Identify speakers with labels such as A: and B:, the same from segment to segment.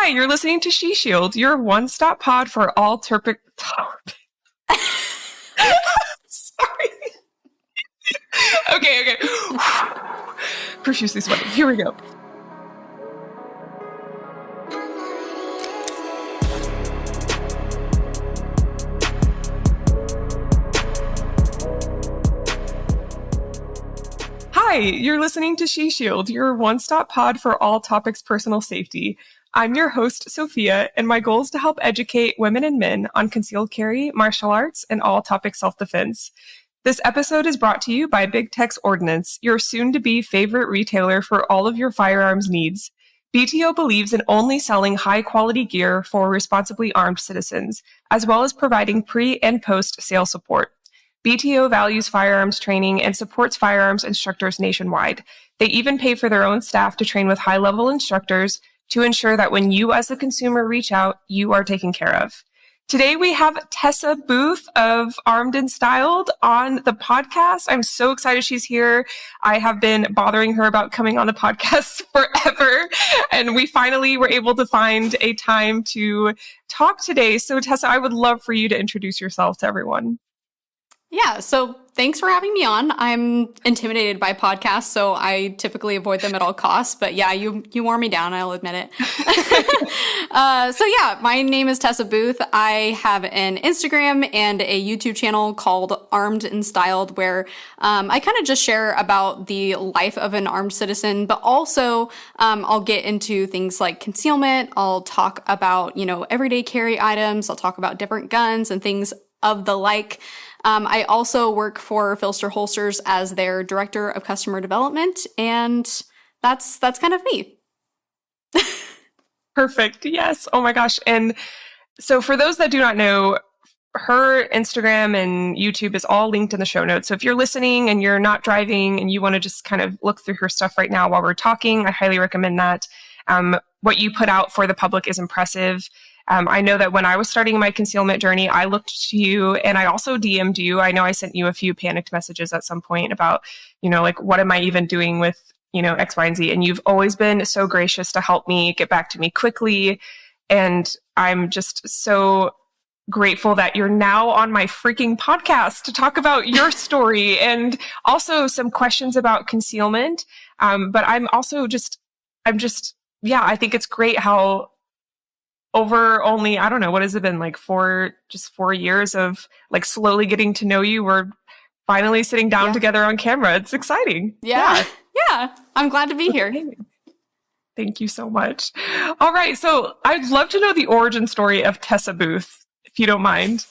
A: Hi, you're listening to She Shield, your one-stop pod for all topic. Sorry. Okay. Profusely sweating. Here we go. Hi, you're listening to She Shield, your one-stop pod for all topics personal safety. I'm your host, Sofia, and my goal is to help educate women and men on concealed carry, martial arts, and all topics self-defense. This episode is brought to you by Big Tech's Ordnance, your soon-to-be favorite retailer for all of your firearms needs. BTO believes in only selling high-quality gear for responsibly armed citizens, as well as providing pre- and post-sale support. BTO values firearms training and supports firearms instructors nationwide. They even pay for their own staff to train with high-level instructors to ensure that when you as the consumer reach out, you are taken care of. Today we have Tessah Booth of Armed and Styled on the podcast. I'm so excited she's here. I have been bothering her about coming on the podcast forever, and we finally were able to find a time to talk today. So Tessah, I would love for you to introduce yourself to everyone.
B: Yeah, so thanks for having me on. I'm intimidated by podcasts, so I typically avoid them at all costs. But yeah, you wore me down, I'll admit it. So yeah, my name is Tessah Booth. I have an Instagram and a YouTube channel called Armed and Styled, where I kind of just share about the life of an armed citizen, but also I'll get into things like concealment. I'll talk about, everyday carry items. I'll talk about different guns and things of the like. I also work for Filster Holsters as their director of customer development, and that's kind of me.
A: Perfect. Yes. Oh my gosh. And so for those that do not know, her Instagram and YouTube is all linked in the show notes. So if you're listening and you're not driving and you want to just kind of look through her stuff right now while we're talking, I highly recommend that. What you put out for the public is impressive. I know that when I was starting my concealment journey, I looked to you and I also DM'd you. I know I sent you a few panicked messages at some point about, what am I even doing with, X, Y, and Z. And you've always been so gracious to help me get back to me quickly. And I'm just so grateful that you're now on my freaking podcast to talk about your story and also some questions about concealment. But I think it's great how over only, I don't know, what has it been, like 4 years of like slowly getting to know you. We're finally sitting down together on camera. It's exciting.
B: Yeah. I'm glad to be here.
A: Thank you so much. All right. So I'd love to know the origin story of Tessah Booth, if you don't mind.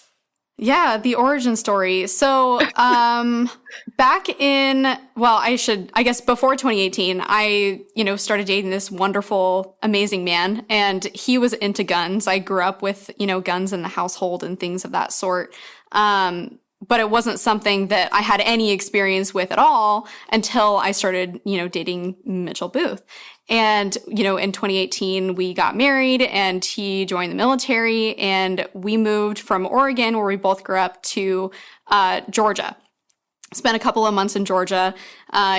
B: Yeah, the origin story. So back in, I guess before 2018, I, started dating this wonderful, amazing man, and he was into guns. I grew up with, guns in the household and things of that sort. But it wasn't something that I had any experience with at all until I started, dating Mitchell Booth. And, in 2018, we got married and he joined the military and we moved from Oregon, where we both grew up, to Georgia. Spent a couple of months in Georgia.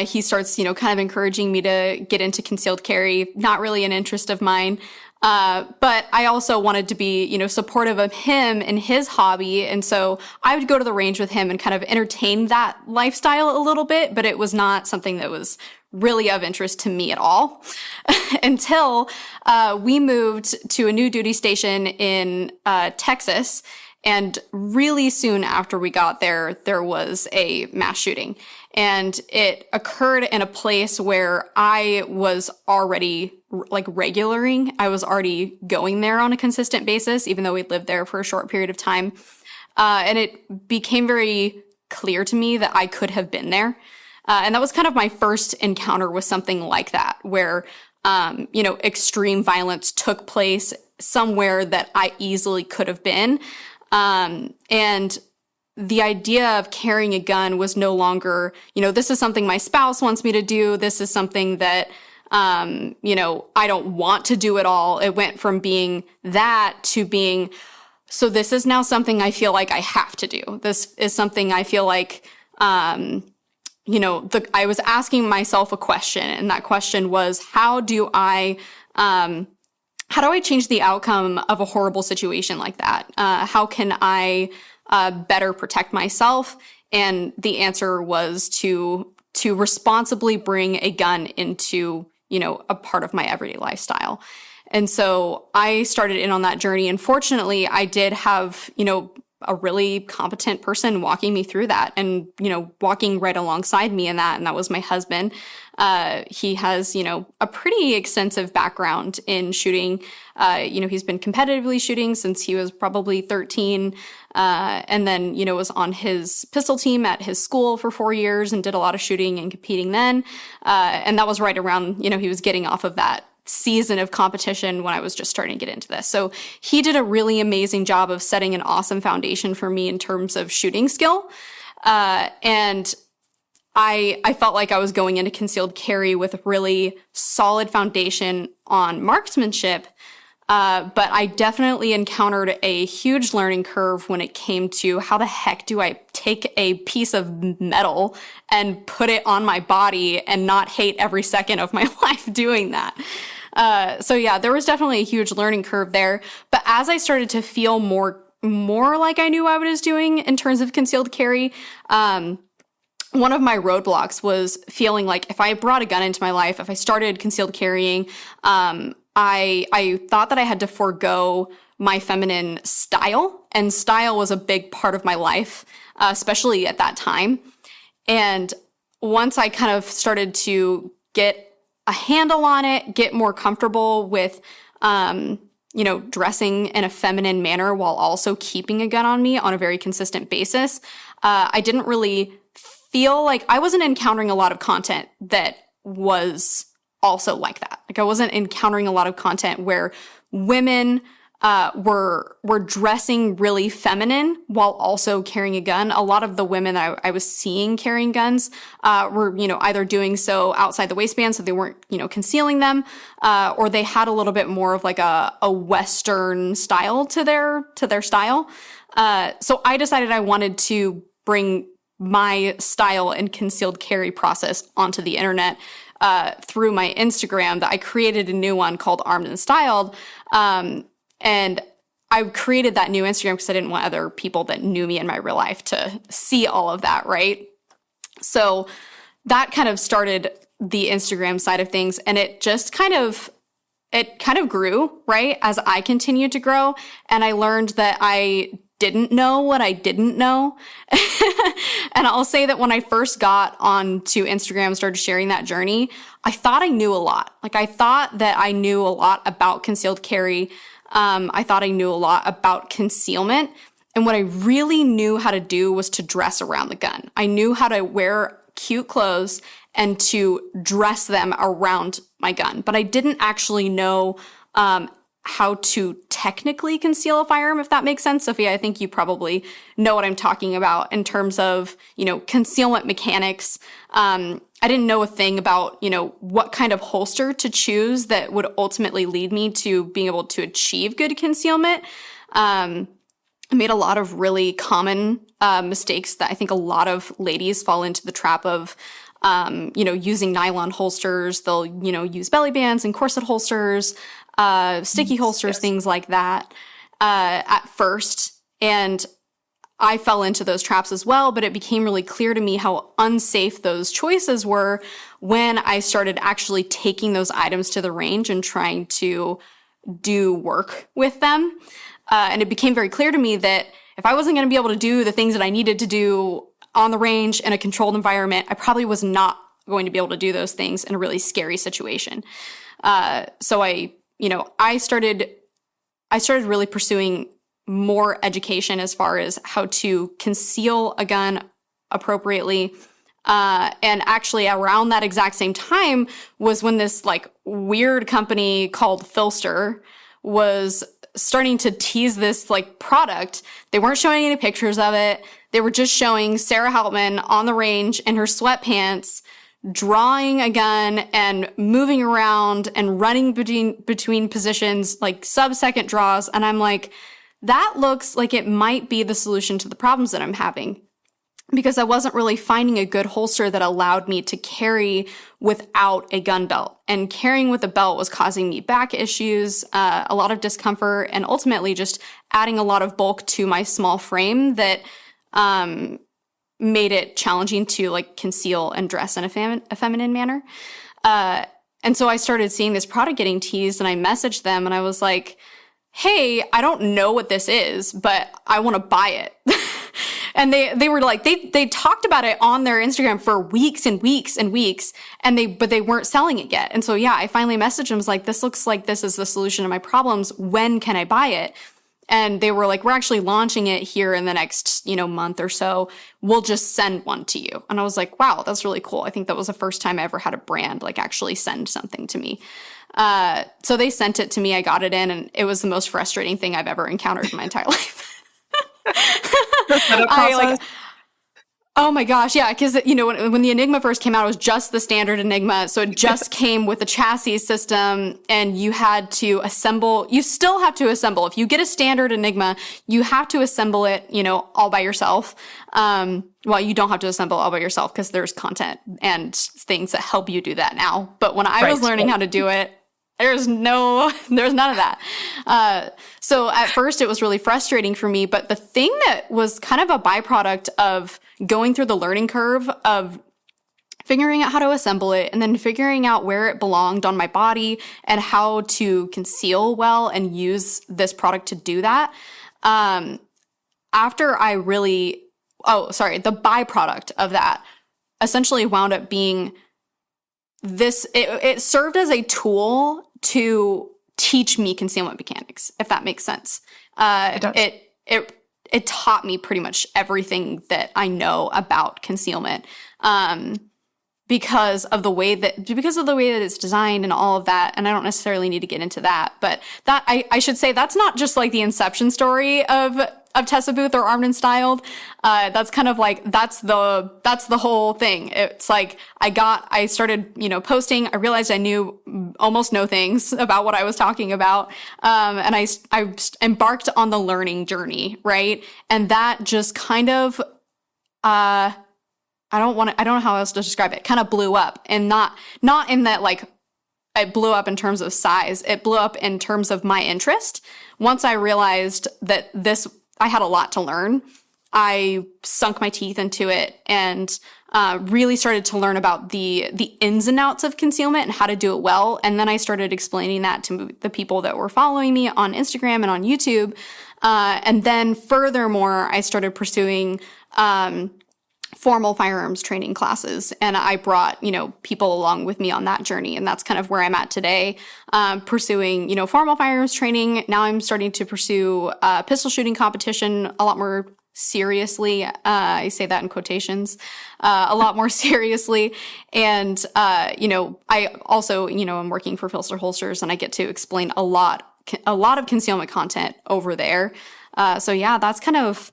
B: He starts, kind of encouraging me to get into concealed carry, not really an interest of mine. But I also wanted to be, supportive of him and his hobby. And so I would go to the range with him and kind of entertain that lifestyle a little bit, but it was not something that was really of interest to me at all until we moved to a new duty station in Texas. And really soon after we got there, there was a mass shooting. And it occurred in a place where I was already regularing. I was already going there on a consistent basis, even though we'd lived there for a short period of time. And it became very clear to me that I could have been there. And that was kind of my first encounter with something like that, where, extreme violence took place somewhere that I easily could have been. And the idea of carrying a gun was no longer, this is something my spouse wants me to do. This is something that, I don't want to do at all. It went from being that to being, so this is now something I feel like I have to do. This is something I feel like, I was asking myself a question, and that question was, how do I how do I change the outcome of a horrible situation like that? How can I better protect myself? And the answer was to responsibly bring a gun into, a part of my everyday lifestyle. And so I started in on that journey. And fortunately, I did have, a really competent person walking me through that and, walking right alongside me in that. And that was my husband. He has, a pretty extensive background in shooting. He's been competitively shooting since he was probably 13. And then, was on his pistol team at his school for 4 years and did a lot of shooting and competing then. And that was right around, he was getting off of that season of competition when I was just starting to get into this. So he did a really amazing job of setting an awesome foundation for me in terms of shooting skill. And I felt like I was going into concealed carry with a really solid foundation on marksmanship. But I definitely encountered a huge learning curve when it came to how the heck do I take a piece of metal and put it on my body and not hate every second of my life doing that. So yeah, there was definitely a huge learning curve there. But as I started to feel more like I knew what I was doing in terms of concealed carry, one of my roadblocks was feeling like if I brought a gun into my life, if I started concealed carrying, I thought that I had to forego my feminine style, and style was a big part of my life, especially at that time. And once I kind of started to get a handle on it, get more comfortable with, dressing in a feminine manner while also keeping a gun on me on a very consistent basis, I didn't really feel like I wasn't encountering a lot of content that was also like that. Like I wasn't encountering a lot of content where women were dressing really feminine while also carrying a gun. A lot of the women that I was seeing carrying guns were, either doing so outside the waistband, so they weren't, concealing them, or they had a little bit more of like a Western style to their style. So I decided I wanted to bring my style and concealed carry process onto the internet through my Instagram. That I created a new one called Armed and Styled. And I created that new Instagram because I didn't want other people that knew me in my real life to see all of that, right? So that kind of started the Instagram side of things, and it just kind of grew, right, as I continued to grow. And I learned that I didn't know what I didn't know. And I'll say that when I first got onto Instagram, started sharing that journey, I thought I knew a lot. Like I thought that I knew a lot about concealed carry. I thought I knew a lot about concealment. And what I really knew how to do was to dress around the gun. I knew how to wear cute clothes and to dress them around my gun. But I didn't actually know how to technically conceal a firearm, if that makes sense. Sophia, I think you probably know what I'm talking about in terms of, concealment mechanics. I didn't know a thing about, what kind of holster to choose that would ultimately lead me to being able to achieve good concealment. I made a lot of really common mistakes that I think a lot of ladies fall into the trap of, using nylon holsters. They'll, use belly bands and corset holsters, sticky holsters, things like that at first. And I fell into those traps as well, but it became really clear to me how unsafe those choices were when I started actually taking those items to the range and trying to do work with them. And it became very clear to me that if I wasn't going to be able to do the things that I needed to do on the range in a controlled environment, I probably was not going to be able to do those things in a really scary situation. So I started really pursuing more education as far as how to conceal a gun appropriately. And actually around that exact same time was when this weird company called Filster was starting to tease this product. They weren't showing any pictures of it. They were just showing Sarah Haltman on the range in her sweatpants, drawing a gun and moving around and running between positions, sub-second draws. And I'm like, that looks like it might be the solution to the problems that I'm having. because I wasn't really finding a good holster that allowed me to carry without a gun belt. And carrying with a belt was causing me back issues, a lot of discomfort, and ultimately just adding a lot of bulk to my small frame that made it challenging to like conceal and dress in a feminine manner. And so I started seeing this product getting teased, and I messaged them and I was like, hey, I don't know what this is, but I want to buy it. And they were like, they talked about it on their Instagram for weeks and weeks and weeks, but they weren't selling it yet. And so, yeah, I finally messaged them, was like, this looks like this is the solution to my problems. When can I buy it? And they were like, we're actually launching it here in the next, month or so. We'll just send one to you. And I was like, wow, that's really cool. I think that was the first time I ever had a brand like actually send something to me. So they sent it to me. I got it in, and it was the most frustrating thing I've ever encountered in my entire life. Oh my gosh, yeah, because when the Enigma first came out, it was just the standard Enigma, so it just came with the chassis system, and you had to assemble. You still have to assemble. If you get a standard Enigma, you have to assemble it, all by yourself. Well, you don't have to assemble all by yourself because there's content and things that help you do that now. But when I was learning how to do it, there's none of that. So at first it was really frustrating for me, but the thing that was kind of a byproduct of going through the learning curve of figuring out how to assemble it and then figuring out where it belonged on my body and how to conceal well and use this product to do that. After I really, the byproduct of that essentially wound up being this, it served as a tool to teach me concealment mechanics, if that makes sense. It taught me pretty much everything that I know about concealment, because of the way that it's designed and all of that. And I don't necessarily need to get into that, but that I should say that's not just like the inception story of Tessah Booth or Armed and Styled. That's kind of like, that's the whole thing. It's like, I started, posting. I realized I knew almost no things about what I was talking about. And I embarked on the learning journey, right? And that just kind of, I don't know how else to describe it, kind of blew up, and not in that like, it blew up in terms of size. It blew up in terms of my interest. Once I realized that I had a lot to learn, I sunk my teeth into it and really started to learn about the ins and outs of concealment and how to do it well. And then I started explaining that to the people that were following me on Instagram and on YouTube. And then furthermore, I started pursuing formal firearms training classes. And I brought, people along with me on that journey. And that's kind of where I'm at today, pursuing, formal firearms training. Now I'm starting to pursue pistol shooting competition a lot more seriously. I say that in quotations, a lot more seriously. And, I also, I'm working for Filster Holsters, and I get to explain a lot of concealment content over there. So yeah, that's kind of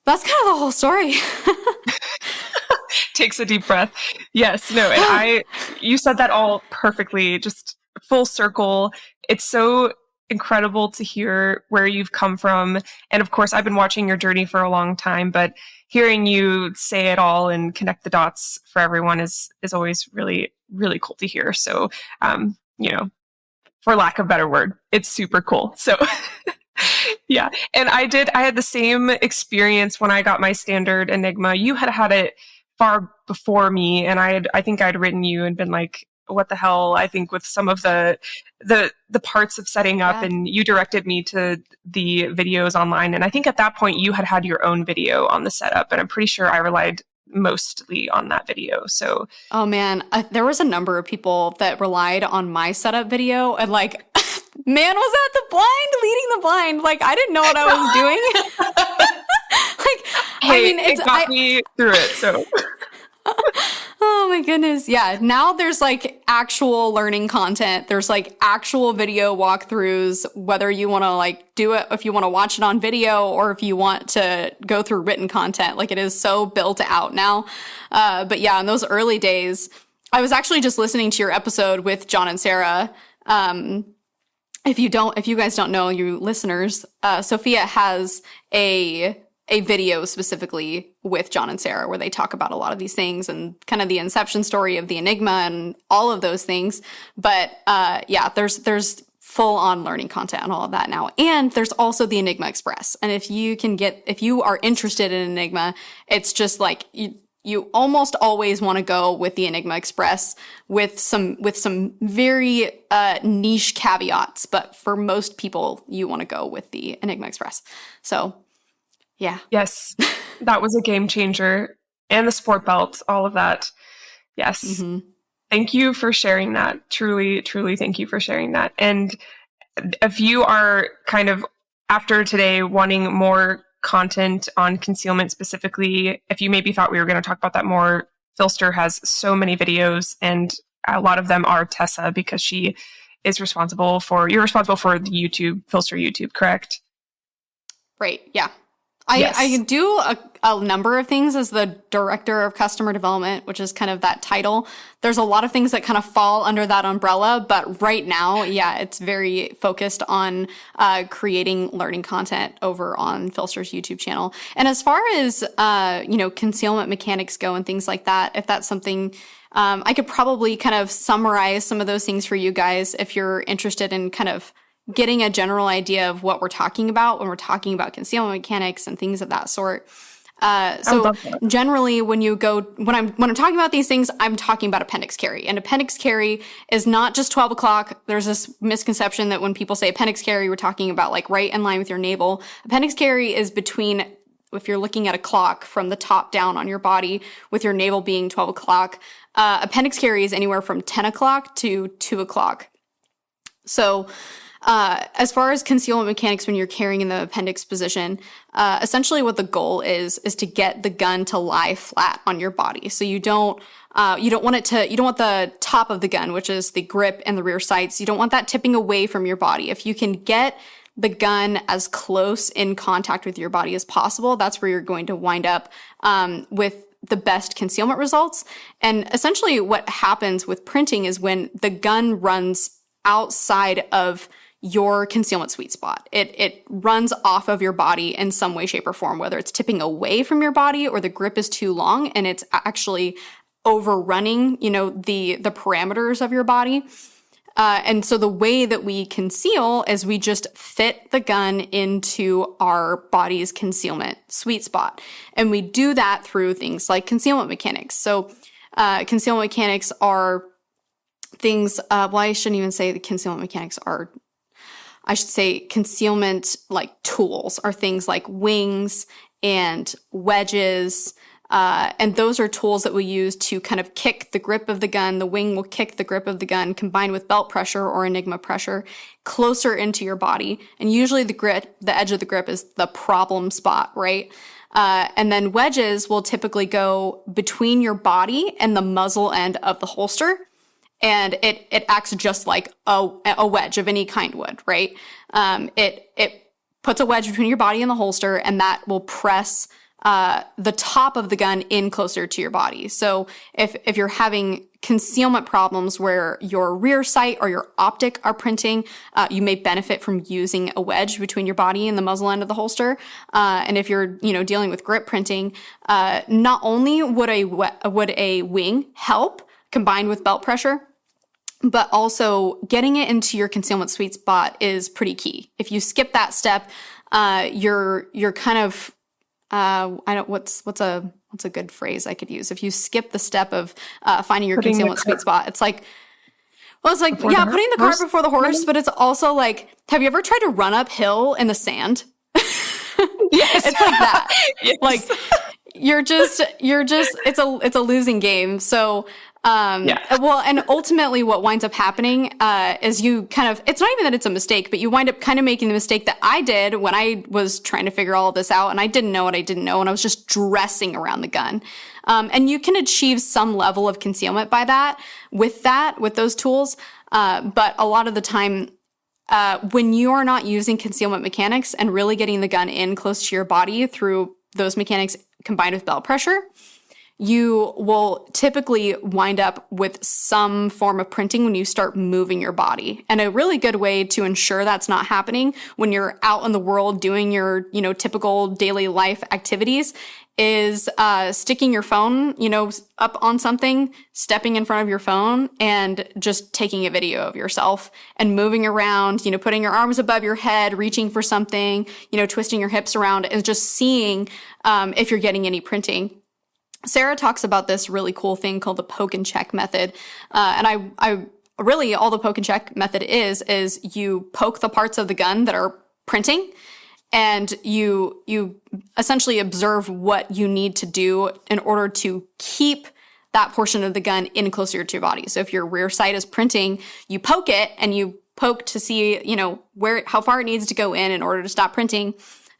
B: the whole story.
A: Takes a deep breath. Yes, no, and you said that all perfectly, just full circle. It's so incredible to hear where you've come from. And of course, I've been watching your journey for a long time, but hearing you say it all and connect the dots for everyone is always really, really cool to hear. So, for lack of a better word, it's super cool. So yeah. And I had the same experience when I got my standard Enigma. You had it far before me, and I think I'd written you and been like, what the hell? I think with some of the parts of setting up, and you directed me to the videos online. And I think at that point you had your own video on the setup, and I'm pretty sure I relied mostly on that video. So,
B: oh man, there was a number of people that relied on my setup video, and like, man was at the blind, leading the blind. Like, I didn't know what I was doing. Like,
A: hey, I mean, it got me through it. So.
B: Oh my goodness. Yeah. Now there's like actual learning content. There's like actual video walkthroughs, whether you want to like do it, if you want to watch it on video or if you want to go through written content. Like, it is so built out now. But yeah, in those early days, I was actually just listening to your episode with John and Sarah. If you guys don't know, you listeners, Sofia has a a video specifically with John and Sarah where they talk about a lot of these things and kind of the inception story of the Enigma and all of those things. But there's full on learning content and all of that now. And there's also the Enigma Express. And if you are interested in Enigma, it's just like you almost always want to go with the Enigma Express with some very niche caveats. But for most people, you want to go with the Enigma Express. So, yeah.
A: Yes, that was a game changer. And the sport belt, all of that. Yes. Mm-hmm. Thank you for sharing that. Truly, truly thank you for sharing that. And if you are kind of, after today, wanting more content on concealment specifically, if you maybe thought we were going to talk about that more, Philster has so many videos, and a lot of them are Tessah, because she is you're responsible for the YouTube, Philster YouTube, correct?
B: Right, yeah.
A: Yes.
B: I do a number of things as the director of customer development, which is kind of that title. There's a lot of things that kind of fall under that umbrella, but right now, yeah, it's very focused on creating learning content over on Philster's YouTube channel. And as far as concealment mechanics go and things like that, if that's something I could probably kind of summarize some of those things for you guys if you're interested in kind of getting a general idea of what we're talking about when we're talking about concealment mechanics and things of that sort. So generally when I'm talking about these things, I'm talking about appendix carry. And appendix carry is not just 12 o'clock. There's this misconception that when people say appendix carry, we're talking about like right in line with your navel. Appendix carry is between, if you're looking at a clock from the top down on your body with your navel being 12 o'clock, appendix carry is anywhere from 10 o'clock to 2 o'clock. So, as far as concealment mechanics when you're carrying in the appendix position, essentially what the goal is to get the gun to lie flat on your body. So you don't want the top of the gun, which is the grip and the rear sights, you don't want that tipping away from your body. If you can get the gun as close in contact with your body as possible, that's where you're going to wind up with the best concealment results. And essentially what happens with printing is when the gun runs outside of your concealment sweet spot. It runs off of your body in some way, shape, or form, whether it's tipping away from your body or the grip is too long and it's actually overrunning, the parameters of your body. And so the way that we conceal is we just fit the gun into our body's concealment sweet spot. And we do that through things like concealment mechanics. So concealment mechanics are things, I shouldn't even say the concealment mechanics are, I should say concealment like tools are things like wings and wedges. And those are tools that we use to kind of kick the grip of the gun. The wing will kick the grip of the gun combined with belt pressure or Enigma pressure closer into your body. And usually the edge of the grip is the problem spot, right? And then wedges will typically go between your body and the muzzle end of the holster. And it acts just like a wedge of any kind would, right? It puts a wedge between your body and the holster, and that will press the top of the gun in closer to your body. So if you're having concealment problems where your rear sight or your optic are printing, you may benefit from using a wedge between your body and the muzzle end of the holster. And if you're dealing with grip printing, not only would a wing help combined with belt pressure, but also getting it into your concealment sweet spot is pretty key. If you skip that step, you're kind of what's a good phrase I could use? If you skip the step of finding your concealment sweet spot, it's like putting the cart before the horse, but it's also like, have you ever tried to run uphill in the sand?
A: Yes.
B: It's like that.
A: Yes.
B: Like you're just it's a losing game. So well, and ultimately what winds up happening is you kind of, it's not even that it's a mistake, but you wind up kind of making the mistake that I did when I was trying to figure all of this out, and I didn't know what I didn't know, and I was just dressing around the gun. And you can achieve some level of concealment by that, with those tools. But a lot of the time, when you are not using concealment mechanics and really getting the gun in close to your body through those mechanics combined with belt pressure, you will typically wind up with some form of printing when you start moving your body. And a really good way to ensure that's not happening when you're out in the world doing your, typical daily life activities is sticking your phone, up on something, stepping in front of your phone, and just taking a video of yourself and moving around, putting your arms above your head, reaching for something, twisting your hips around, and just seeing if you're getting any printing. Sarah talks about this really cool thing called the poke and check method. And I really, all the poke and check method is you poke the parts of the gun that are printing, and you essentially observe what you need to do in order to keep that portion of the gun in closer to your body. So if your rear sight is printing, you poke it, and you poke to see, how far it needs to go in order to stop printing.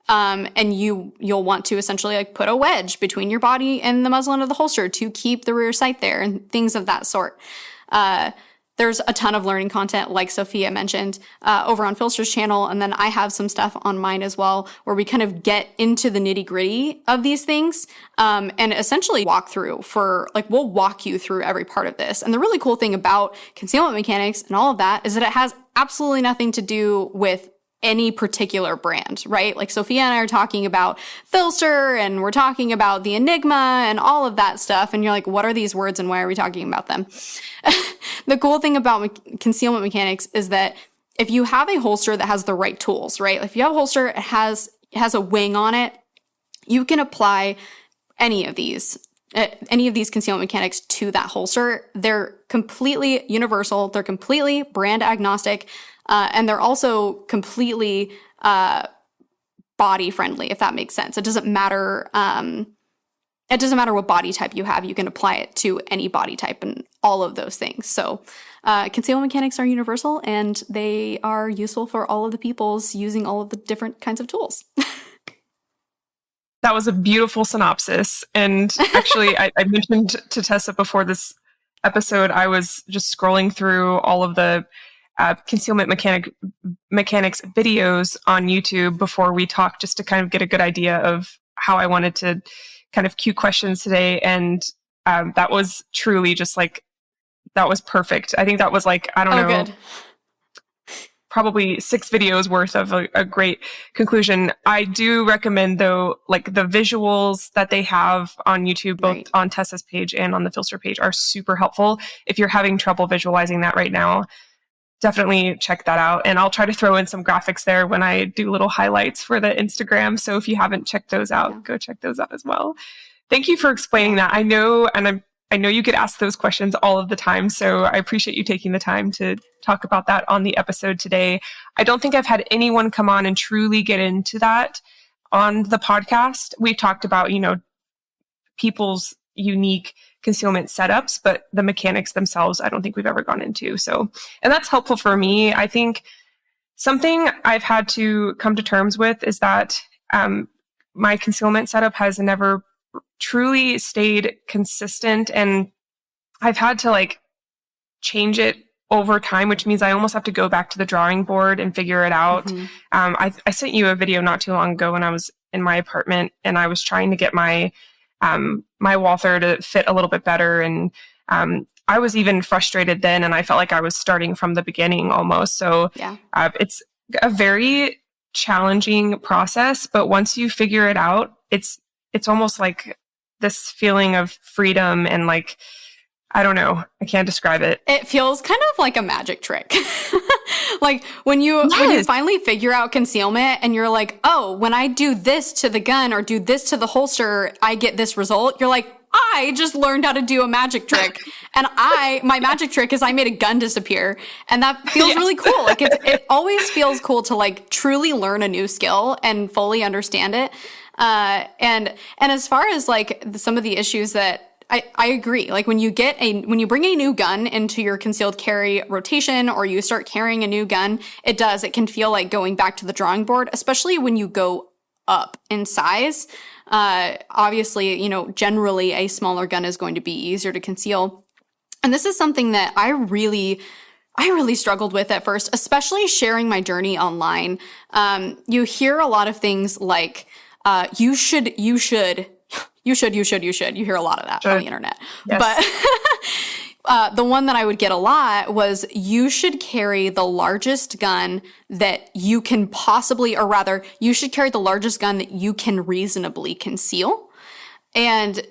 B: And you'll want to essentially put a wedge between your body and the muzzle end of the holster to keep the rear sight there, and things of that sort. There's a ton of learning content, like Sofia mentioned, over on Filster's channel. And then I have some stuff on mine as well, where we kind of get into the nitty gritty of these things, and essentially we'll walk you through every part of this. And the really cool thing about concealment mechanics and all of that is that it has absolutely nothing to do with any particular brand, right? Like Sofia and I are talking about Filster, and we're talking about the Enigma and all of that stuff. And you're like, what are these words and why are we talking about them? The cool thing about concealment mechanics is that if you have a holster that has the right tools, right? Like if you have a holster, it has a wing on it, you can apply any of these concealment mechanics to that holster. They're completely universal. They're completely brand agnostic. And they're also completely body friendly, if that makes sense. It doesn't matter. It doesn't matter what body type you have. You can apply it to any body type and all of those things. So concealment mechanics are universal, and they are useful for all of the peoples using all of the different kinds of tools.
A: That was a beautiful synopsis. And actually, I mentioned to Tessa before this episode, I was just scrolling through all of the concealment mechanics videos on YouTube before we talked, just to kind of get a good idea of how I wanted to kind of cue questions today. And that was truly just that was perfect. I think that was good. Probably 6 videos worth of a great conclusion. I do recommend, though, the visuals that they have on YouTube, both on Tessa's page and on the Filster page, are super helpful. If you're having trouble visualizing that right now, definitely check that out. And I'll try to throw in some graphics there when I do little highlights for the Instagram. So if you haven't checked those out, go check those out as well. Thank you for explaining that. I know you get asked those questions all of the time. So I appreciate you taking the time to talk about that on the episode today. I don't think I've had anyone come on and truly get into that on the podcast. We talked about, people's unique concealment setups, but the mechanics themselves, I don't think we've ever gone into. So, and that's helpful for me. I think something I've had to come to terms with is that my concealment setup has never truly stayed consistent, and I've had to change it over time, which means I almost have to go back to the drawing board and figure it out. Mm-hmm. I sent you a video not too long ago when I was in my apartment, and I was trying to get my Walther to fit a little bit better. And I was even frustrated then, and I felt like I was starting from the beginning almost. So it's a very challenging process, but once you figure it out, it's almost like this feeling of freedom and I don't know. I can't describe it.
B: It feels kind of like a magic trick. When you finally figure out concealment and you're like, oh, when I do this to the gun or do this to the holster, I get this result. You're like, I just learned how to do a magic trick. And my magic trick is I made a gun disappear. And that feels really cool. It always feels cool to truly learn a new skill and fully understand it. And as far as some of the issues that I agree. When you bring a new gun into your concealed carry rotation, or you start carrying a new gun, it can feel like going back to the drawing board, especially when you go up in size. Obviously, generally a smaller gun is going to be easier to conceal. And this is something that I really struggled with at first, especially sharing my journey online. You hear a lot of things like, you should You should. You hear a lot of that on the internet.
A: Yes.
B: But the one that I would get a lot was you should carry the largest gun that you can possibly, or rather, you should carry the largest gun that you can reasonably conceal. And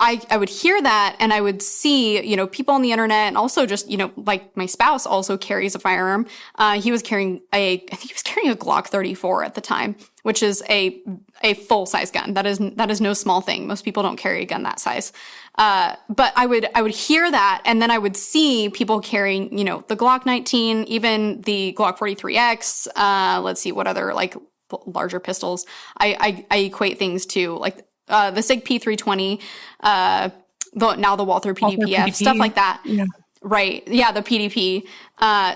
B: I would hear that, and I would see, people on the internet, and also just, like my spouse also carries a firearm. He was carrying I think he was carrying a Glock 34 at the time, which is a full size gun. That is no small thing. Most people don't carry a gun that size. But I would hear that, and then I would see people carrying, the Glock 19, even the Glock 43X. Let's see what other like larger pistols. I equate things to like the SIG P320, now the Walther PDPF, stuff like that.
A: Yeah.
B: Right. Yeah, the PDP.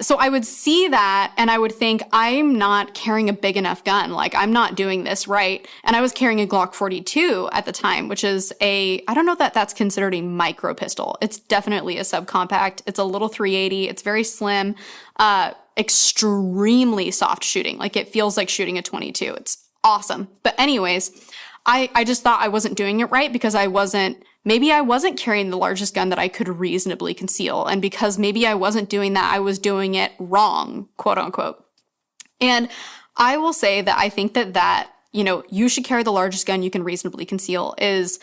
B: So I would see that and I would think, I'm not carrying a big enough gun. Like, I'm not doing this right. And I was carrying a Glock 42 at the time, which is I don't know that that's considered a micro pistol. It's definitely a subcompact. It's a little 380. It's very slim, extremely soft shooting. Like, it feels like shooting a 22. It's awesome. But anyways, I just thought I wasn't doing it right because maybe I wasn't carrying the largest gun that I could reasonably conceal. And because maybe I wasn't doing that, I was doing it wrong, quote unquote. And I will say that I think that, you should carry the largest gun you can reasonably conceal is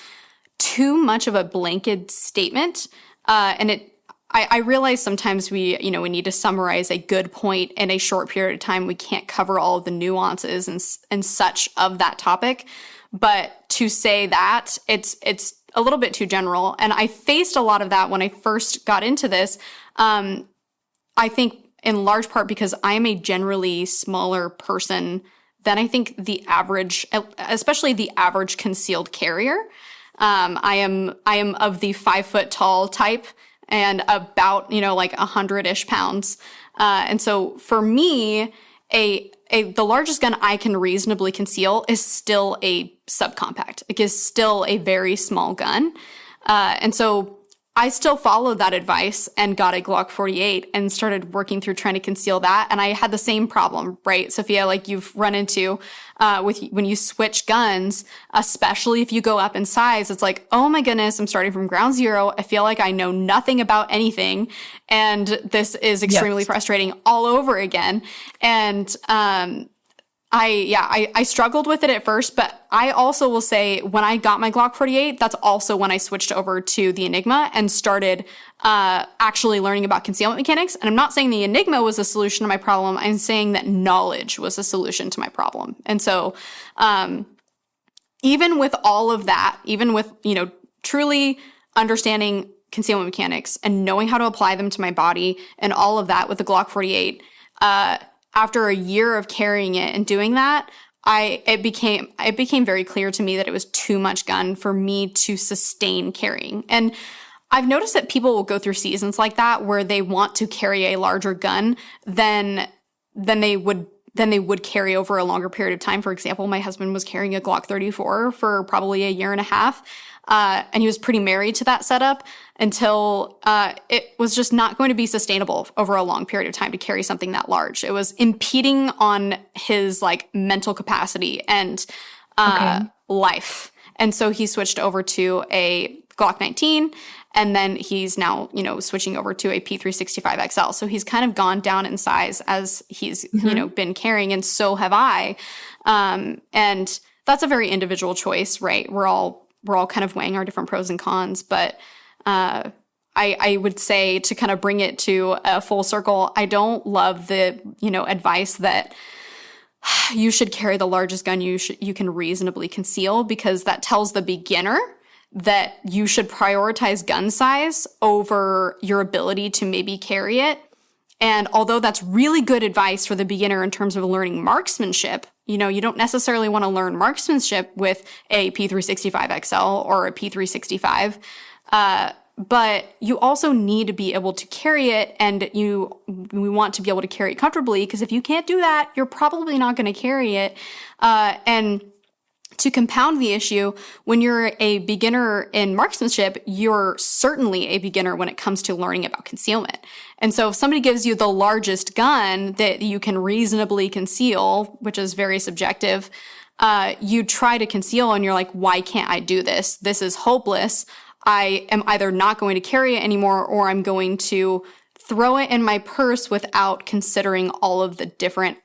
B: too much of a blanket statement. I realize sometimes we need to summarize a good point in a short period of time. We can't cover all of the nuances and such of that topic. But to say that, it's a little bit too general. And I faced a lot of that when I first got into this. I think in large part because I'm a generally smaller person than I think the average, especially the average concealed carrier. I am of the 5 foot tall type and about, like 100-ish pounds. And so for me, the largest gun I can reasonably conceal is still a subcompact. It is still a very small gun. And so I still followed that advice and got a Glock 48 and started working through trying to conceal that. And I had the same problem, right, Sophia, like you've run into when you switch guns, especially if you go up in size. It's like, oh my goodness, I'm starting from ground zero. I feel like I know nothing about anything. And this is extremely frustrating all over again. And I struggled with it at first, but I also will say when I got my Glock 48, that's also when I switched over to the Enigma and started actually learning about concealment mechanics. And I'm not saying the Enigma was a solution to my problem. I'm saying that knowledge was a solution to my problem. And so even with all of that, even with, truly understanding concealment mechanics and knowing how to apply them to my body and all of that with the Glock 48, after a year of carrying it and doing that, it became very clear to me that it was too much gun for me to sustain carrying. And I've noticed that people will go through seasons like that where they want to carry a larger gun than they would carry over a longer period of time. For example, my husband was carrying a Glock 34 for probably a year and a half. And he was pretty married to that setup until it was just not going to be sustainable over a long period of time to carry something that large. It was impeding on his mental capacity and life. And so he switched over to a Glock 19, and then he's now, switching over to a P365 XL. So he's kind of gone down in size as he's, been carrying, and so have I. And that's a very individual choice, right? We're all kind of weighing our different pros and cons, but I would say, to kind of bring it to a full circle, I don't love the, advice that you should carry the largest gun you can reasonably conceal, because that tells the beginner that you should prioritize gun size over your ability to maybe carry it. And although that's really good advice for the beginner in terms of learning marksmanship, you don't necessarily want to learn marksmanship with a P365 XL or a P365. But you also need to be able to carry it, and we want to be able to carry it comfortably, because if you can't do that, you're probably not going to carry it. And to compound the issue, when you're a beginner in marksmanship, you're certainly a beginner when it comes to learning about concealment. And so if somebody gives you the largest gun that you can reasonably conceal, which is very subjective, you try to conceal and you're like, why can't I do this? This is hopeless. I am either not going to carry it anymore, or I'm going to throw it in my purse without considering all of the different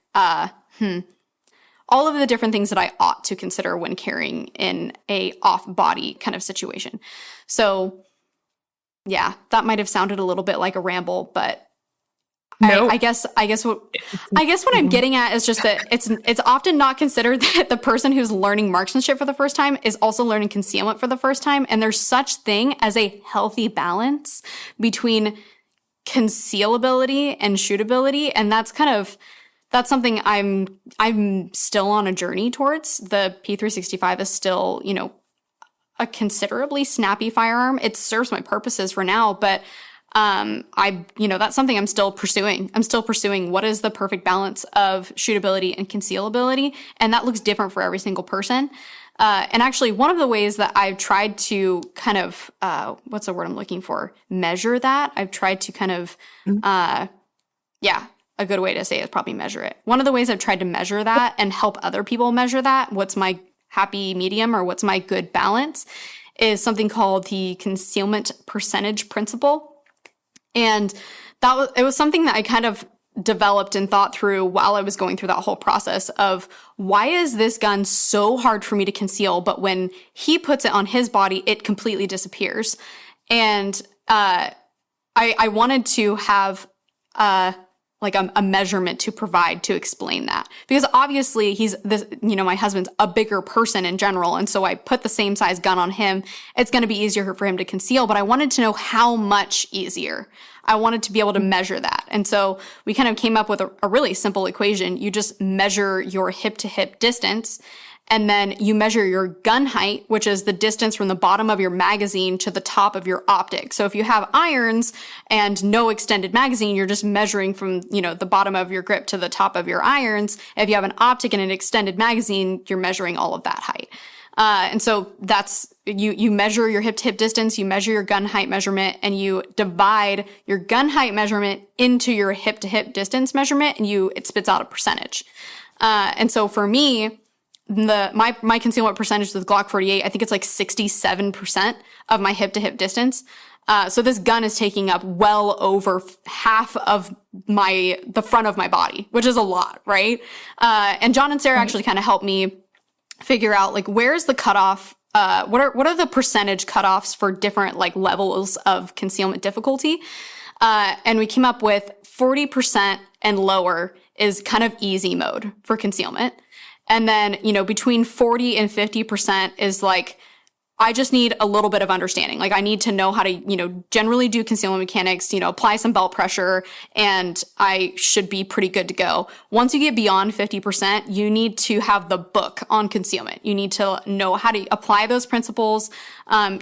B: things that I ought to consider when carrying in a off-body kind of situation. So yeah, that might have sounded a little bit like a ramble, but I guess what I'm getting at is just that it's often not considered that the person who's learning marksmanship for the first time is also learning concealment for the first time. And there's such thing as a healthy balance between concealability and shootability. And that's something I'm still on a journey towards. The P365 is still, a considerably snappy firearm. It serves my purposes for now, but that's something I'm still pursuing. I'm still pursuing what is the perfect balance of shootability and concealability. And that looks different for every single person. And actually, one of the ways that I've tried to kind of, what's the word I'm looking for? Measure that. I've tried to kind of, a good way to say it is probably measure it. One of the ways I've tried to measure that and help other people measure that, what's my happy medium or what's my good balance, is something called the concealment percentage principle. And it was something that I kind of developed and thought through while I was going through that whole process of, why is this gun so hard for me to conceal, but when he puts it on his body, it completely disappears. And I wanted to have a measurement to provide to explain that, because obviously he's this, my husband's a bigger person in general. And so I put the same size gun on him. It's going to be easier for him to conceal, but I wanted to know how much easier. I wanted to be able to measure that. And so we kind of came up with a really simple equation. You just measure your hip to hip distance, and then you measure your gun height, which is the distance from the bottom of your magazine to the top of your optic. So if you have irons and no extended magazine, you're just measuring from, the bottom of your grip to the top of your irons. If you have an optic and an extended magazine, you're measuring all of that height. And so that's, you measure your hip to hip distance, you measure your gun height measurement, and you divide your gun height measurement into your hip to hip distance measurement, and it spits out a percentage. And so for me, my concealment percentage with Glock 48, I think it's like 67% of my hip to hip distance. So this gun is taking up well over half of the front of my body, which is a lot, right? And John and Sarah actually kind of helped me figure out, like, where's the cutoff? What are the percentage cutoffs for different levels of concealment difficulty? And we came up with 40% and lower is kind of easy mode for concealment. And then, between 40 and 50% is I just need a little bit of understanding. I need to know how to, generally do concealment mechanics, apply some belt pressure, and I should be pretty good to go. Once you get beyond 50%, you need to have the book on concealment. You need to know how to apply those principles.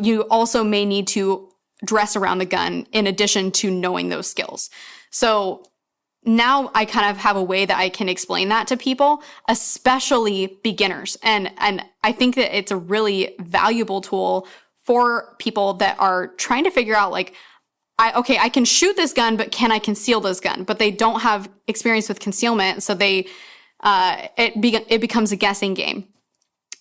B: You also may need to dress around the gun in addition to knowing those skills. So now I kind of have a way that I can explain that to people, especially beginners. And I think that it's a really valuable tool for people that are trying to figure out, I can shoot this gun, but can I conceal this gun? But they don't have experience with concealment, so it becomes a guessing game.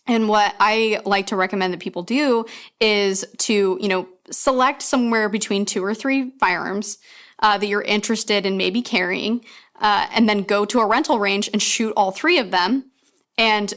B: And what I like to recommend that people do is to, select somewhere between 2 or 3 firearms that you're interested in maybe carrying, and then go to a rental range and shoot all 3 of them, and,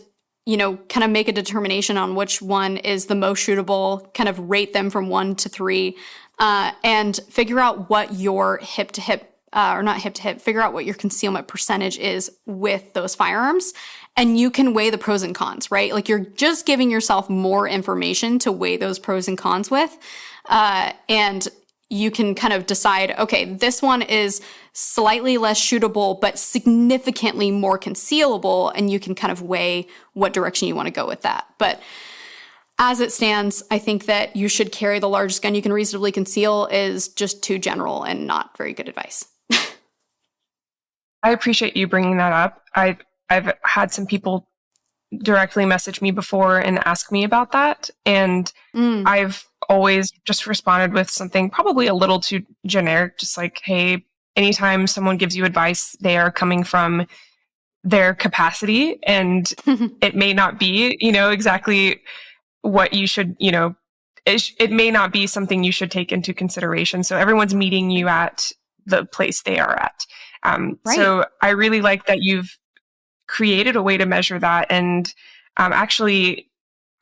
B: kind of make a determination on which one is the most shootable, kind of rate them from 1 to 3, and figure out what your figure out what your concealment percentage is with those firearms. And you can weigh the pros and cons, right? You're just giving yourself more information to weigh those pros and cons with. And you can kind of decide, okay, this one is slightly less shootable, but significantly more concealable. And you can kind of weigh what direction you want to go with that. But as it stands, I think that you should carry the largest gun you can reasonably conceal is just too general and not very good advice.
A: I appreciate you bringing that up. I've had some people directly message me before and ask me about that. And I've always just responded with something probably a little too generic, just like, hey, anytime someone gives you advice, they are coming from their capacity, and it may not be, exactly what you should, it may not be something you should take into consideration. So everyone's meeting you at the place they are at.
B: Right.
A: So I really like that you've created a way to measure that. And actually,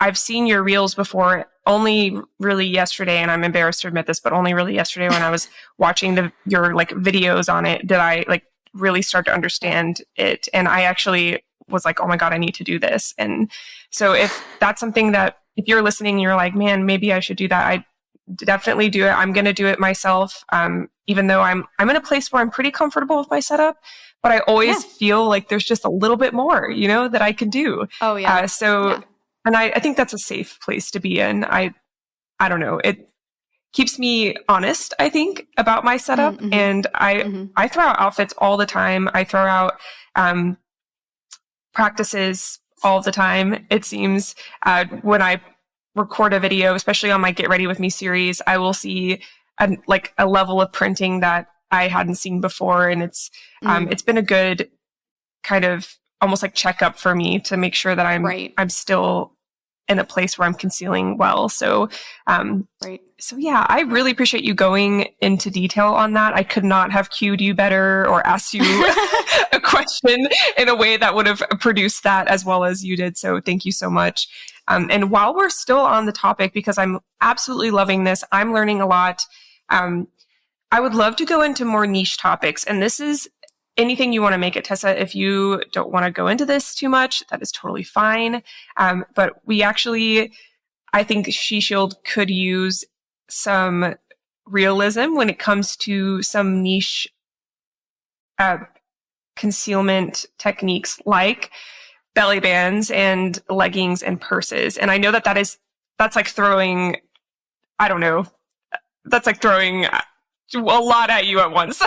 A: I've seen your reels before, only really yesterday, and I'm embarrassed to admit this, but only really yesterday when I was watching your like videos on it, did I like really start to understand it. And I actually was like, oh my God, I need to do this. And so if that's something that, if you're listening and you're like, man, maybe I should do that, I definitely do it. I'm going to do it myself. Even though I'm in a place where I'm pretty comfortable with my setup, but I always feel like there's just a little bit more, that I can do.
B: Oh yeah.
A: And I think that's a safe place to be in. I don't know. It keeps me honest, I think, about my setup. Mm-hmm. And I throw out outfits all the time. I throw out practices all the time, it seems. When I record a video, especially on my Get Ready With Me series, I will see a level of printing that I hadn't seen before. And it's been a good kind of almost like checkup for me to make sure that I'm still in a place where I'm concealing well. So, so yeah, I really appreciate you going into detail on that. I could not have cued you better or asked you a question in a way that would have produced that as well as you did. So thank you so much. And while we're still on the topic, because I'm absolutely loving this, I'm learning a lot. I would love to go into more niche topics, and this is anything you want to make it, Tessa. If you don't want to go into this too much, that is totally fine. But we actually, I think She Shield could use some realism when it comes to some niche concealment techniques like belly bands and leggings and purses. And I know that's like throwing, I don't know, that's like throwing a lot at you at once. So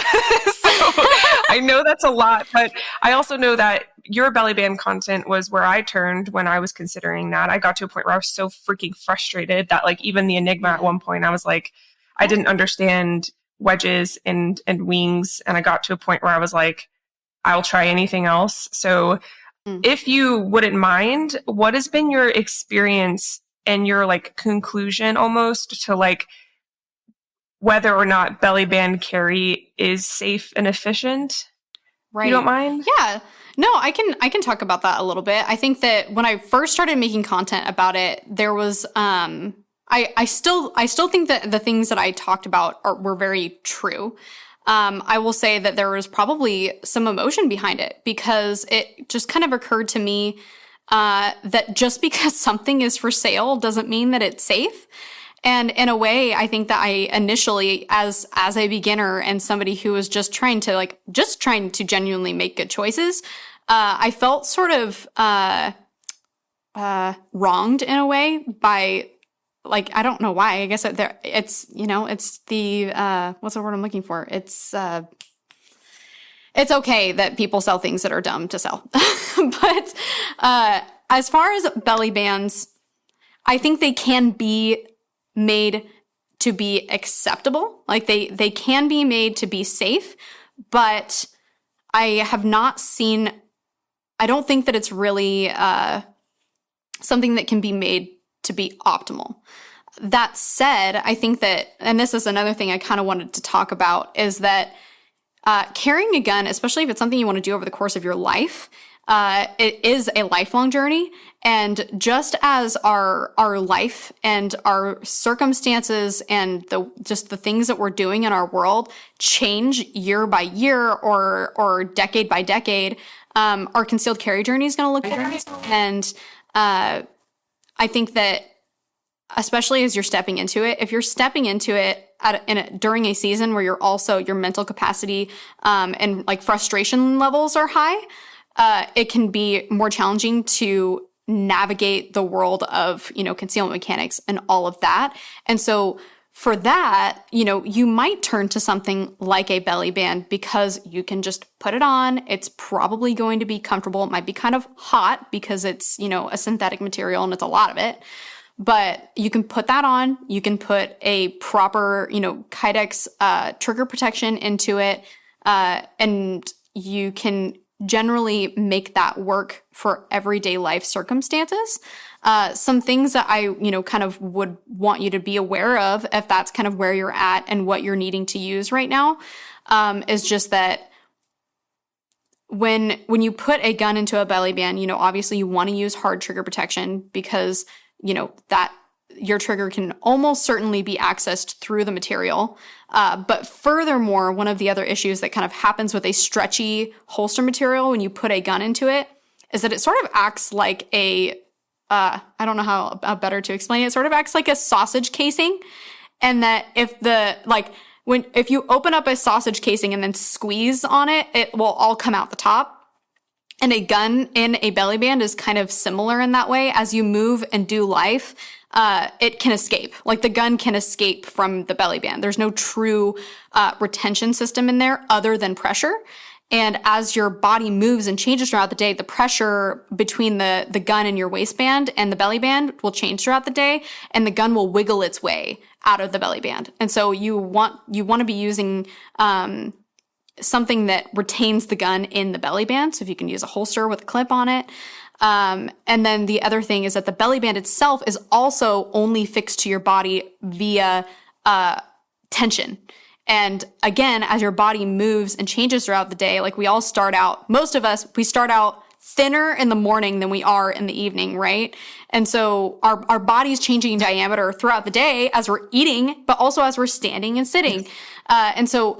A: I know that's a lot, but I also know that your belly band content was where I turned when I was considering that. I got to a point where I was so freaking frustrated that like even the Enigma at one point, I was like, I didn't understand wedges and wings. And I got to a point where I was like, I'll try anything else. So if you wouldn't mind, what has been your experience and your like conclusion almost to like whether or not belly band carry is safe and efficient? Right. You don't mind?
B: Yeah. No, I can talk about that a little bit. I think that when I first started making content about it, there was I still think that the things that I talked about were very true. I will say that there was probably some emotion behind it because it just kind of occurred to me that just because something is for sale doesn't mean that it's safe. And in a way, I think that I initially, as a beginner and somebody who was just trying to genuinely make good choices, I felt sort of wronged in a way by, like, I don't know why. I guess it's the what's the word I'm looking for? It's okay that people sell things that are dumb to sell, but as far as belly bands, I think they can be made to be acceptable. Like they can be made to be safe, but I don't think that it's really something that can be made to be optimal. That said, I think that, and this is another thing I kind of wanted to talk about, is that carrying a gun, especially if it's something you want to do over the course of your life, it is a lifelong journey. And just as our life and our circumstances and the things that we're doing in our world change year by year or decade by decade, our concealed carry journey is going to look different. And I think that especially as you're stepping into it, if you're stepping into it during a season where your mental capacity and like frustration levels are high, it can be more challenging to navigate the world of, concealment mechanics and all of that. And so for that, you might turn to something like a belly band because you can just put it on. It's probably going to be comfortable. It might be kind of hot because it's, a synthetic material and it's a lot of it. But you can put that on. You can put a proper, Kydex trigger protection into it. And you can generally make that work for everyday life circumstances. Some things that I, kind of would want you to be aware of if that's kind of where you're at and what you're needing to use right now, is just that when you put a gun into a belly band, obviously you want to use hard trigger protection because, that your trigger can almost certainly be accessed through the material. But furthermore, one of the other issues that kind of happens with a stretchy holster material when you put a gun into it is that it sort of acts like I don't know how better to explain it. It sort of acts like a sausage casing. And that if you open up a sausage casing and then squeeze on it, it will all come out the top. And a gun in a belly band is kind of similar in that way. As you move and do life, it can escape. Like the gun can escape from the belly band. There's no true retention system in there other than pressure. And as your body moves and changes throughout the day, the pressure between the gun in your waistband and the belly band will change throughout the day, and the gun will wiggle its way out of the belly band. And so you want to be using something that retains the gun in the belly band. So if you can use a holster with a clip on it. And then the other thing is that the belly band itself is also only fixed to your body via tension. And again, as your body moves and changes throughout the day, like most of us, we start out thinner in the morning than we are in the evening, right? And so our body's changing in diameter throughout the day as we're eating, but also as we're standing and sitting. And so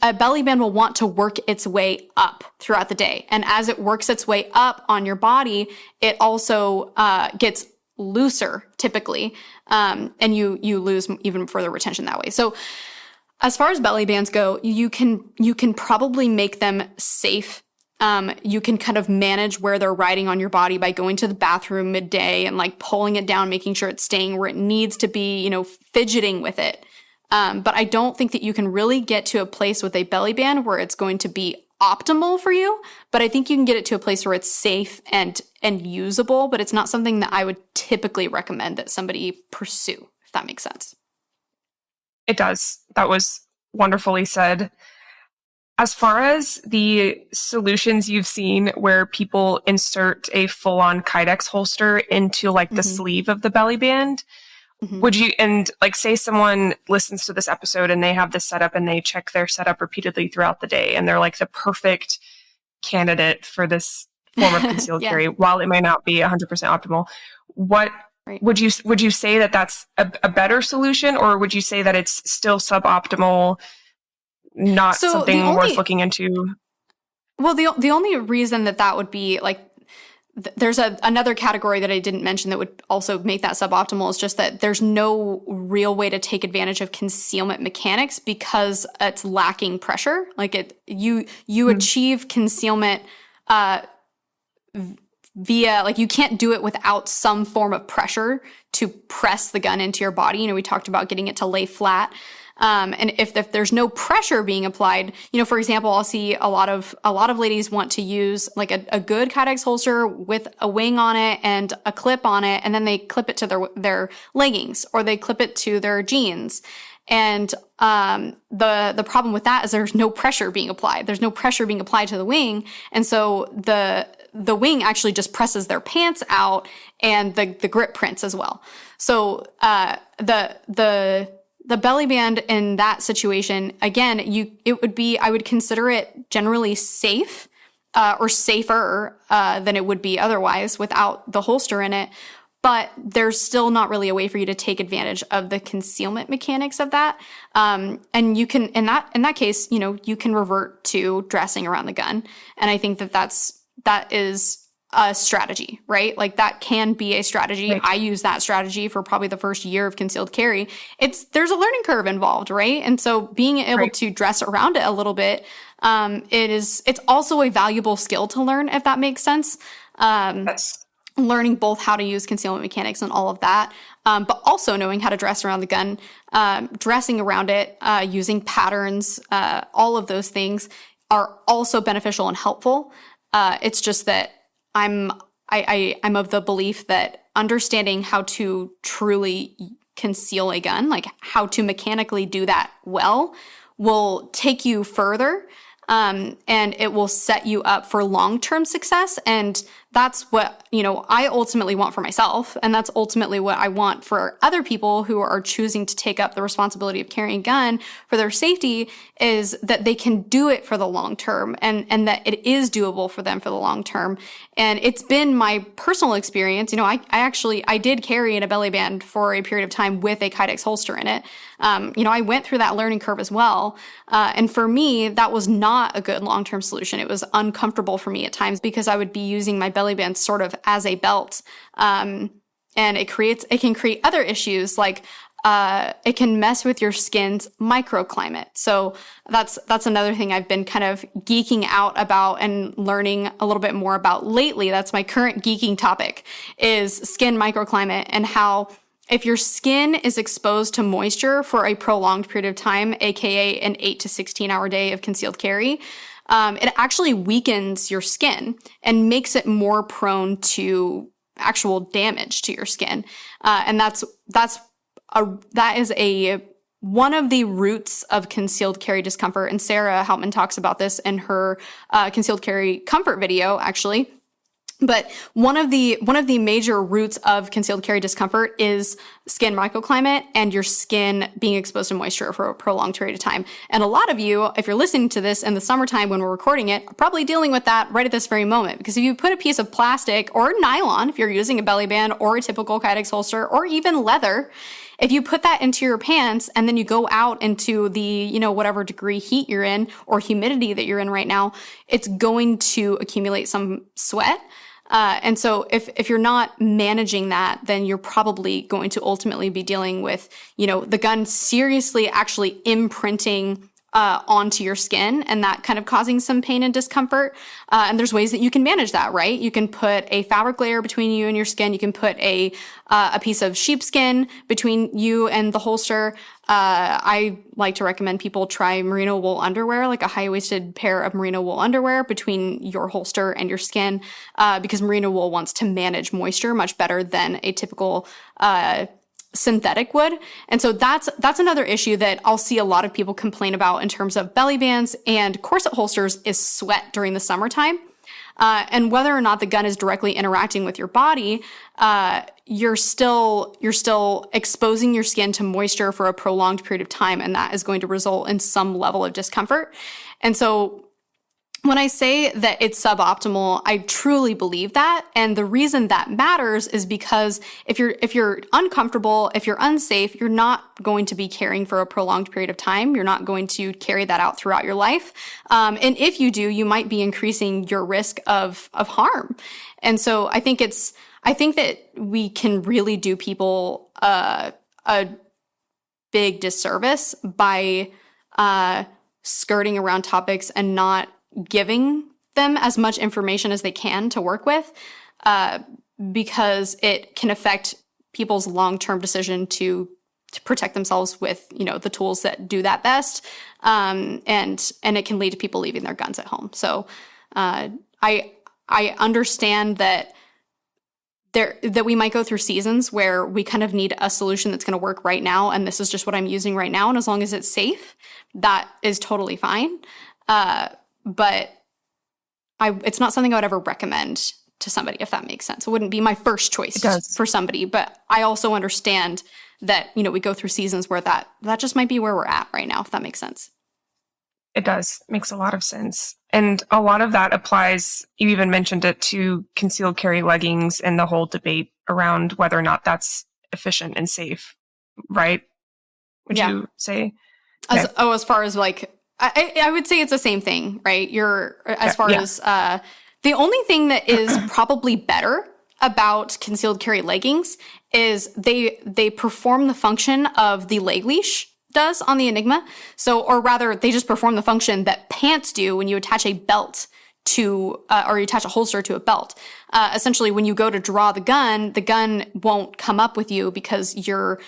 B: a belly band will want to work its way up throughout the day. And as it works its way up on your body, it also gets looser typically. And you lose even further retention that way. So as far as belly bands go, you can probably make them safe. You can kind of manage where they're riding on your body by going to the bathroom midday and like pulling it down, making sure it's staying where it needs to be, fidgeting with it. But I don't think that you can really get to a place with a belly band where it's going to be optimal for you. But I think you can get it to a place where it's safe and usable, but it's not something that I would typically recommend that somebody pursue, if that makes sense.
A: It does. That was wonderfully said. As far as the solutions you've seen where people insert a full-on Kydex holster into like the sleeve of the belly band, would you, and like say someone listens to this episode and they have this setup and they check their setup repeatedly throughout the day and they're like the perfect candidate for this form of concealed carry, while it might not be 100% optimal, what would you say that that's a better solution, or would you say that it's still suboptimal? Not something worth looking into?
B: Well, the only reason that would be like, there's another category that I didn't mention that would also make that suboptimal is just that there's no real way to take advantage of concealment mechanics because it's lacking pressure. Like you achieve concealment via, like, you can't do it without some form of pressure to press the gun into your body. We talked about getting it to lay flat. And if there's no pressure being applied, for example, I'll see a lot of ladies want to use like a good Kydex holster with a wing on it and a clip on it, and then they clip it to their leggings or they clip it to their jeans. And the problem with that is there's no pressure being applied. There's no pressure being applied to the wing, and so the wing actually just presses their pants out and the grip prints as well. So the belly band in that situation, again, I would consider it generally safe, or safer, than it would be otherwise without the holster in it. But there's still not really a way for you to take advantage of the concealment mechanics of that. And you can, in that case, you can revert to dressing around the gun. And I think that is a strategy, right? Like that can be a strategy. Right. I use that strategy for probably the first year of concealed carry. There's a learning curve involved, right? And so being able to dress around it a little bit, it's also a valuable skill to learn, if that makes sense.
A: Yes.
B: Learning both how to use concealment mechanics and all of that, but also knowing how to dress around the gun, dressing around it, using patterns, all of those things are also beneficial and helpful. It's just that I'm of the belief that understanding how to truly conceal a gun, like how to mechanically do that well, will take you further and it will set you up for long-term success. And that's what, I ultimately want for myself. And that's ultimately what I want for other people who are choosing to take up the responsibility of carrying a gun for their safety, is that they can do it for the long term, and that it is doable for them for the long term. And it's been my personal experience. I did carry in a belly band for a period of time with a Kydex holster in it. I went through that learning curve as well. And for me, that was not a good long-term solution. It was uncomfortable for me at times because I would be using my belly band sort of as a belt. And it can create other issues, like it can mess with your skin's microclimate. So that's another thing I've been kind of geeking out about and learning a little bit more about lately. That's my current geeking topic, is skin microclimate, and how if your skin is exposed to moisture for a prolonged period of time, aka an 8 to 16 hour day of concealed carry, it actually weakens your skin and makes it more prone to actual damage to your skin. And that is one of the roots of concealed carry discomfort. And Sarah Houtman talks about this in her concealed carry comfort video, actually. But one of the major roots of concealed carry discomfort is skin microclimate and your skin being exposed to moisture for a prolonged period of time. And a lot of you, if you're listening to this in the summertime when we're recording it, are probably dealing with that right at this very moment. Because if you put a piece of plastic or nylon, if you're using a belly band or a typical Kydex holster or even leather, if you put that into your pants and then you go out into the, whatever degree heat you're in or humidity that you're in right now, it's going to accumulate some sweat. And so if you're not managing that, then you're probably going to ultimately be dealing with, the gun seriously actually imprinting onto your skin, and that kind of causing some pain and discomfort. And there's ways that you can manage that, right? You can put a fabric layer between you and your skin. You can put a piece of sheepskin between you and the holster. I like to recommend people try merino wool underwear, like a high-waisted pair of merino wool underwear between your holster and your skin, because merino wool wants to manage moisture much better than a typical synthetic would. And so that's another issue that I'll see a lot of people complain about in terms of belly bands and corset holsters, is sweat during the summertime. And whether or not the gun is directly interacting with your body, you're still exposing your skin to moisture for a prolonged period of time, and that is going to result in some level of discomfort. And so when I say that it's suboptimal, I truly believe that. And the reason that matters is because if you're uncomfortable, if you're unsafe, you're not going to be carrying for a prolonged period of time. You're not going to carry that out throughout your life. And if you do, you might be increasing your risk of harm. And so I think that we can really do people a big disservice by skirting around topics and not giving them as much information as they can to work with, because it can affect people's long-term decision to protect themselves with, the tools that do that best. And it can lead to people leaving their guns at home. So, I understand that we might go through seasons where we kind of need a solution that's going to work right now. And this is just what I'm using right now. And as long as it's safe, that is totally fine. But it's not something I would ever recommend to somebody, if that makes sense. It wouldn't be my first choice for somebody, but I also understand that, we go through seasons where that just might be where we're at right now, if that makes sense.
A: It does. Makes a lot of sense. And a lot of that applies, you even mentioned it, to concealed carry leggings and the whole debate around whether or not that's efficient and safe, right? Would you say? Okay.
B: As far as like, I would say it's the same thing, right? As the only thing that is probably better about concealed carry leggings is they perform the function of the leg leash does on the Enigma. So, or rather, they just perform the function that pants do when you attach a belt to, or you attach a holster to a belt. Essentially, when you go to draw the gun won't come up with you because your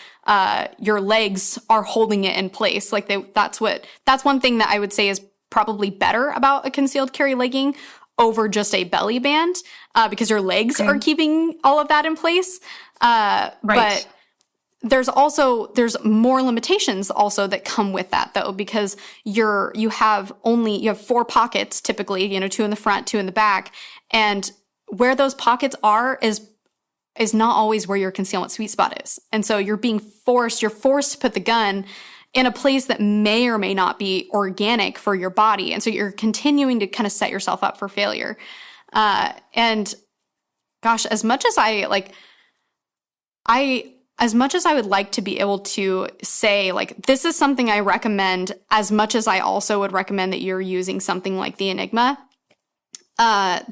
B: legs are holding it in place. Like that's one thing that I would say is probably better about a concealed carry legging over just a belly band, because your legs are keeping all of that in place.
A: Right.
B: But there's more limitations also that come with that though, because you have 4 pockets typically, 2 in the front, 2 in the back. And where those pockets are is not always where your concealment sweet spot is. And so you're forced to put the gun in a place that may or may not be organic for your body. And so you're continuing to kind of set yourself up for failure. And gosh, as much as I would like to be able to say, like, this is something I recommend, as much as I also would recommend that you're using something like the Enigma, I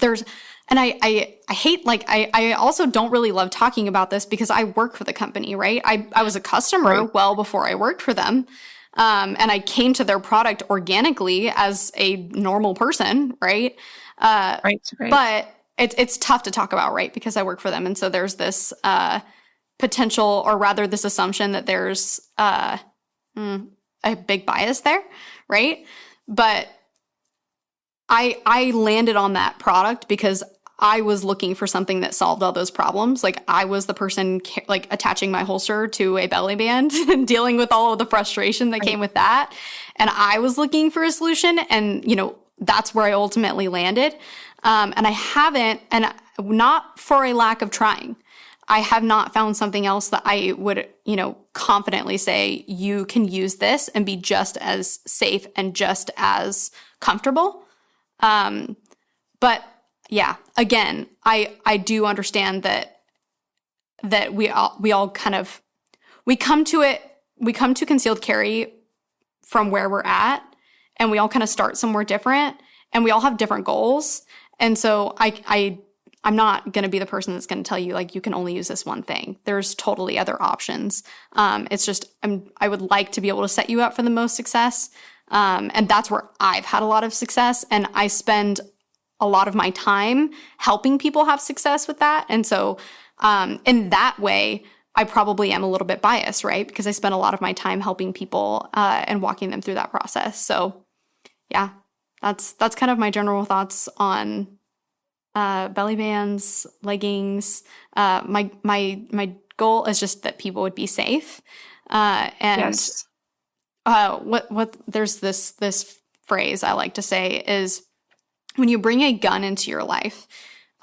B: also don't really love talking about this because I work for the company, right? I was a customer well before I worked for them. And I came to their product organically as a normal person, right?
A: Right.
B: But it's tough to talk about, right? Because I work for them. And so there's this potential, or rather this assumption that there's a big bias there, right? But I landed on that product because I was looking for something that solved all those problems. Like, I was the person attaching my holster to a belly band and dealing with all of the frustration that came with that. And I was looking for a solution, and, that's where I ultimately landed. And I haven't, and not for a lack of trying, I have not found something else that I would, confidently say you can use this and be just as safe and just as comfortable. But yeah, again, I do understand that we all kind of, we come to concealed carry from where we're at, and we all kind of start somewhere different, and we all have different goals. And so I'm not going to be the person that's going to tell you, like, you can only use this one thing. There's totally other options. It's just, I would like to be able to set you up for the most success. And that's where I've had a lot of success. And I spend a lot of my time helping people have success with that. And so, in that way, I probably am a little bit biased, right? Because I spend a lot of my time helping people, and walking them through that process. So yeah, that's kind of my general thoughts on belly bands, leggings. My goal is just that people would be safe. And
A: yes.
B: There's this phrase I like to say is, when you bring a gun into your life,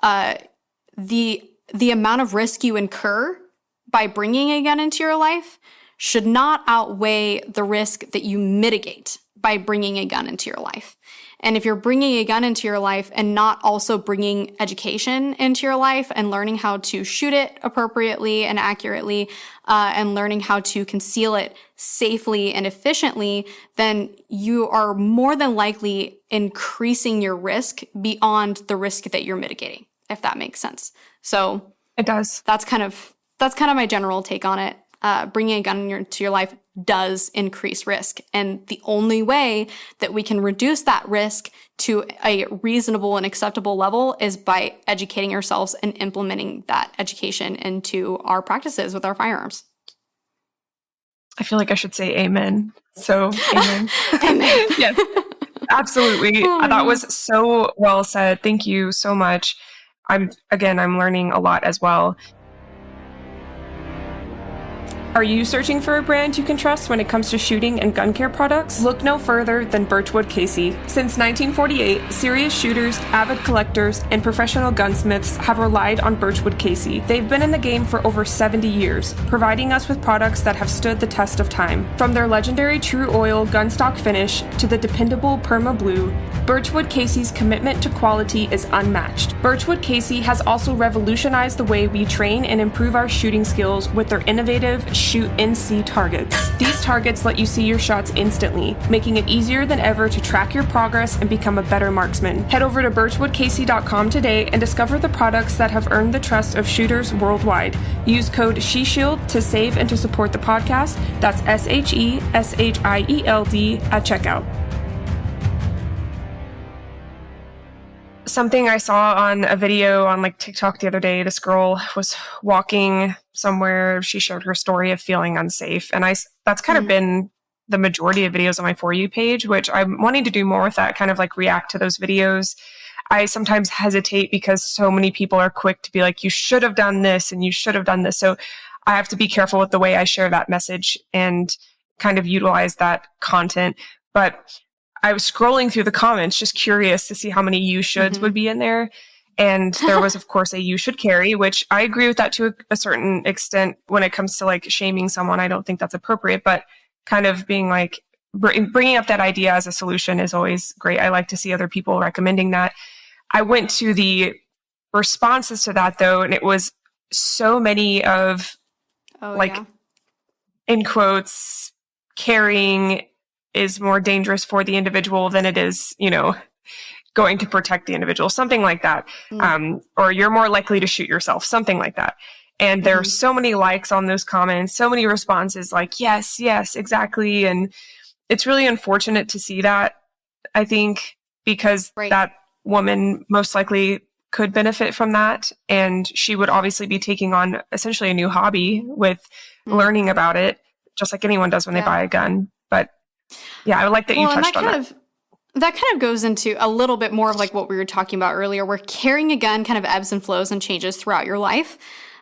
B: the amount of risk you incur by bringing a gun into your life should not outweigh the risk that you mitigate by bringing a gun into your life. And if you're bringing a gun into your life and not also bringing education into your life and learning how to shoot it appropriately and accurately, and learning how to conceal it safely and efficiently, then you are more than likely increasing your risk beyond the risk that you're mitigating, if that makes sense. So
A: it does.
B: That's kind of my general take on it. Bringing a gun into your life does increase risk. And the only way that we can reduce that risk to a reasonable and acceptable level is by educating ourselves and implementing that education into our practices with our firearms.
A: I feel like I should say amen. So, amen.
B: Amen.
A: Yes, absolutely. That was so well said. Thank you so much. I'm learning a lot as well. Are you searching for a brand you can trust when it comes to shooting and gun care products? Look no further than Birchwood Casey. Since 1948, serious shooters, avid collectors, and professional gunsmiths have relied on Birchwood Casey. They've been in the game for over 70 years, providing us with products that have stood the test of time. From their legendary True Oil gunstock finish to the dependable Perma Blue, Birchwood Casey's commitment to quality is unmatched. Birchwood Casey has also revolutionized the way we train and improve our shooting skills with their innovative Shoot NC targets. These targets let you see your shots instantly, making it easier than ever to track your progress and become a better marksman. Head over to birchwoodcasey.com today and discover the products that have earned the trust of shooters worldwide. Use code SHESHIELD to save and to support the podcast. That's SHESHIELD at checkout. Something I saw on a video on TikTok the other day, this girl was walking somewhere. She shared her story of feeling unsafe. And that's kind of been the majority of videos on my For You page, which I'm wanting to do more with that, kind of react to those videos. I sometimes hesitate because so many people are quick to be like, you should have done this and you should have done this. So I have to be careful with the way I share that message and kind of utilize that content. But I was scrolling through the comments, just curious to see how many you shoulds would be in there. And there was, of course, a you should carry, which I agree with that to a certain extent when it comes to like shaming someone. I don't think that's appropriate, but kind of being like bringing up that idea as a solution is always great. I like to see other people recommending that. I went to the responses to that though, and it was so many of in quotes, carrying is more dangerous for the individual than it is, going to protect the individual, something like that. Or you're more likely to shoot yourself, something like that. And there are so many likes on those comments, so many responses like, yes, exactly. And it's really unfortunate to see that, I think, because that woman most likely could benefit from that. And she would obviously be taking on essentially a new hobby with learning about it, just like anyone does when they buy a gun. But yeah, I like that you touched on that.
B: That kind of goes into a little bit more of like what we were talking about earlier, where carrying a gun kind of ebbs and flows and changes throughout your life.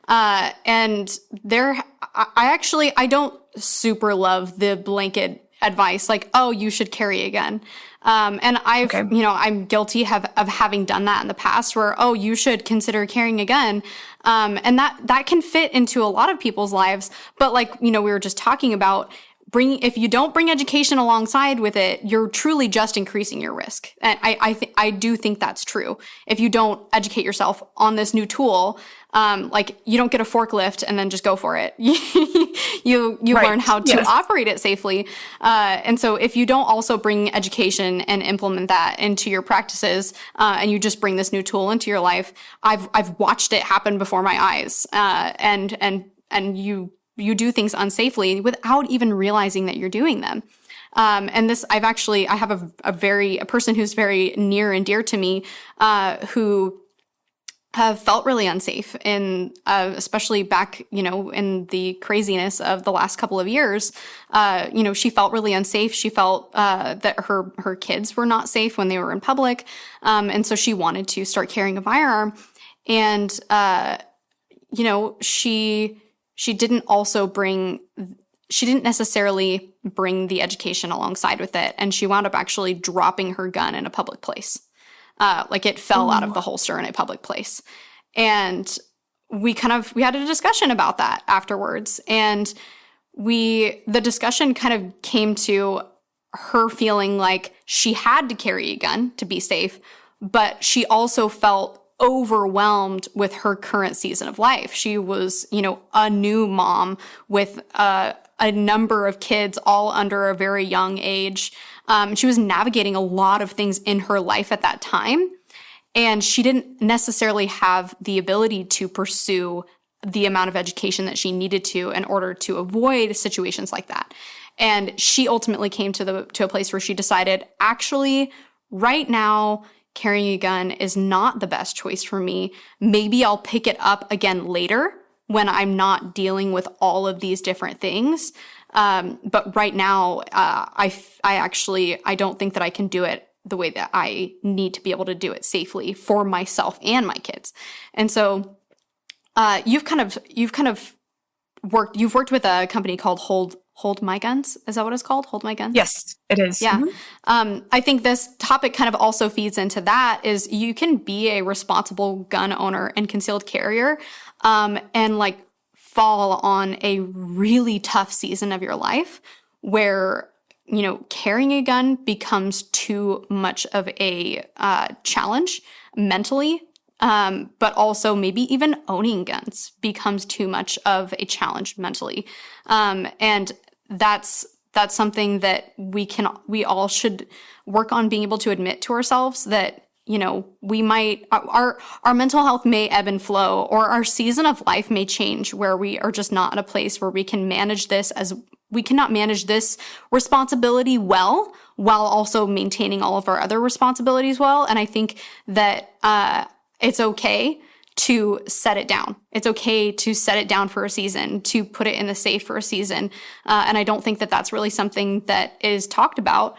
B: And I don't super love the blanket advice, like, oh, you should carry a gun. And I'm guilty of having done that in the past where, oh, you should consider carrying a gun. And that can fit into a lot of people's lives. But like, we were just talking about, if you don't bring education alongside with it, you're truly just increasing your risk. And I do think that's true. If you don't educate yourself on this new tool, like you don't get a forklift and then just go for it. You learn how to operate it safely. And so if you don't also bring education and implement that into your practices, and you just bring this new tool into your life, I've watched it happen before my eyes. And you do things unsafely without even realizing that you're doing them. And this, I have a person who's very near and dear to me, who have felt really unsafe in, especially back, in the craziness of the last couple of years. She felt really unsafe. She felt, that her kids were not safe when they were in public. And so she wanted to start carrying a firearm. And, she didn't necessarily bring the education alongside with it. And she wound up actually dropping her gun in a public place. Like it fell out of the holster in a public place. And we had a discussion about that afterwards. And the discussion kind of came to her feeling like she had to carry a gun to be safe, but she also felt overwhelmed with her current season of life. She was, a new mom with a number of kids all under a very young age. She was navigating a lot of things in her life at that time. And she didn't necessarily have the ability to pursue the amount of education that she needed to in order to avoid situations like that. And she ultimately came to a place where she decided, actually, right now, carrying a gun is not the best choice for me. Maybe I'll pick it up again later when I'm not dealing with all of these different things. But right now, I don't think that I can do it the way that I need to be able to do it safely for myself and my kids. And so, you've worked with a company called Hold My Guns. Is that what it's called? Hold My Guns?
A: Yes, it is.
B: Yeah. I think this topic kind of also feeds into that, is you can be a responsible gun owner and concealed carrier, and like fall on a really tough season of your life where, carrying a gun becomes too much of a challenge mentally. But also maybe even owning guns becomes too much of a challenge mentally. And that's something that we all should work on being able to admit to ourselves that, we might, our mental health may ebb and flow, or our season of life may change where we are just not in a place where we can manage this we cannot manage this responsibility well, while also maintaining all of our other responsibilities well. And I think that, it's okay to set it down. It's okay to set it down for a season, to put it in the safe for a season. And I don't think that that's really something that is talked about.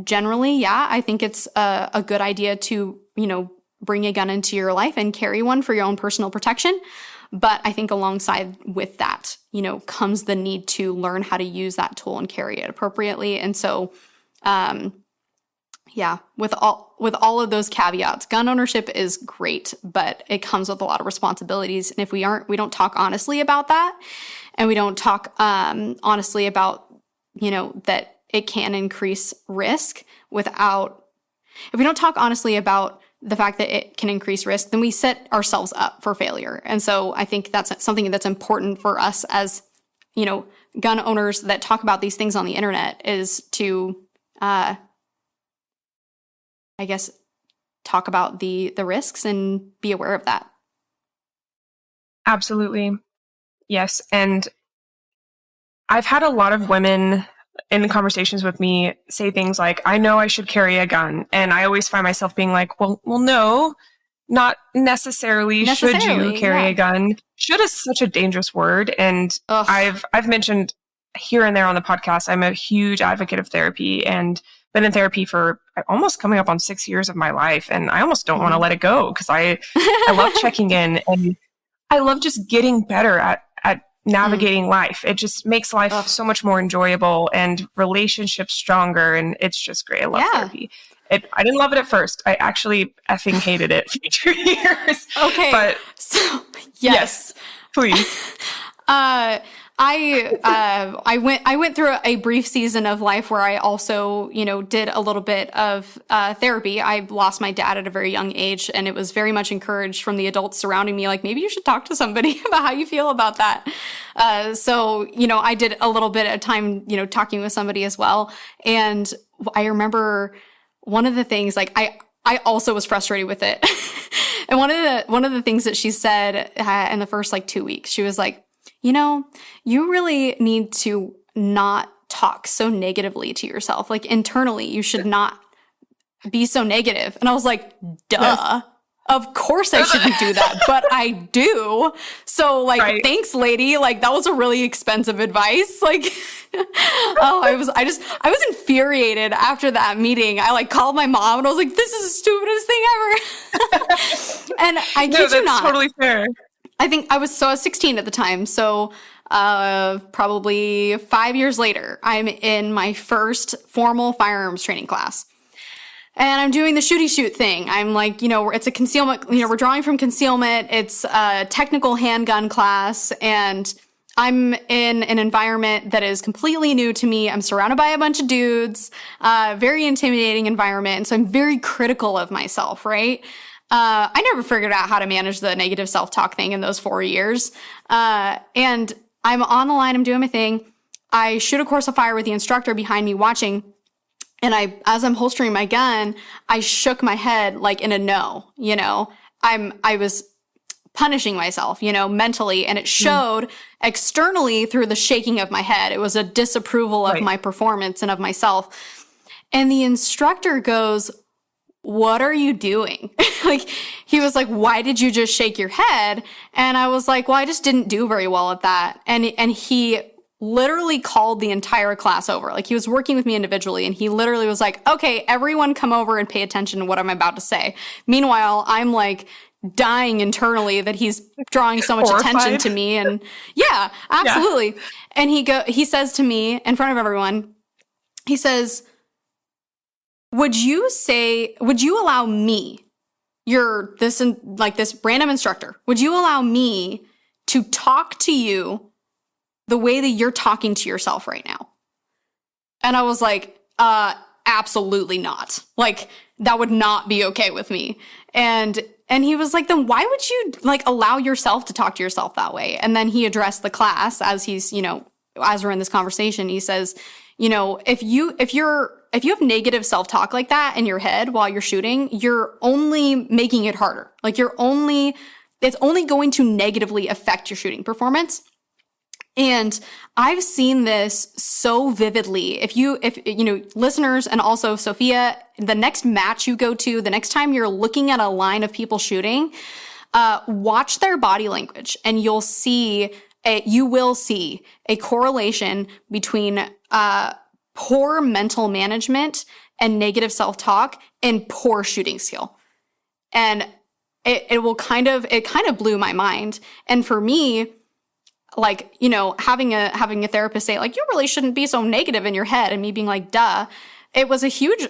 B: Generally, yeah, I think it's a good idea to, bring a gun into your life and carry one for your own personal protection. But I think alongside with that, comes the need to learn how to use that tool and carry it appropriately. And so, with all of those caveats, gun ownership is great, but it comes with a lot of responsibilities. And if we don't talk honestly about that, and we don't talk honestly about, that it can increase risk if we don't talk honestly about the fact that it can increase risk, then we set ourselves up for failure. And so I think that's something that's important for us as, gun owners that talk about these things on the internet, is to, talk about the risks and be aware of that.
A: Absolutely. Yes. And I've had a lot of women in conversations with me say things like, I know I should carry a gun. And I always find myself being like, well, no, not necessarily should you carry a gun. Should is such a dangerous word. And I've mentioned here and there on the podcast, I'm a huge advocate of therapy and been in therapy for almost coming up on 6 years of my life. And I almost don't want to let it go because I love checking in, and I love just getting better at navigating life. It just makes life so much more enjoyable and relationships stronger. And it's just great. I love therapy. I didn't love it at first. I actually effing hated it for 2 years.
B: Okay.
A: But
B: so, yes,
A: please.
B: I went through a brief season of life where I also, did a little bit of therapy. I lost my dad at a very young age, and it was very much encouraged from the adults surrounding me, like, maybe you should talk to somebody about how you feel about that. So, I did a little bit of time, talking with somebody as well. And I remember one of the things, like, I also was frustrated with it. And one of the things that she said in the first 2 weeks, she was like, you really need to not talk so negatively to yourself. Like, internally, you should not be so negative. And I was like, duh. Yes. Of course I shouldn't do that, but I do. So, Thanks, lady. That was a really expensive advice. I was infuriated after that meeting. I called my mom and I was like, this is the stupidest thing ever. And I kid you not.
A: That's totally fair.
B: I think I was 16 at the time. So probably 5 years later, I'm in my first formal firearms training class. And I'm doing the shooty shoot thing. I'm like, it's a concealment, we're drawing from Concealment. It's a technical handgun class. And I'm in an environment that is completely new to me. I'm surrounded by a bunch of dudes, very intimidating environment. And so I'm very critical of myself, right? I never figured out how to manage the negative self-talk thing in those 4 years. And I'm on the line, I'm doing my thing. I shoot a course of fire with the instructor behind me watching. And as I'm holstering my gun, I shook my head in a no, I was punishing myself, mentally. And it showed externally through the shaking of my head. It was a disapproval of my performance and of myself. And the instructor goes, what are you doing? He was like, why did you just shake your head? And I was like, well, I just didn't do very well at that. And he literally called the entire class over. He was working with me individually, and he literally was like, okay, everyone come over and pay attention to what I'm about to say. Meanwhile, I'm dying internally that he's drawing so much attention to me. And yeah, absolutely. Yeah. And he says to me in front of everyone, he says, would you allow me, this random instructor, would you allow me to talk to you the way that you're talking to yourself right now? And I was like, absolutely not. That would not be okay with me. And he was like, then why would you allow yourself to talk to yourself that way? And then he addressed the class as he's, as we're in this conversation, he says, if you have negative self-talk like that in your head while you're shooting, you're only making it harder. It's only going to negatively affect your shooting performance. And I've seen this so vividly. If listeners, and also Sofia, the next match you go to, the next time you're looking at a line of people shooting, watch their body language, and you will see a correlation between poor mental management and negative self-talk and poor shooting skill. And it kind of blew my mind. And for me, like, you know, having a therapist say like, you really shouldn't be so negative in your head, and me being like, duh, it was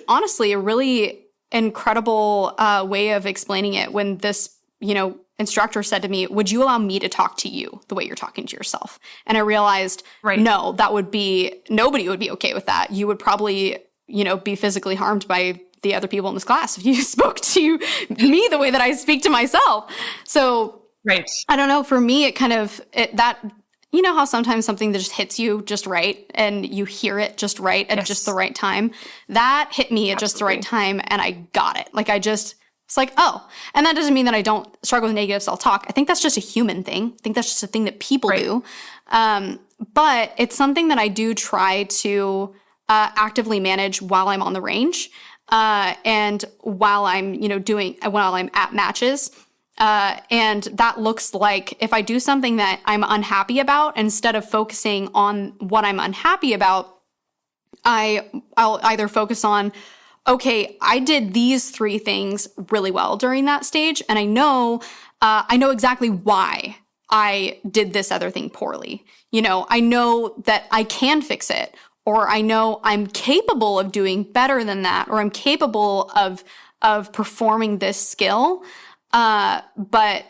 B: honestly, a really incredible way of explaining it when this, you know, instructor said to me, would you allow me to talk to you the way you're talking to yourself? And I realized, no, nobody would be okay with that. You would probably, you know, be physically harmed by the other people in this class if you spoke to me the way that I speak to myself. So I don't know, for me, it kind of, you know how sometimes something that just hits you just right and you hear it just right at just the right time? That hit me at just the right time, and I got it. Like, it's like, oh, and that doesn't mean that I don't struggle with negative self-talk. I think that's just a human thing. I think that's just a thing that people do. But it's something that I do try to actively manage while I'm on the range, and while I'm, you know, while I'm at matches. And that looks like if I do something that I'm unhappy about, instead of focusing on what I'm unhappy about, I'll either focus on, okay, I did these 3 things really well during that stage, and I know exactly why I did this other thing poorly. You know, I know that I can fix it, or I know I'm capable of doing better than that, or I'm capable of performing this skill. But,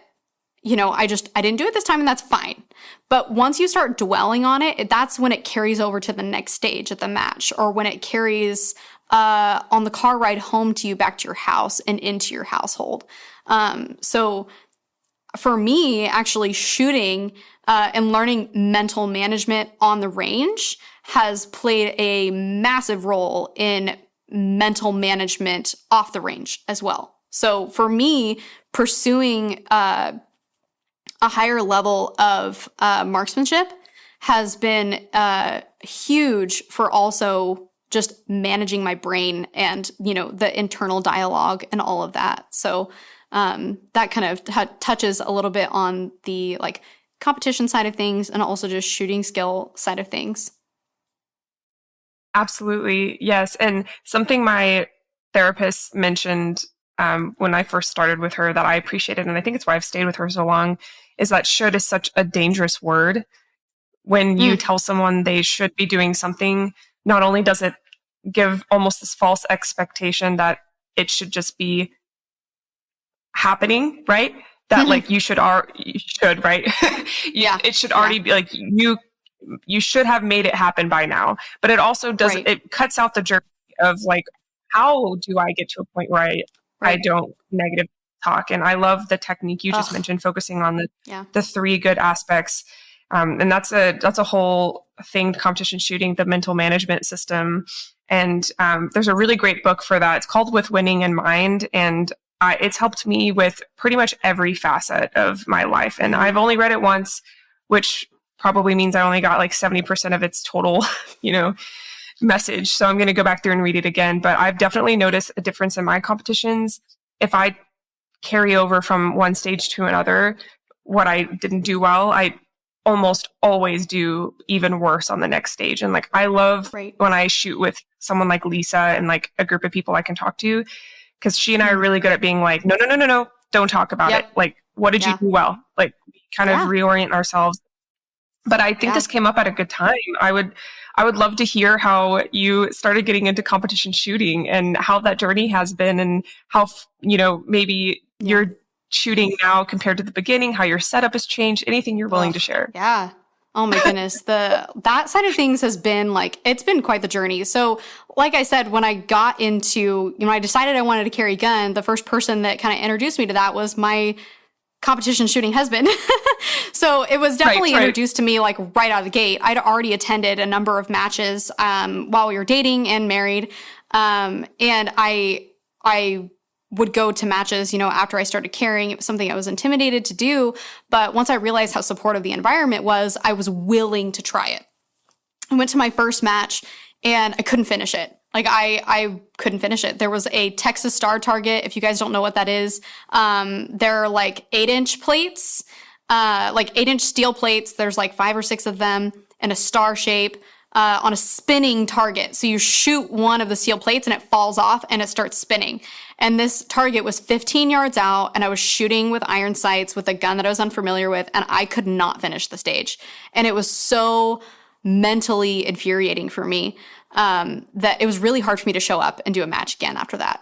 B: you know, I didn't do it this time, and that's fine. But once you start dwelling on it, that's when it carries over to the next stage at the match, or when it carries on the car ride home to you back to your house and into your household. So for me, actually shooting and learning mental management on the range has played a massive role in mental management off the range as well. So for me, pursuing a higher level of marksmanship has been huge for also just managing my brain and, you know, the internal dialogue and all of that. So that kind of touches a little bit on the like competition side of things, and also just shooting skill side of things.
A: Absolutely. Yes. And something my therapist mentioned when I first started with her that I appreciated, and I think it's why I've stayed with her so long, is that should is such a dangerous word. When you tell someone they should be doing something, not only does it give almost this false expectation that it should just be happening, right? That like you should, right? It should already be like you should have made it happen by now. But it also does, it cuts out the journey of like, how do I get to a point where I don't negative talk? And I love the technique you just mentioned, focusing on the 3 good aspects. And that's a whole thing, competition shooting, the mental management system. And there's a really great book for that. It's called With Winning in Mind. And it's helped me with pretty much every facet of my life. And I've only read it once, which probably means I only got like 70% of its total, you know, message. So I'm going to go back through and read it again. But I've definitely noticed a difference in my competitions. If I carry over from one stage to another, what I didn't do well, I almost always do even worse on the next stage. And like, I love when I shoot with someone like Lisa and like a group of people I can talk to, because she and I are really good at being like, no, don't talk about it. Like, what did you do well? Like, kind of reorient ourselves. But I think this came up at a good time. I would love to hear how you started getting into competition shooting and how that journey has been, and how, you know, maybe you're shooting now compared to the beginning, how your setup has changed, anything you're willing to share.
B: Yeah. Oh my goodness. That side of things has been like, it's been quite the journey. So like I said, when I got into, you know, I decided I wanted to carry a gun, the first person that kind of introduced me to that was my competition shooting husband. So it was definitely introduced to me like right out of the gate. I'd already attended a number of matches while we were dating and married. And I would go to matches, you know, after I started carrying. It was something I was intimidated to do. But once I realized how supportive the environment was, I was willing to try it. I went to my first match and I couldn't finish it. Like I couldn't finish it. There was a Texas Star target. If you guys don't know what that is, they're like 8-inch plates, like 8-inch steel plates. There's like 5 or 6 of them in a star shape. on a spinning target. So you shoot one of the steel plates and it falls off and it starts spinning. And this target was 15 yards out, and I was shooting with iron sights with a gun that I was unfamiliar with, and I could not finish the stage. And it was so mentally infuriating for me that it was really hard for me to show up and do a match again after that.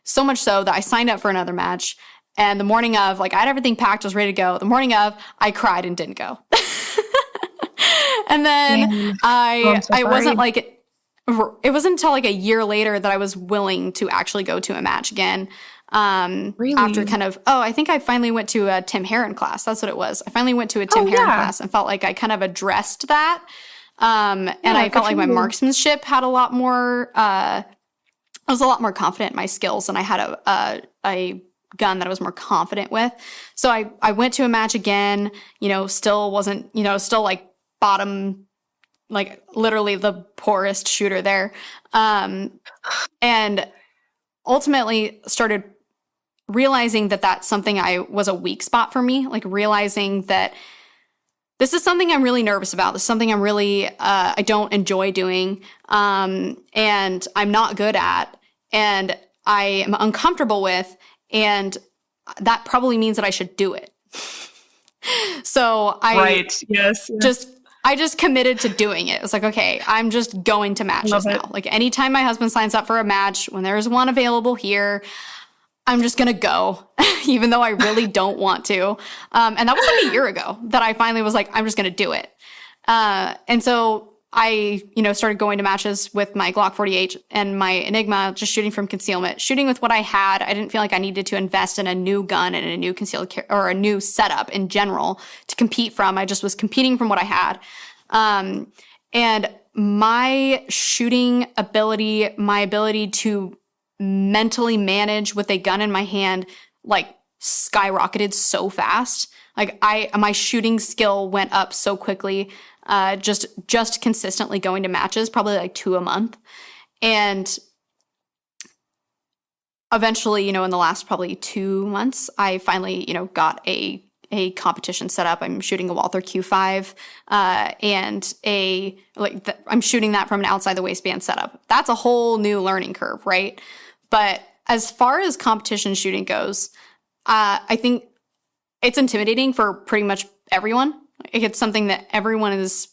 B: So much so that I signed up for another match, and the morning of, like, I had everything packed, I was ready to go. The morning of, I cried and didn't go. And then I wasn't like, it wasn't until like a year later that I was willing to actually go to a match again.
A: Really?
B: After kind of, I think I finally went to a Tim Herron class. That's what it was. I finally went to a Tim Herron class and felt like I kind of addressed that. And I felt like my marksmanship had a lot more, I was a lot more confident in my skills, and I had a gun that I was more confident with. So I went to a match again, still wasn't, still like bottom, like literally the poorest shooter there. And ultimately started realizing that that's something was a weak spot for me, like realizing that this is something I'm really nervous about. This is something I'm really, I don't enjoy doing, and I'm not good at, and I am uncomfortable with, and that probably means that I should do it. So I just committed to doing it. It's like, okay, I'm just going to matches now. Like anytime my husband signs up for a match, when there's one available here, I'm just going to go, even though I really don't want to. And that was like a year ago that I finally was like, I'm just going to do it. And so I, started going to matches with my Glock 48 and my Enigma, just shooting from concealment, shooting with what I had. I didn't feel like I needed to invest in a new gun and a new or a new setup in general to compete from. I just was competing from what I had. And my shooting ability, my ability to mentally manage with a gun in my hand, like skyrocketed so fast. Like my shooting skill went up so quickly, just consistently going to matches, probably like 2 a month. And eventually, in the last probably 2 months, I finally, got a competition set up. I'm shooting a Walther Q5, and I'm shooting that from an outside the waistband setup. That's a whole new learning curve, right? But as far as competition shooting goes, I think it's intimidating for pretty much everyone. It's something that everyone is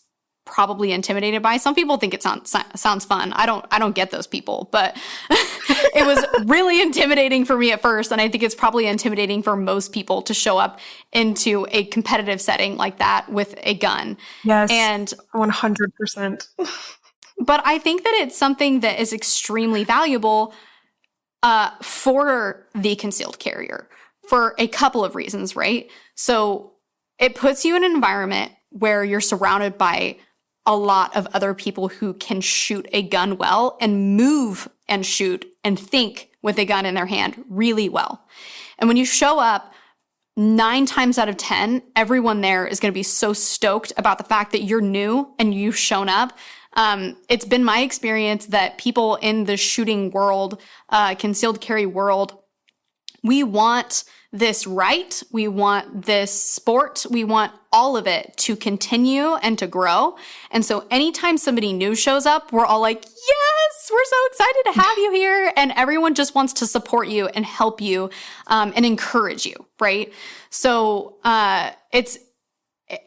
B: probably intimidated by. Some people think it sounds fun. I don't get those people, but it was really intimidating for me at first, and I think it's probably intimidating for most people to show up into a competitive setting like that with a gun.
A: Yes,
B: and
A: 100%.
B: But I think that it's something that is extremely valuable for the concealed carrier for a couple of reasons, right? So it puts you in an environment where you're surrounded by a lot of other people who can shoot a gun well and move and shoot and think with a gun in their hand really well. And when you show up, 9 times out of 10, everyone there is going to be so stoked about the fact that you're new and you've shown up. It's been my experience that people in the shooting world, concealed carry world, we want this right. We want this sport. We want all of it to continue and to grow. And so anytime somebody new shows up, we're all like, yes, we're so excited to have you here. And everyone just wants to support you and help you, and encourage you, right? So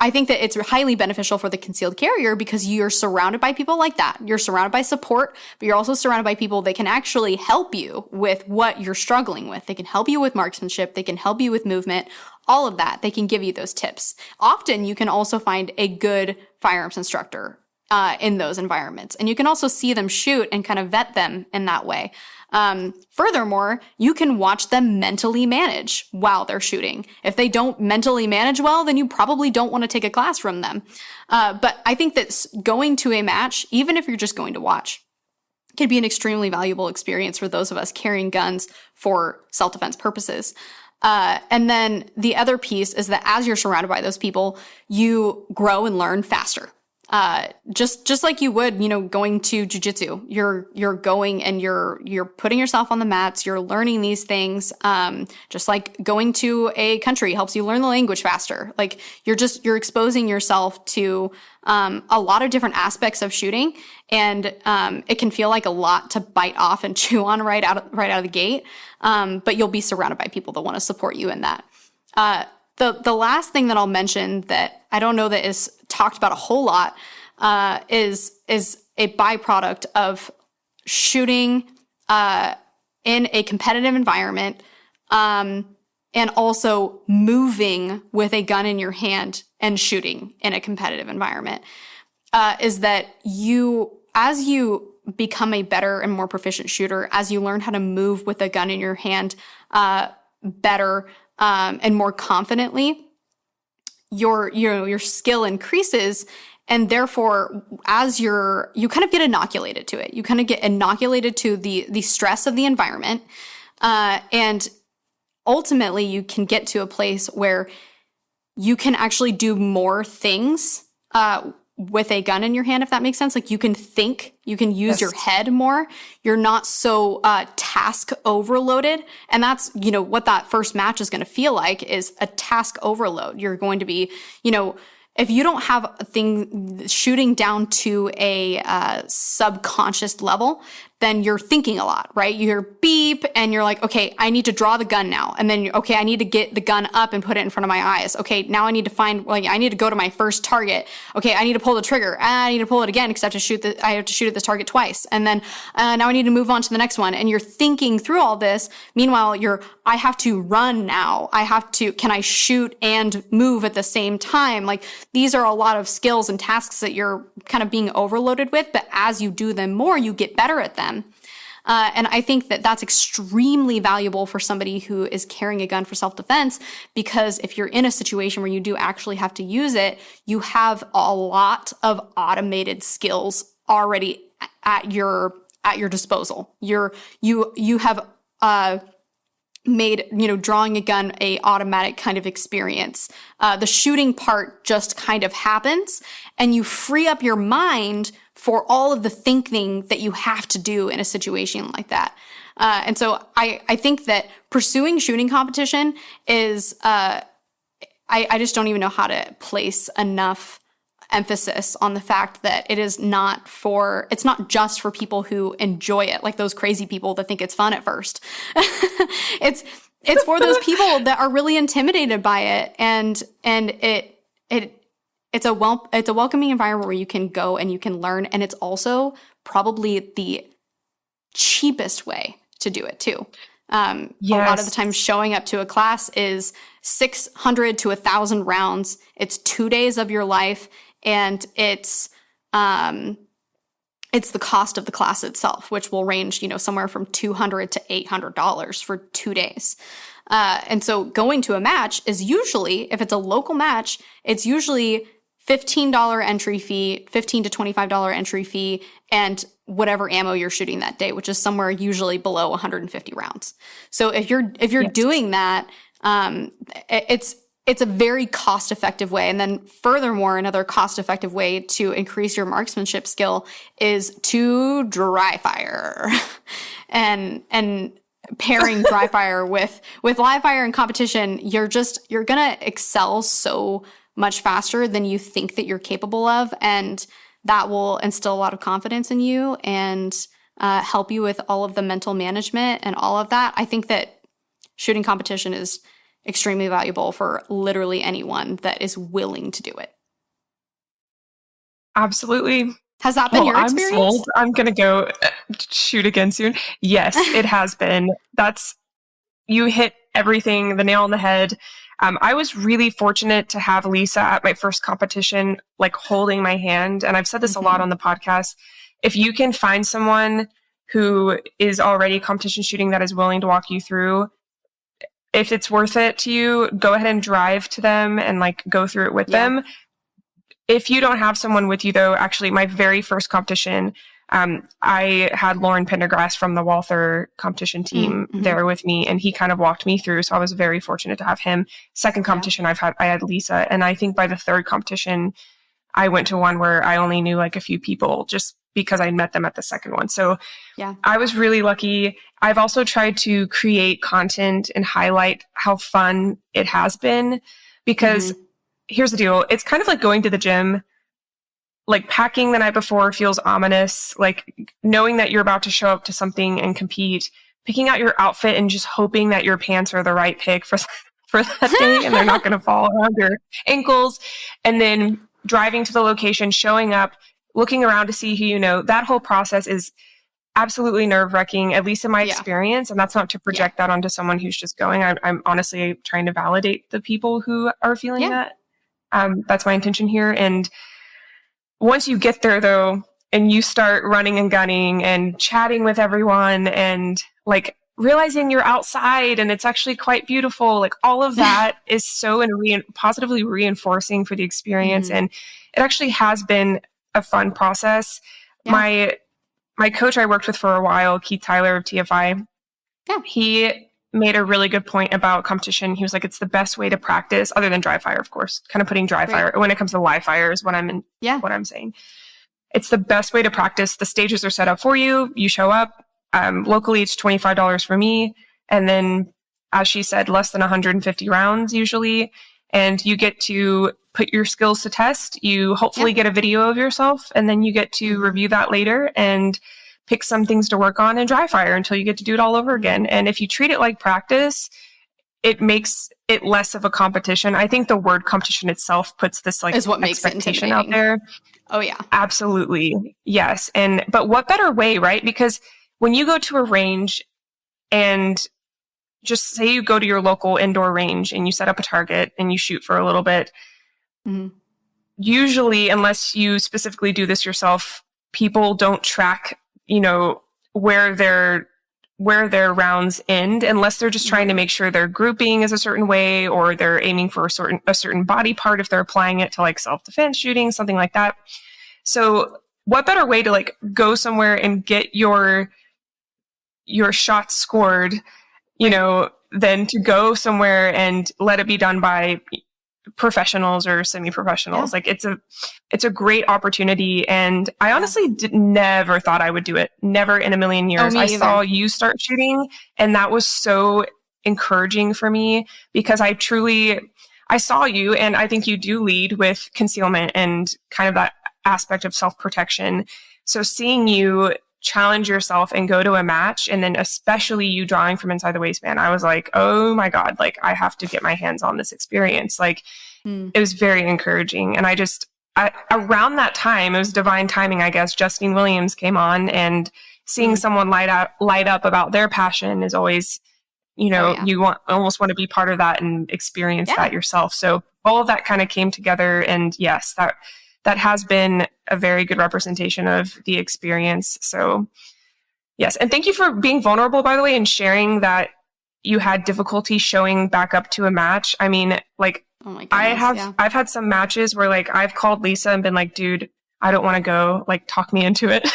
B: I think that it's highly beneficial for the concealed carrier because you're surrounded by people like that. You're surrounded by support, but you're also surrounded by people that can actually help you with what you're struggling with. They can help you with marksmanship. They can help you with movement, all of that. They can give you those tips. Often you can also find a good firearms instructor in those environments. And you can also see them shoot and kind of vet them in that way. Furthermore, you can watch them mentally manage while they're shooting. If they don't mentally manage well, then you probably don't want to take a class from them. But I think that going to a match, even if you're just going to watch, can be an extremely valuable experience for those of us carrying guns for self-defense purposes. And then the other piece is that as you're surrounded by those people, you grow and learn faster. just like you would, going to jujitsu. You're going and you're putting yourself on the mats. You're learning these things. Just like going to a country helps you learn the language faster. Like you're exposing yourself to a lot of different aspects of shooting, and it can feel like a lot to bite off and chew on right out of the gate. But you'll be surrounded by people that want to support you in that. The last thing that I'll mention that I don't know that is talked about a whole lot is a byproduct of shooting in a competitive environment, and also moving with a gun in your hand and shooting in a competitive environment, is that as you become a better and more proficient shooter, as you learn how to move with a gun in your hand better and more confidently, your skill increases, and therefore you kind of get inoculated to it. You kind of get inoculated to the stress of the environment, and ultimately you can get to a place where you can actually do more things with a gun in your hand, if that makes sense. Like you can think, you can use your head more. You're not so task overloaded. And that's, what that first match is going to feel like, is a task overload. You're going to be, if you don't have a thing shooting down to a subconscious level, then you're thinking a lot, right? You hear beep and you're like, okay, I need to draw the gun now. And then, okay, I need to get the gun up and put it in front of my eyes. Okay, now I need to I need to go to my first target. Okay, I need to pull the trigger. I need to pull it again because I have to shoot at this target twice. And then now I need to move on to the next one. And you're thinking through all this. Meanwhile, I have to run now. Can I shoot and move at the same time? Like these are a lot of skills and tasks that you're kind of being overloaded with, but as you do them more, you get better at them. And I think that that's extremely valuable for somebody who is carrying a gun for self-defense, because if you're in a situation where you do actually have to use it, you have a lot of automated skills already at your disposal. You have made, drawing a gun a automatic kind of experience. The shooting part just kind of happens, and you free up your mind for all of the thinking that you have to do in a situation like that. And so I think that pursuing shooting competition is, I just don't even know how to place enough emphasis on the fact that it's not just for people who enjoy it, like those crazy people that think it's fun at first. It's for those people that are really intimidated by it, and it's a welcoming environment where you can go and you can learn, and it's also probably the cheapest way to do it too. A lot of the time showing up to a class is 600 to 1,000 rounds. It's 2 days of your life, and it's the cost of the class itself, which will range, somewhere from $200 to $800 for 2 days. And so going to a match is usually, if it's a local match, it's usually $15 entry fee, $15 to $25 entry fee, and whatever ammo you're shooting that day, which is somewhere usually below 150 rounds. So if you're doing that, it's a very cost-effective way. And then furthermore, another cost-effective way to increase your marksmanship skill is to dry fire. and pairing dry fire with live fire in competition, you're gonna excel so much faster than you think that you're capable of, and that will instill a lot of confidence in you and help you with all of the mental management and all of that. I think that shooting competition is extremely valuable for literally anyone that is willing to do it.
A: Absolutely.
B: Has that been your experience?
A: I'm sold. I'm going to go shoot again soon. Yes, it has been. You hit everything, the nail on the head. I was really fortunate to have Lisa at my first competition, like holding my hand. And I've said this a lot on the podcast. If you can find someone who is already competition shooting that is willing to walk you through, if it's worth it to you, go ahead and drive to them and like go through it with them. If you don't have someone with you though, actually my very first competition, I had Lauren Pendergrass from the Walther competition team there with me, and he kind of walked me through. So I was very fortunate to have him. Second competition I had Lisa. And I think by the third competition, I went to one where I only knew like a few people just because I met them at the second one. So I was really lucky. I've also tried to create content and highlight how fun it has been, because here's the deal. It's kind of like going to the gym. Like packing the night before feels ominous, like knowing that you're about to show up to something and compete, picking out your outfit and just hoping that your pants are the right pick for that day and they're not going to fall around your ankles. And then driving to the location, showing up, looking around to see who you know. That whole process is absolutely nerve-wracking, at least in my experience. And that's not to project that onto someone who's just going. I'm honestly trying to validate the people who are feeling that. That's my intention here. And once you get there, though, and you start running and gunning and chatting with everyone and like realizing you're outside and it's actually quite beautiful, like all of that is so positively reinforcing for the experience. And it actually has been a fun process. My coach I worked with for a while, Keith Tyler of TFI, he made a really good point about competition. He was like, it's the best way to practice, other than dry fire, of course, kind of putting dry fire when it comes to live fire is what I'm saying. It's the best way to practice. The stages are set up for you. You show up. Locally, it's $25 for me. And then, as she said, less than 150 rounds usually. And you get to put your skills to test. You hopefully get a video of yourself, and then you get to review that later and pick some things to work on and dry fire until you get to do it all over again. And if you treat it like practice, it makes it less of a competition. I think the word competition itself puts this like
B: is what makes
A: expectation out there.
B: Oh yeah.
A: Absolutely. Yes. But what better way, right? Because when you go to a range and just say you go to your local indoor range and you set up a target and you shoot for a little bit, usually, unless you specifically do this yourself, people don't track, where their rounds end, unless they're just trying to make sure their grouping is a certain way, or they're aiming for a certain body part if they're applying it to like self-defense shooting, something like that. So what better way to like go somewhere and get your shots scored, than to go somewhere and let it be done by professionals or semi-professionals. Like it's a great opportunity. And I honestly never thought I would do it. Never in a million years. I saw you start shooting, and that was so encouraging for me, because I saw you, and I think you do lead with concealment and kind of that aspect of self-protection. So seeing you challenge yourself and go to a match, and then especially you drawing from inside the waistband, I was like, oh my God, like I have to get my hands on this experience. Like it was very encouraging. And around that time, it was divine timing, I guess, Justine Williams came on, and seeing someone light up about their passion is always, you almost want to be part of that and experience that yourself. So all of that kind of came together, and yes, that has been a very good representation of the experience. So yes. And thank you for being vulnerable, by the way, and sharing that you had difficulty showing back up to a match. I mean, like, oh my goodness, I've had some matches where like I've called Lisa and been like, dude, I don't want to go, like talk me into it.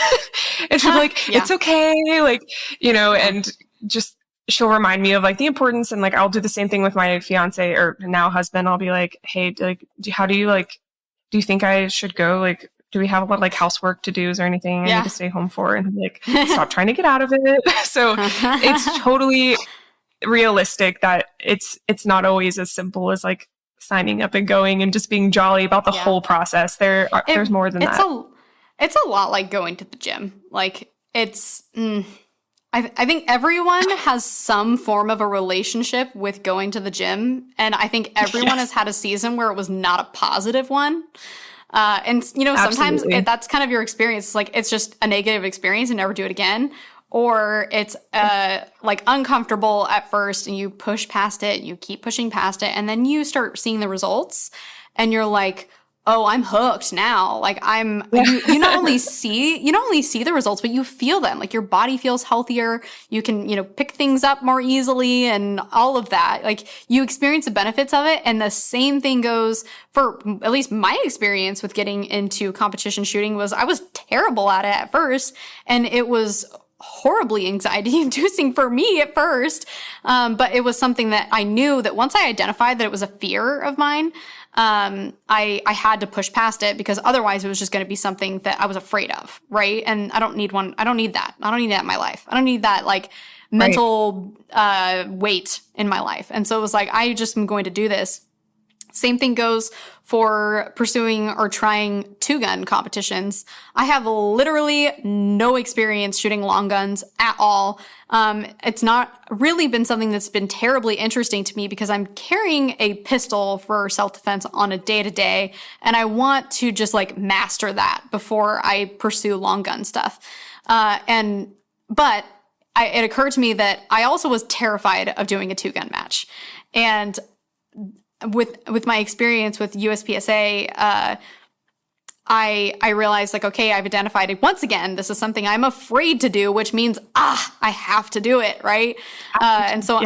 A: And she's like, it's okay. Like, and just, she'll remind me of like the importance. And like, I'll do the same thing with my fiance or now husband. I'll be like, hey, like, do you think I should go? Like, do we have a lot of like housework to do? Is there anything I need to stay home for? And I'm like, stop trying to get out of it. So it's totally realistic that it's not always as simple as like signing up and going and just being jolly about the whole process. There's more than that.
B: It's a lot like going to the gym. Like it's, I think everyone has some form of a relationship with going to the gym. And I think everyone has had a season where it was not a positive one. And, sometimes that's kind of your experience. It's like, it's just a negative experience and never do it again. Or it's like uncomfortable at first and you push past it and you keep pushing past it. And then you start seeing the results and you're like, oh, I'm hooked now. Like you not only see the results, but you feel them. Like your body feels healthier. You can, pick things up more easily and all of that. Like you experience the benefits of it. And the same thing goes for at least my experience with getting into competition shooting was I was terrible at it at first. And it was horribly anxiety inducing for me at first. But it was something that I knew that once I identified that it was a fear of mine, I had to push past it because otherwise it was just going to be something that I was afraid of, right? And I don't need one. I don't need that. I don't need that in my life. I don't need that like mental weight in my life. And so it was like, I just am going to do this. Same thing goes for pursuing or trying 2-gun competitions. I have literally no experience shooting long guns at all. It's not really been something that's been terribly interesting to me because I'm carrying a pistol for self-defense on a day-to-day, and I want to just like master that before I pursue long gun stuff. But it occurred to me that I also was terrified of doing a 2-gun match. And with my experience with USPSA, I realized like, okay, I've identified it once again. This is something I'm afraid to do, which means, I have to do it. Right. And so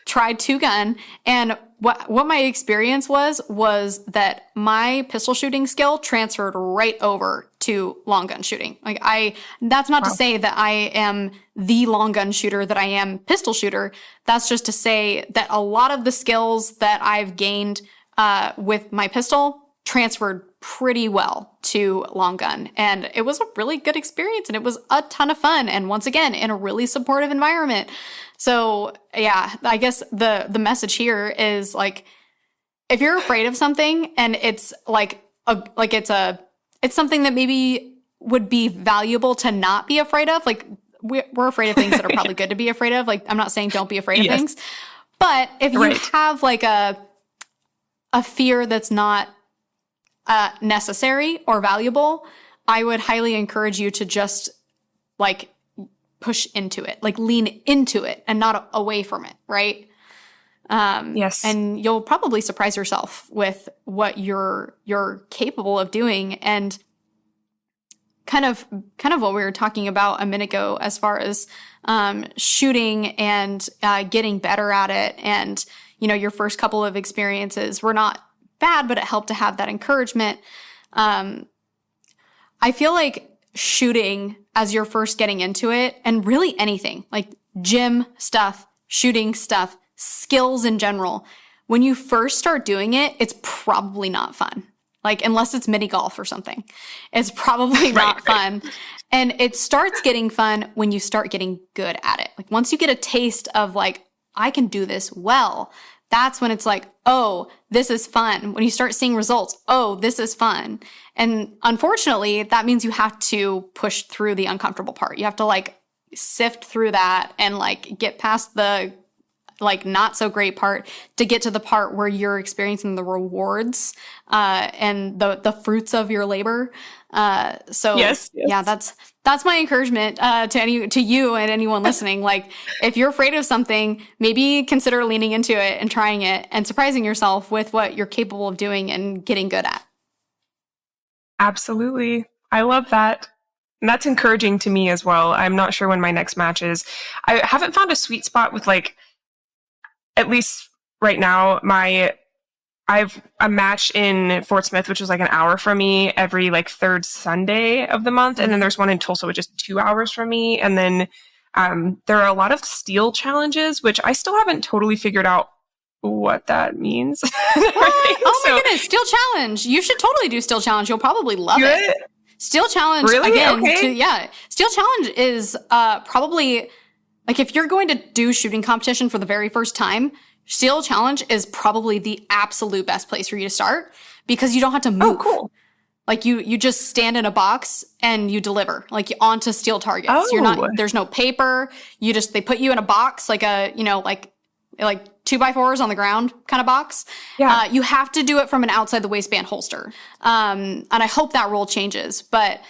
B: tried 2-gun, and what my experience was that my pistol shooting skill transferred right over to long gun shooting. Like that's not to say that I am the long gun shooter that I am pistol shooter. That's just to say that a lot of the skills that I've gained with my pistol transferred pretty well to long gun. And it was a really good experience, and it was a ton of fun. And once again, in a really supportive environment. So yeah, I guess the message here is like, if you're afraid of something and it's it's something that maybe would be valuable to not be afraid of. Like we're afraid of things that are probably good to be afraid of. Like I'm not saying don't be afraid of things, but if you have like a fear that's not necessary or valuable, I would highly encourage you to just like push into it, like lean into it and not away from it. Right.
A: Yes.
B: And you'll probably surprise yourself with what you're capable of doing. And kind of what we were talking about a minute ago, as far as, shooting and, getting better at it. And, your first couple of experiences were not bad, but it helped to have that encouragement. I feel like shooting as you're first getting into it, and really anything like gym stuff, shooting stuff, skills in general, when you first start doing it, it's probably not fun. Like unless it's mini golf or something, it's probably not fun. And it starts getting fun when you start getting good at it. Like once you get a taste of like, I can do this well, that's when it's like, oh, this is fun. When you start seeing results, oh, this is fun. And unfortunately, that means you have to push through the uncomfortable part. You have to like sift through that and like get past the like not so great part to get to the part where you're experiencing the rewards and the fruits of your labor. Yes. Yeah, that's my encouragement to you and anyone listening. Like if you're afraid of something, maybe consider leaning into it and trying it and surprising yourself with what you're capable of doing and getting good at.
A: Absolutely. I love that. And that's encouraging to me as well. I'm not sure when my next match is. I haven't found a sweet spot with like, at least right now, I've a match in Fort Smith, which is like an hour from me every like third Sunday of the month. And then there's one in Tulsa, which is 2 hours from me. And then there are a lot of steel challenges, which I still haven't totally figured out what that means.
B: Oh my goodness, steel challenge. You should totally do steel challenge. You'll probably love it. Steel challenge,
A: really?
B: Again,
A: Okay.
B: Steel challenge is probably... Like if you're going to do shooting competition for the very first time, Steel Challenge is probably the absolute best place for you to start because you don't have to move.
A: Oh, cool.
B: Like you just stand in a box and you deliver like onto steel targets.
A: Oh.
B: There's no paper. They put you in a box like a, like 2x4s on the ground kind of box.
A: Yeah.
B: You have to do it from an outside the waistband holster. And I hope that rule changes, but,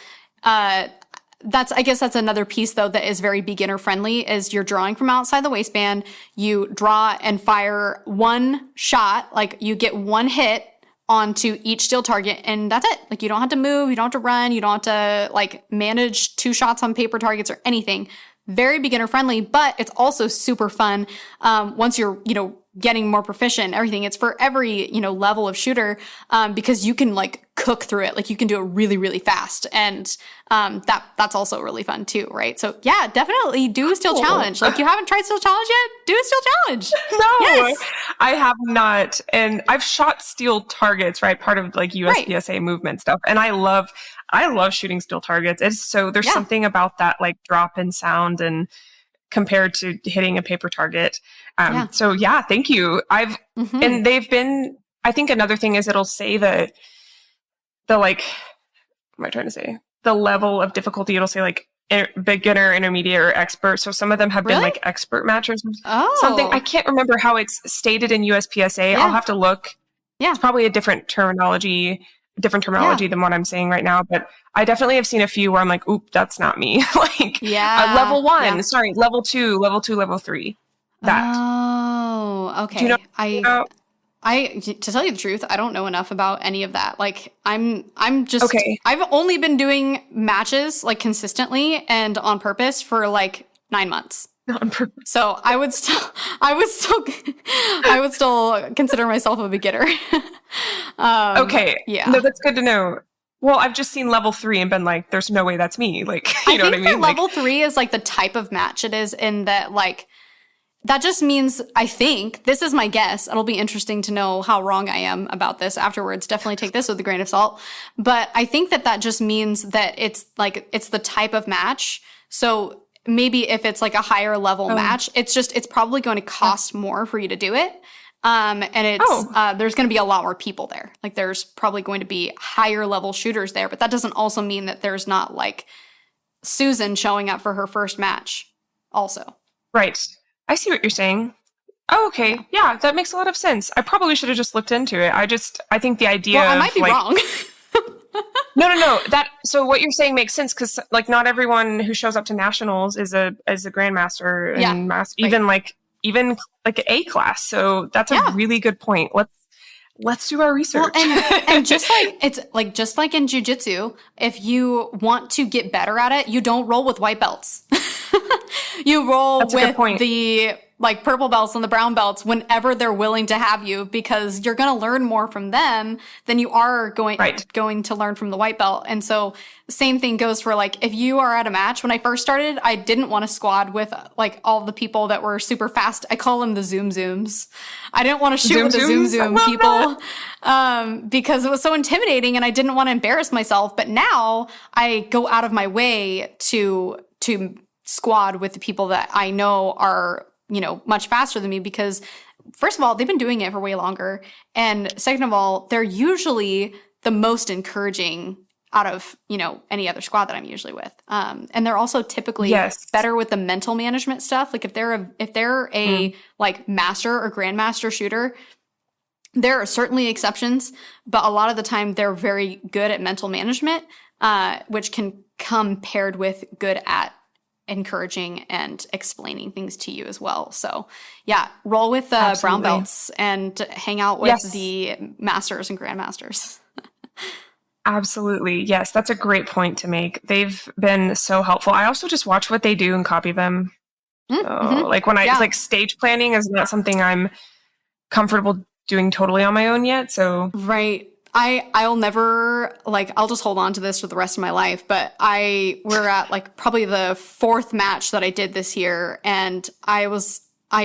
B: I guess that's another piece though that is very beginner friendly is you're drawing from outside the waistband. You draw and fire one shot, like you get one hit onto each steel target and that's it. Like you don't have to move, you don't have to run, you don't have to like manage 2 shots on paper targets or anything. Very beginner friendly, but it's also super fun. Once you're, getting more proficient, everything. It's for every, level of shooter, because you can like cook through it. Like you can do it really, really fast. And that's also really fun too, right? So yeah, definitely do a steel challenge. Like you haven't tried steel challenge yet? Do a steel challenge.
A: No,
B: yes.
A: I have not. And I've shot steel targets, right? Part of like USPSA movement stuff. And I love shooting steel targets. There's something about that like drop in sound and compared to hitting a paper target. So yeah, thank you. And they've been, I think another thing is it'll say the like, what am I trying to say? The level of difficulty, it'll say like beginner, intermediate, or expert. So some of them have been like expert matches. Something. I can't remember how it's stated in USPSA. I'll have to look. Yeah. It's probably a different terminology than what I'm saying right now. But I definitely have seen a few where I'm like, oop, that's not me. Like level 1, sorry, level 2, level 3. That.
B: Oh, okay.
A: Do you know
B: to tell you the truth, I don't know enough about any of that. Like I'm just, I've only been doing matches like consistently and on purpose for like 9 months.
A: On purpose.
B: So I would still consider myself a beginner.
A: Okay.
B: Yeah.
A: No, that's good to know. Well, I've just seen level 3 and been like, there's no way that's me. Like, you know what I mean?
B: I think that level 3 is like the type of match it is in that like, that just means, I think, this is my guess. It'll be interesting to know how wrong I am about this afterwards. Definitely take this with a grain of salt. But I think that just means that it's the type of match. So maybe if it's like a higher level match, it's probably going to cost more for you to do it. And there's going to be a lot more people there. Like there's probably going to be higher level shooters there, but that doesn't also mean that there's not like Susan showing up for her first match also.
A: Right. I see what you're saying. Oh, okay. Yeah, that makes a lot of sense. I probably should have just looked into it. I think the idea
B: I might be wrong.
A: No. So what you're saying makes sense because like not everyone who shows up to nationals is a grandmaster and even like A class. So that's a really good point. Let's do our research.
B: Well, and just like in jiu-jitsu, if you want to get better at it, you don't roll with white belts. You roll with the like purple belts and the brown belts whenever they're willing to have you, because you're going to learn more from them than you are going to learn from the white belt. And so same thing goes for like, if you are at a match. When I first started, I didn't want to squad with like all the people that were super fast. I call them the zoom zooms. I didn't want to shoot with the zoom people because it was so intimidating and I didn't want to embarrass myself. But now I go out of my way to squad with the people that I know are, you know, much faster than me, because first of all, they've been doing it for way longer. And second of all, they're usually the most encouraging out of, you know, any other squad that I'm usually with. And they're also typically better with the mental management stuff. Like if they're a like master or grandmaster shooter, there are certainly exceptions, but a lot of the time they're very good at mental management, which can come paired with good at encouraging and explaining things to you as well. So yeah, roll with the brown belts and hang out with the masters and grandmasters.
A: Absolutely. Yes, that's a great point to make. They've been so helpful. I also just watch what they do and copy them. Like when like stage planning is not something I'm comfortable doing totally on my own yet. So
B: I'll never, like, I'll just hold on to this for the rest of my life, but we're at like probably the 4th match that I did this year, and I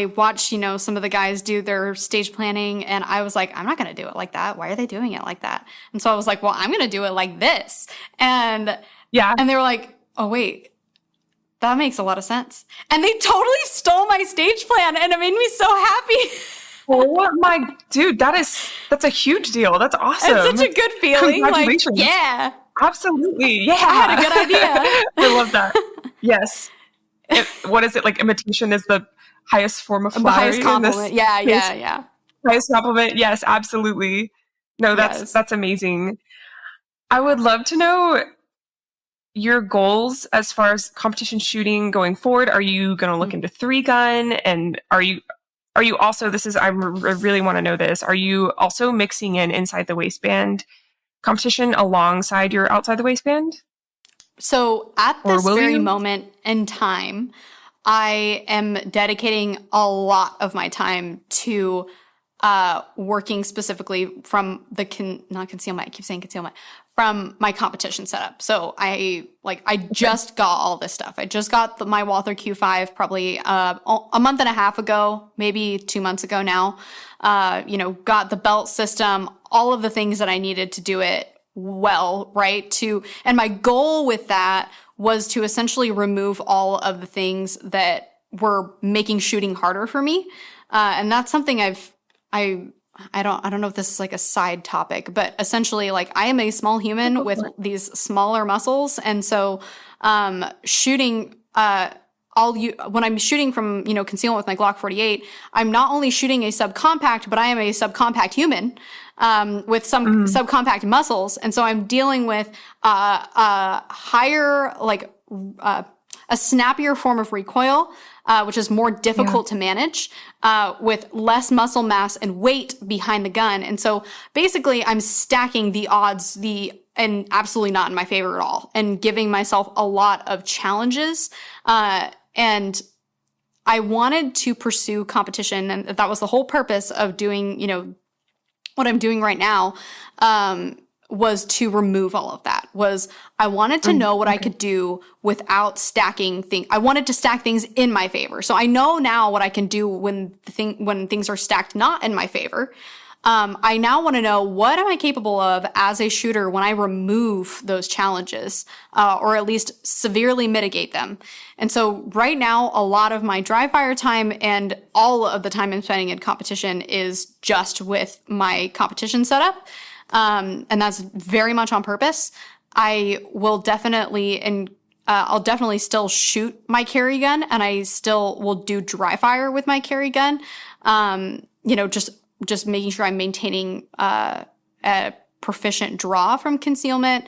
B: watched, you know, some of the guys do their stage planning, and I was like, I'm not going to do it like that. Why are they doing it like that? And so I was like, well, I'm going to do it like this. And they were like, oh, wait, that makes a lot of sense. And they totally stole my stage plan, and it made me so happy.
A: Oh my dude, that's a huge deal. That's awesome.
B: It's such a good feeling.
A: Congratulations.
B: Like, yeah.
A: Absolutely. Yeah.
B: I had a good idea.
A: I love that. Yes. What is it? Like imitation is the highest form of flattery.
B: Highest compliment. Yeah.
A: Highest compliment. Yes, absolutely. No, that's amazing. I would love to know your goals as far as competition shooting going forward. Are you going to look into 3-gun, and are you also, I really want to know this, are you also mixing in inside the waistband competition alongside your outside the waistband?
B: So at this very moment in time, I am dedicating a lot of my time to working specifically from not concealment, I keep saying concealment, from my competition setup. So I just got all this stuff. I just got my Walther Q5 probably a month and a half ago, maybe 2 months ago now. Got the belt system, all of the things that I needed to do it well, right? And my goal with that was to essentially remove all of the things that were making shooting harder for me. And that's something I don't know if this is like a side topic, but essentially like I am a small human with these smaller muscles. And so, shooting, when I'm shooting from, concealment with my Glock 48, I'm not only shooting a subcompact, but I am a subcompact human, with some subcompact muscles. And so I'm dealing with, higher, a snappier form of recoil, which is more difficult to manage, with less muscle mass and weight behind the gun. And so basically I'm stacking the odds, and absolutely not in my favor at all, and giving myself a lot of challenges. And I wanted to pursue competition, and that was the whole purpose of doing, what I'm doing right now, was to remove all of that. I wanted to know what I could do without stacking things. I wanted to stack things in my favor. So I know now what I can do when things are stacked not in my favor. I now want to know, what am I capable of as a shooter when I remove those challenges, or at least severely mitigate them. And so right now, a lot of my dry fire time and all of the time I'm spending in competition is just with my competition setup. And that's very much on purpose. I will definitely, I'll definitely still shoot my carry gun, and I still will do dry fire with my carry gun. Just making sure I'm maintaining, a proficient draw from concealment.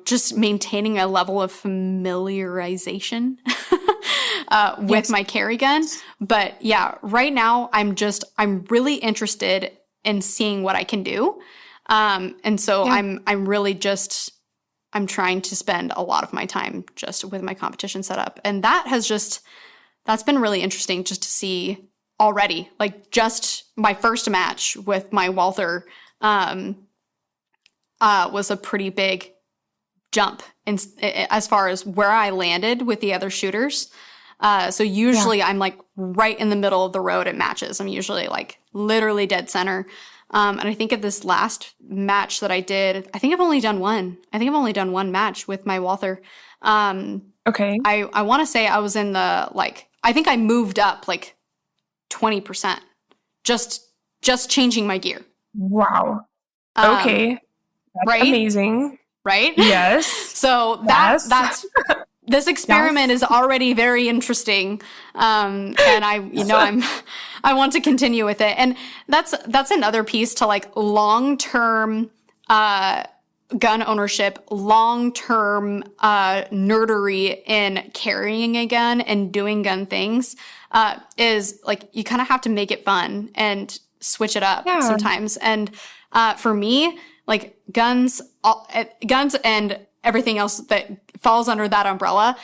B: Just maintaining a level of familiarization, with my carry gun. But yeah, right now I'm really interested and seeing what I can do. I'm trying to spend a lot of my time just with my competition setup. And that's been really interesting just to see already. Like, just my first match with my Walther, was a pretty big jump as far as where I landed with the other shooters. So usually I'm like right in the middle of the road at matches. I'm usually like literally dead center. And I think at this last match that I did, I think I've only done one. I think I've only done one match with my Walther.
A: Okay.
B: I want to say I was in the, I think I moved up 20%. Just changing my gear.
A: Wow. Okay. That's
B: right?
A: amazing.
B: Right?
A: Yes.
B: So that's this experiment is already very interesting. And I want to continue with it. And that's another piece to long-term, gun ownership, long-term, nerdery in carrying a gun and doing gun things, is you kind of have to make it fun and switch it up sometimes. And, for me, guns and everything else that falls under that umbrella,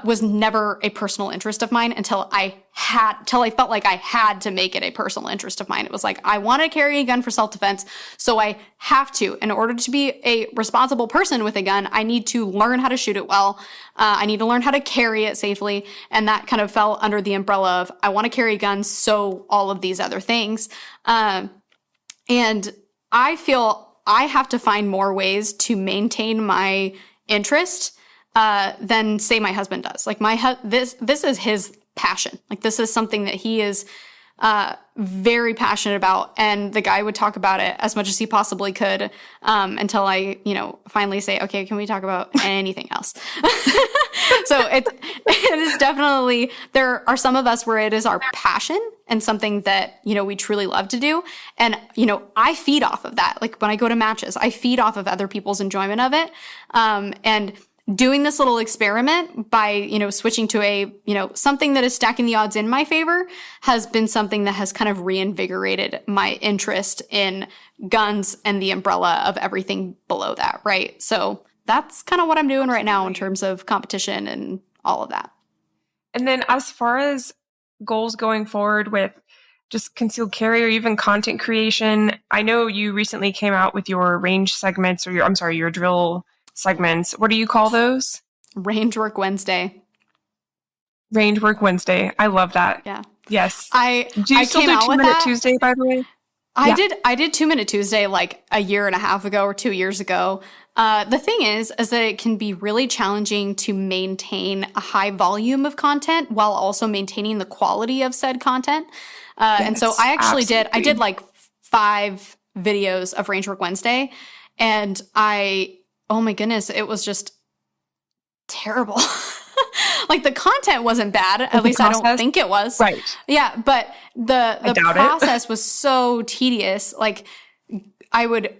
B: was never a personal interest of mine until I felt like I had to make it a personal interest of mine. It was I want to carry a gun for self-defense, so I have to. In order to be a responsible person with a gun, I need to learn how to shoot it well. I need to learn how to carry it safely. And that kind of fell under the umbrella of, I want to carry guns, so all of these other things. And I feel I have to find more ways to maintain my interest, than say my husband does. This is his passion. This is something that he is, very passionate about. And the guy would talk about it as much as he possibly could, until I, finally say, okay, can we talk about anything else? So it is definitely, there are some of us where it is our passion and something that, we truly love to do. And, I feed off of that. When I go to matches, I feed off of other people's enjoyment of it. And doing this little experiment by, switching to a, something that is stacking the odds in my favor has been something that has kind of reinvigorated my interest in guns and the umbrella of everything below that, right? So that's kind of what I'm doing right now in terms of competition and all of that.
A: And then as far as goals going forward with just concealed carry or even content creation. I know you recently came out with your range segments or your drill segments. What do you call those?
B: Range Work Wednesday.
A: Range Work Wednesday. I love that.
B: Yeah.
A: Yes.
B: I
A: still
B: came
A: do
B: out
A: 2
B: with
A: Minute
B: that.
A: Tuesday, by the way?
B: I did 2 Minute Tuesday like a year and a half ago or 2 years ago. The thing is that it can be really challenging to maintain a high volume of content while also maintaining the quality of said content. And so I actually did like 5 videos of Range Work Wednesday, and oh my goodness, it was just terrible. Like the content wasn't bad, at least I don't think it was.
A: Right.
B: Yeah, but the process was so tedious. Like I would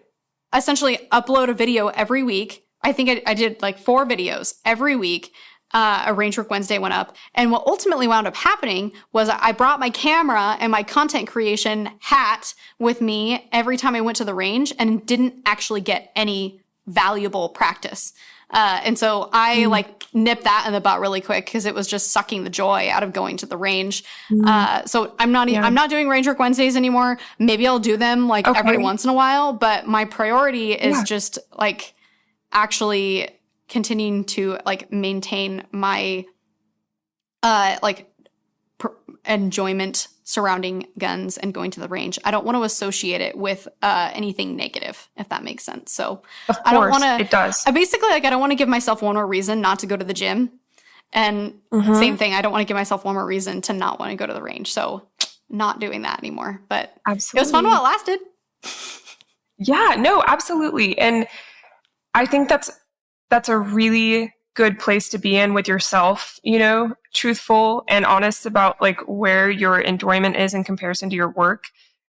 B: essentially upload a video every week. I think I did like 4 videos every week. A Range Work Wednesday went up. And what ultimately wound up happening was I brought my camera and my content creation hat with me every time I went to the range and didn't actually get any valuable practice. And so I like nipped that in the butt really quick because it was just sucking the joy out of going to the range. So I'm not doing Range Work Wednesdays anymore. Maybe I'll do them like every once in a while, but my priority is just like actually continuing to like maintain my enjoyment surrounding guns and going to the range. I don't want to associate it with anything negative, if that makes sense. So
A: of course,
B: I don't want to.
A: It does.
B: I basically I don't want to give myself one more reason not to go to the gym, and same thing. I don't want to give myself one more reason to not want to go to the range. So not doing that anymore. But
A: absolutely,
B: it was fun while it lasted.
A: Yeah, no, absolutely, and I think that's a really good place to be in with yourself, truthful and honest about like where your enjoyment is in comparison to your work.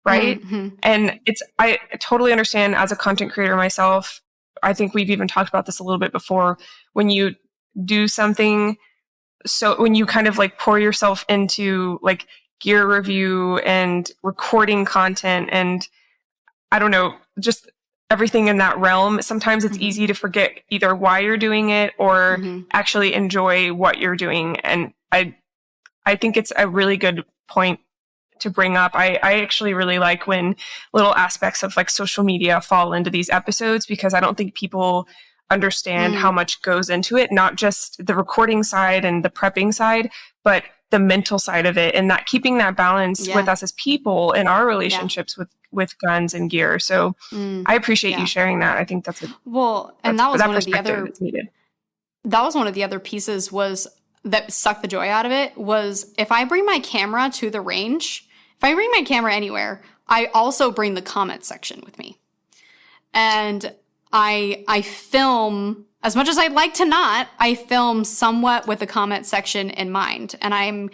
A: Right. And I totally understand as a content creator myself. I think we've even talked about this a little bit before when you do something. So when you kind of like pour yourself into like gear review and recording content and I don't know, just everything in that realm, sometimes it's easy to forget either why you're doing it or actually enjoy what you're doing. And I think it's a really good point to bring up. I actually really like when little aspects of like social media fall into these episodes because I don't think people understand how much goes into it, not just the recording side and the prepping side, but the mental side of it and that keeping that balance with us as people in our relationships with guns and gear. So I appreciate you sharing that. I think that's that was one of the other needed.
B: That was one of the other pieces that sucked the joy out of it was if I bring my camera to the range, if I bring my camera anywhere, I also bring the comment section with me. And I film, as much as I'd like to not, I film somewhat with the comment section in mind. And I'm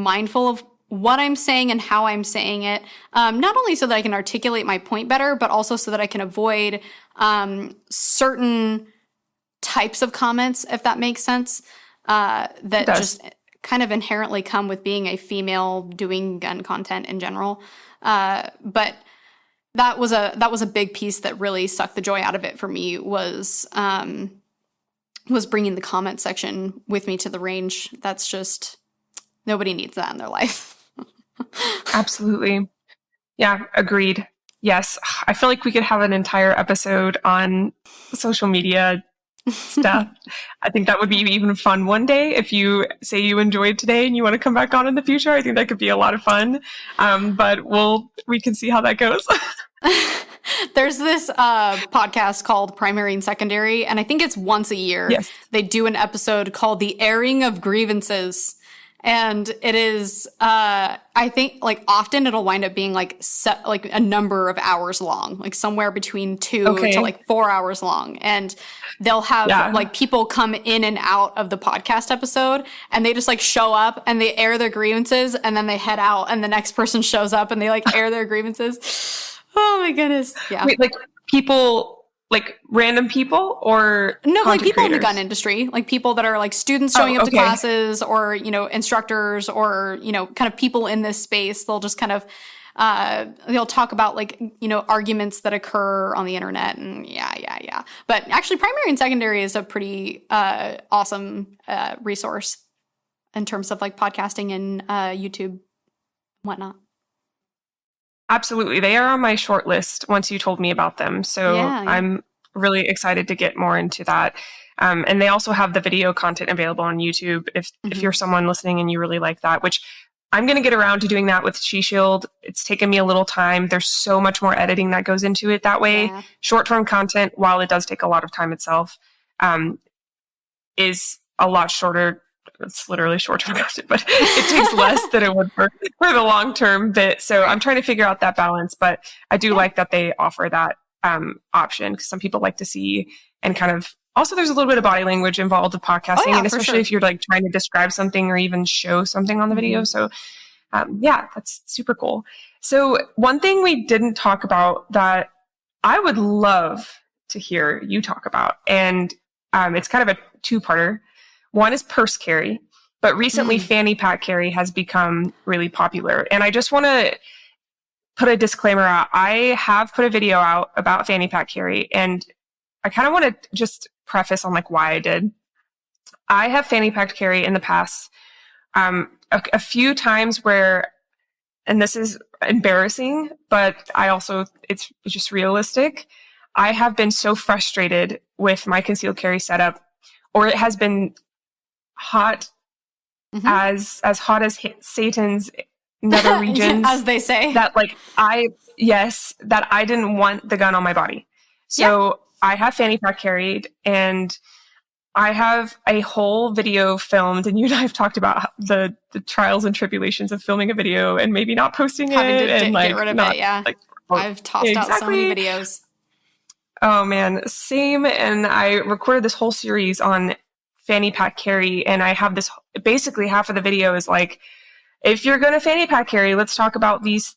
B: mindful of what I'm saying and how I'm saying it, not only so that I can articulate my point better, but also so that I can avoid certain types of comments, if that makes sense, that just kind of inherently come with being a female doing gun content in general. But that was a big piece that really sucked the joy out of it for me was bringing the comment section with me to the range. That's just, nobody needs that in their life.
A: Absolutely. Yeah, agreed. Yes. I feel like we could have an entire episode on social media stuff. I think that would be even fun one day. If you say you enjoyed today and you want to come back on in the future, I think that could be a lot of fun. But we can see how that goes.
B: There's this podcast called Primary and Secondary, and I think it's once a year.
A: Yes.
B: They do an episode called The Airing of Grievances. And it is, I think, like, often it'll wind up being, like, a number of hours long, like, somewhere between 2 to, like, 4 hours long. And they'll have, like, people come in and out of the podcast episode, and they just, like, show up, and they air their grievances, and then they head out, and the next person shows up, and they, like, air their grievances. Oh, my goodness. Yeah.
A: Wait, like, people... Like random people or
B: no, like people
A: creators?
B: in the gun industry, like people that are like students showing up to classes or, instructors or, kind of people in this space. They'll just kind of, they'll talk about like, arguments that occur on the internet and yeah. But actually primary and secondary is a pretty awesome resource in terms of like podcasting and YouTube and whatnot.
A: Absolutely. They are on my short list once you told me about them. So
B: Yeah.
A: I'm really excited to get more into that. And they also have the video content available on YouTube if
B: Hmm.
A: you're someone listening and you really like that, which I'm going to get around to doing that with She Shield. It's taken me a little time. There's so much more editing that goes into it that way.
B: Yeah.
A: Short form content, while it does take a lot of time itself, um, is a lot shorter. It's literally short term content, but it takes less than it would for the long term bit. So I'm trying to figure out that balance, but I do like that they offer that option because some people like to see and kind of also there's a little bit of body language involved with podcasting,
B: Oh, yeah,
A: and
B: for
A: especially
B: sure.
A: if you're like trying to describe something or even show something on the video. So yeah, that's super cool. So one thing we didn't talk about that I would love to hear you talk about, and it's kind of a two-parter. One is purse carry, but recently fanny pack carry has become really popular. And I just want to put a disclaimer out. I have put a video out about fanny pack carry, and I kind of want to just preface on like why I did. I have fanny pack carry in the past a few times where, and this is embarrassing, but I also, it's just realistic. I have been so frustrated with my concealed carry setup, or it has been hot as hot as Satan's nether regions,
B: as they say.
A: that like that I didn't want the gun on my body. So I have fanny pack carried, and I have a whole video filmed, and you and I have talked about the trials and tribulations of filming a video and maybe not posting
B: Having
A: it
B: to
A: and like
B: get rid of
A: not
B: it. Yeah,
A: like
B: I've tossed out so many videos.
A: Oh man, same. And I recorded this whole series on fanny pack carry, and I have this basically half of the video is like, if you're going to fanny pack carry, let's talk about these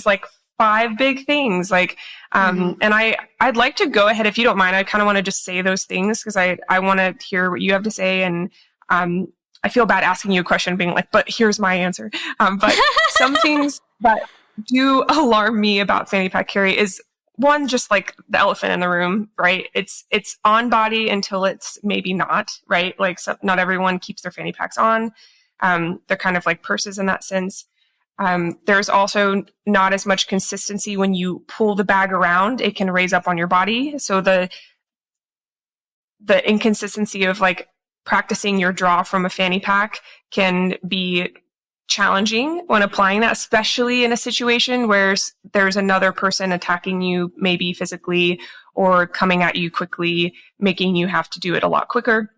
A: like 5 big things. Like, and I'd like to go ahead, if you don't mind. I kind of want to just say those things because I want to hear what you have to say, and I feel bad asking you a question, being like, but here's my answer. But some things that do alarm me about fanny pack carry is one, just like the elephant in the room, right? It's on body until it's maybe not, right? Like not everyone keeps their fanny packs on. They're kind of like purses in that sense. There's also not as much consistency when you pull the bag around. It can raise up on your body. So the inconsistency of like practicing your draw from a fanny pack can be challenging when applying that, especially in a situation where there's another person attacking you, maybe physically or coming at you quickly, making you have to do it a lot quicker.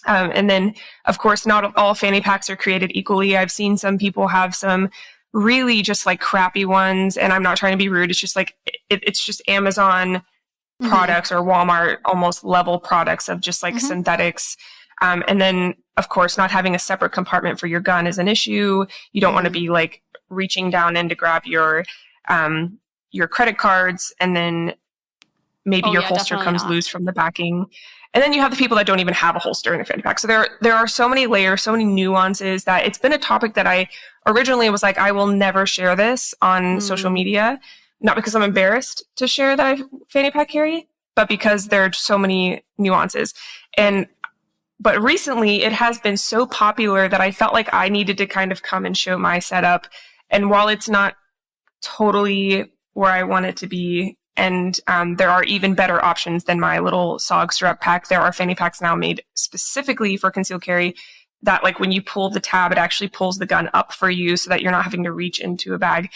A: And then, of course, not all fanny packs are created equally. I've seen some people have some really just like crappy ones, and I'm not trying to be rude. It's just like, it's just Amazon products or Walmart almost level products of just like synthetics. And then, of course, not having a separate compartment for your gun is an issue. You don't want to be like reaching down in to grab your credit cards, and then maybe your holster comes loose from the backing. And then you have the people that don't even have a holster in their fanny pack. So there are so many layers, so many nuances that it's been a topic that I originally was like, I will never share this on social media, not because I'm embarrassed to share that I fanny pack carry, but because there are so many nuances. But recently it has been so popular that I felt like I needed to kind of come and show my setup. And while it's not totally where I want it to be, and there are even better options than my little SOG strap pack, there are fanny packs now made specifically for concealed carry that like when you pull the tab, it actually pulls the gun up for you so that you're not having to reach into a bag.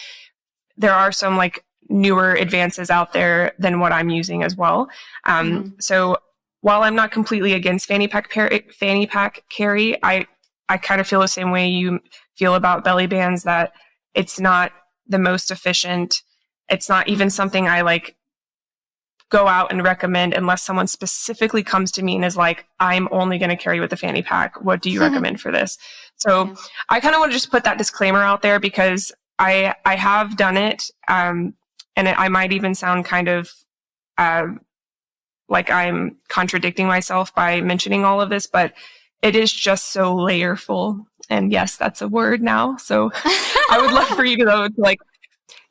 A: There are some like newer advances out there than what I'm using as well. So while I'm not completely against fanny pack carry, I kind of feel the same way you feel about belly bands, that it's not the most efficient. It's not even something I like go out and recommend unless someone specifically comes to me and is like, I'm only going to carry with the fanny pack. What do you recommend for this? So I kind of want to just put that disclaimer out there because I have done it. And I might even sound kind of like I'm contradicting myself by mentioning all of this, but it is just so layerful. And yes, that's a word now. So I would love for you to like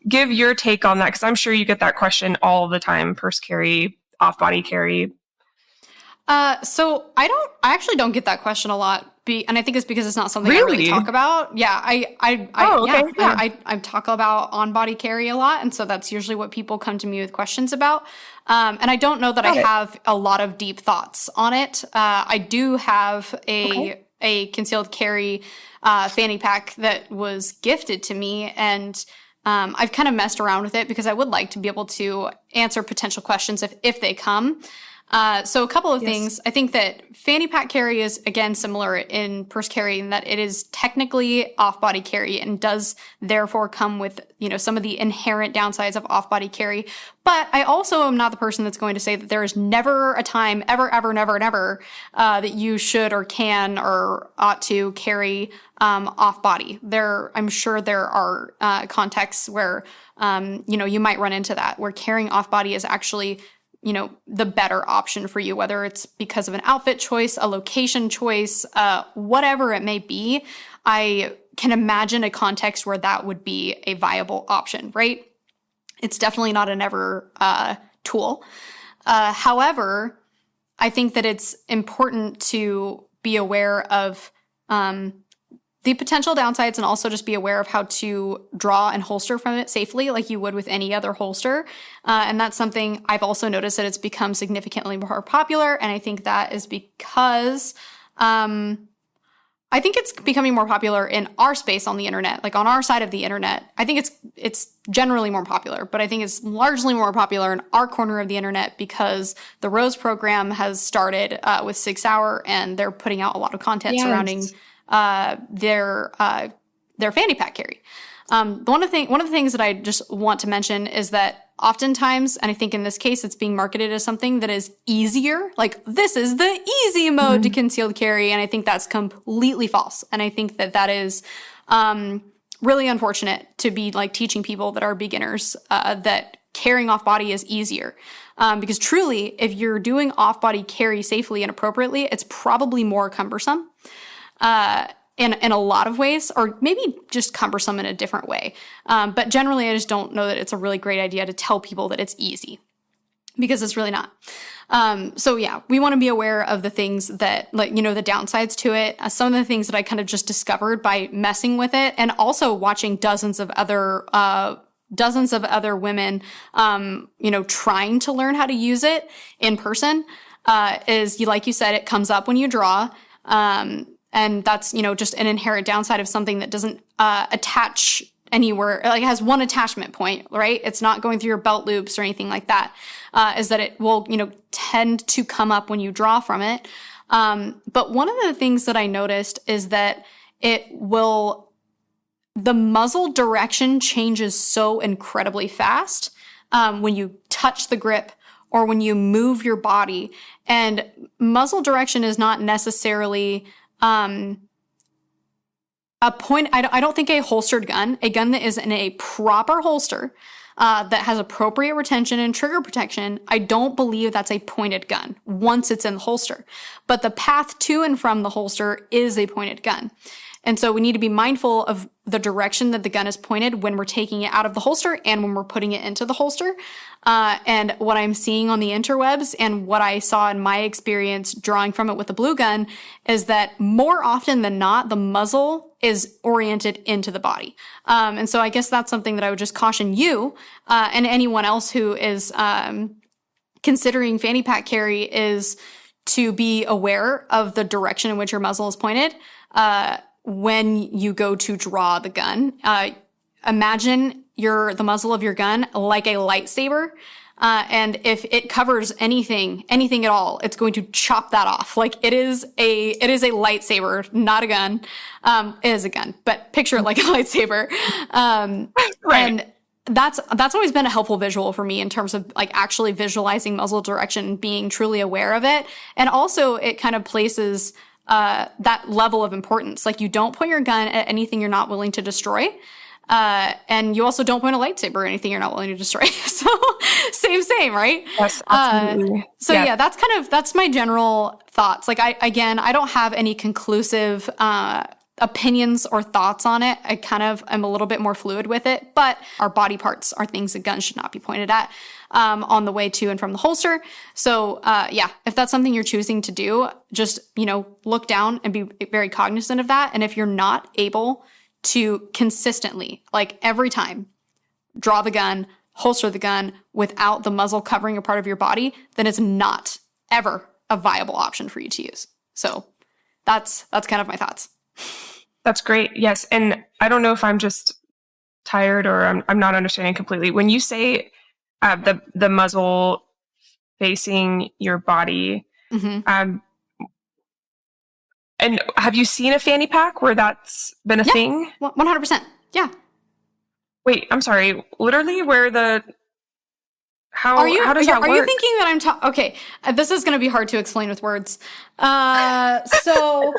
A: give your take on that, because I'm sure you get that question all the time: purse carry, off body carry.
B: So I actually don't get that question a lot. and I think it's because it's not something I really talk about. Yeah, I talk about on-body carry a lot, and so that's usually what people come to me with questions about. And I don't know that I have a lot of deep thoughts on it. I do have a concealed carry fanny pack that was gifted to me, and I've kind of messed around with it because I would like to be able to answer potential questions if they come. So a couple of things. I think that fanny pack carry is, again, similar in purse carry in that it is technically off-body carry and does therefore come with, some of the inherent downsides of off-body carry. But I also am not the person that's going to say that there is never a time, ever, never, that you should or can or ought to carry off-body. I'm sure there are contexts where, you might run into that, where carrying off-body is actually the better option for you, whether it's because of an outfit choice, a location choice, whatever it may be. I can imagine a context where that would be a viable option, right? It's definitely not a never tool. However, I think that it's important to be aware of the potential downsides and also just be aware of how to draw and holster from it safely like you would with any other holster. And that's something I've also noticed that it's become significantly more popular. And I think that is because I think it's becoming more popular in our space on the internet, like on our side of the internet. I think it's generally more popular, but I think it's largely more popular in our corner of the internet because the Rose program has started with 6 Hour, and they're putting out a lot of content surrounding their fanny pack carry. One of the things that I just want to mention is that oftentimes, and I think in this case, it's being marketed as something that is easier. Like, this is the easy mode to concealed carry. And I think that's completely false. And I think that is, really unfortunate to be like teaching people that are beginners, that carrying off body is easier. Because truly, if you're doing off body carry safely and appropriately, it's probably more cumbersome. In a lot of ways, or maybe just cumbersome in a different way. But generally, I just don't know that it's a really great idea to tell people that it's easy, because it's really not. So yeah, we want to be aware of the things that, like, the downsides to it. Some of the things that I kind of just discovered by messing with it, and also watching dozens of other women, trying to learn how to use it in person, is, like you said, it comes up when you draw. And that's, just an inherent downside of something that doesn't attach anywhere, like it has one attachment point, right? It's not going through your belt loops or anything like that, is that it will, tend to come up when you draw from it. But one of the things that I noticed is that the muzzle direction changes so incredibly fast when you touch the grip or when you move your body. And muzzle direction is not necessarily a point. I don't think a holstered gun, a gun that is in a proper holster, that has appropriate retention and trigger protection, I don't believe that's a pointed gun once it's in the holster. But the path to and from the holster is a pointed gun. And so we need to be mindful of the direction that the gun is pointed when we're taking it out of the holster and when we're putting it into the holster. And what I'm seeing on the interwebs and what I saw in my experience drawing from it with the blue gun is that more often than not, the muzzle is oriented into the body. And so I guess that's something that I would just caution you and anyone else who is considering fanny pack carry is to be aware of the direction in which your muzzle is pointed when you go to draw the gun. Imagine the muzzle of your gun like a lightsaber. And if it covers anything at all, it's going to chop that off. Like it is a lightsaber, not a gun. It is a gun, but picture it like a lightsaber. Right. And that's always been a helpful visual for me in terms of like actually visualizing muzzle direction, being truly aware of it. And also it kind of places that level of importance. Like you don't point your gun at anything you're not willing to destroy. And you also don't point a lightsaber or anything you're not willing to destroy. So same, right?
A: Yes, absolutely.
B: Yeah, that's my general thoughts. Like I don't have any conclusive, opinions or thoughts on it. I kind of am a little bit more fluid with it, but our body parts are things that guns should not be pointed at on the way to and from the holster. So yeah, if that's something you're choosing to do, just, look down and be very cognizant of that. And if you're not able to consistently, like every time, draw the gun, holster the gun without the muzzle covering a part of your body, then it's not ever a viable option for you to use. So that's kind of my thoughts.
A: That's great. Yes. And I don't know if I'm just tired or I'm not understanding completely. When you say the muzzle facing your body, and have you seen a fanny pack where that's been a thing?
B: 100%. Yeah.
A: Wait, I'm sorry. Literally how does that work?
B: Are you thinking that I'm talking? Okay. This is going to be hard to explain with words. So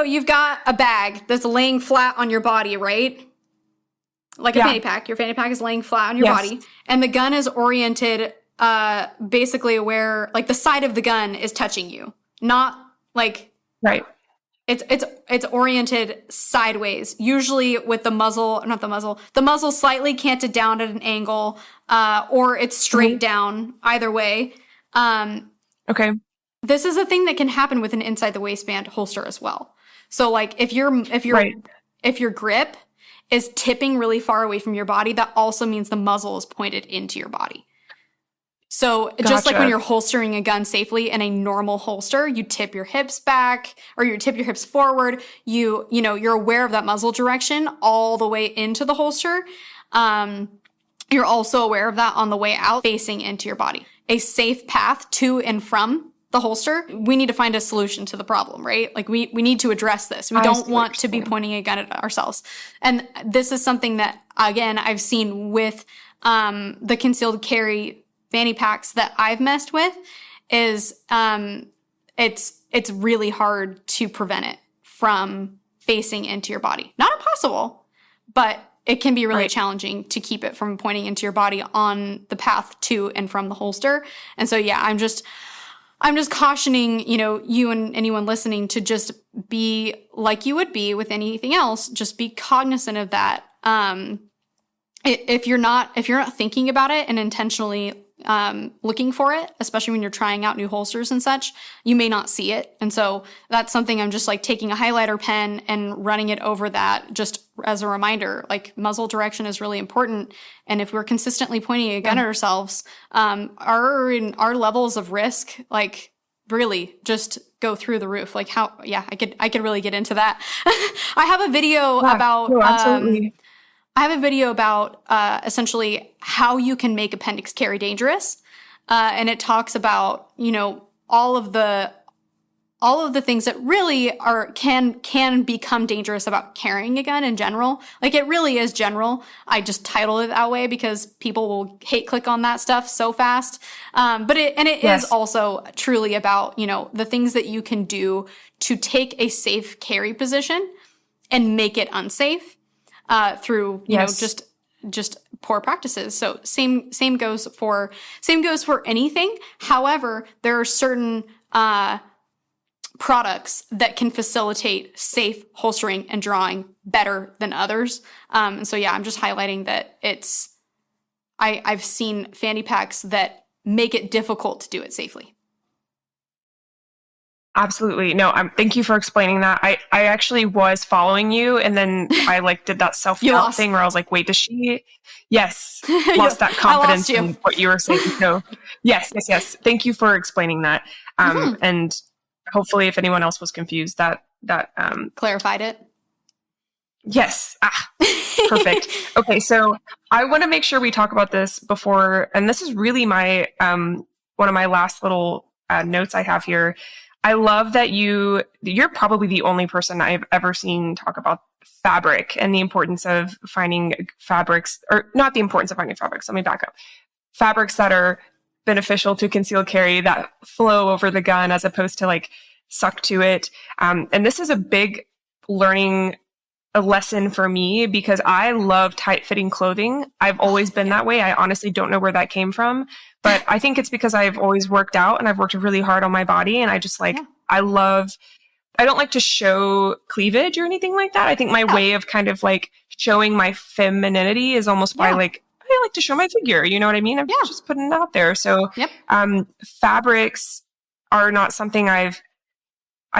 B: you've got a bag that's laying flat on your body, right? Like a fanny pack. Your fanny pack is laying flat on your body. And the gun is oriented basically where, like, the side of the gun is touching you. Not like...
A: Right.
B: It's oriented sideways, usually with the muzzle slightly canted down at an angle, or it's straight down, either way.
A: Okay.
B: This is a thing that can happen with an inside the waistband holster as well. So like if your grip is tipping really far away from your body, that also means the muzzle is pointed into your body. So just like when you're holstering a gun safely in a normal holster, you tip your hips back or you tip your hips forward. You're aware of that muzzle direction all the way into the holster. You're also aware of that on the way out, facing into your body. A safe path to and from the holster. We need to find a solution to the problem, right? Like we need to address this. We don't want to be pointing a gun at ourselves. And this is something that, again, I've seen with the concealed carry fanny packs that I've messed with is it's really hard to prevent it from facing into your body. Not impossible, but it can be really challenging to keep it from pointing into your body on the path to and from the holster. And so, yeah, I'm just cautioning, you and anyone listening to just be like you would be with anything else. Just be cognizant of that. If you're not thinking about it and intentionally looking for it, especially when you're trying out new holsters and such, you may not see it. And so that's something I'm just like taking a highlighter pen and running it over that just as a reminder, like muzzle direction is really important. And if we're consistently pointing a gun at ourselves, our levels of risk, like really just go through the roof. Like I could really get into that. I have a video about,
A: absolutely.
B: I have a video about essentially how you can make appendix carry dangerous, and it talks about all of the things that really can become dangerous about carrying a gun in general. Like it really is general. I just titled it that way because people will hate click on that stuff so fast. But it is also truly about the things that you can do to take a safe carry position and make it unsafe. Through just poor practices. So same goes for anything. However, there are certain products that can facilitate safe holstering and drawing better than others. And so I'm just highlighting that I've seen fanny packs that make it difficult to do it safely.
A: Absolutely. No, thank you for explaining that. I actually was following you and then I did that self-doubt thing where I was like, wait, does she? Yes. Lost that confidence in what you were saying. So yes. Thank you for explaining that. And hopefully if anyone else was confused that
B: clarified it.
A: Yes. Perfect. Okay. So I want to make sure we talk about this before, and this is really my, one of my last little notes I have here. I love that you're probably the only person I've ever seen talk about fabric and the importance of finding fabrics, or not the importance of finding fabrics. Let me back up. Fabrics that are beneficial to concealed carry, that flow over the gun as opposed to suck to it. And this is a big a lesson for me because I love tight fitting clothing. I've always been that way. I honestly don't know where that came from. But I think it's because I've always worked out and I've worked really hard on my body. And I just I love I don't like to show cleavage or anything like that. I think my way of kind of like showing my femininity is almost by like, I like to show my figure. You know what I mean? I'm just putting it out there. So fabrics are not something I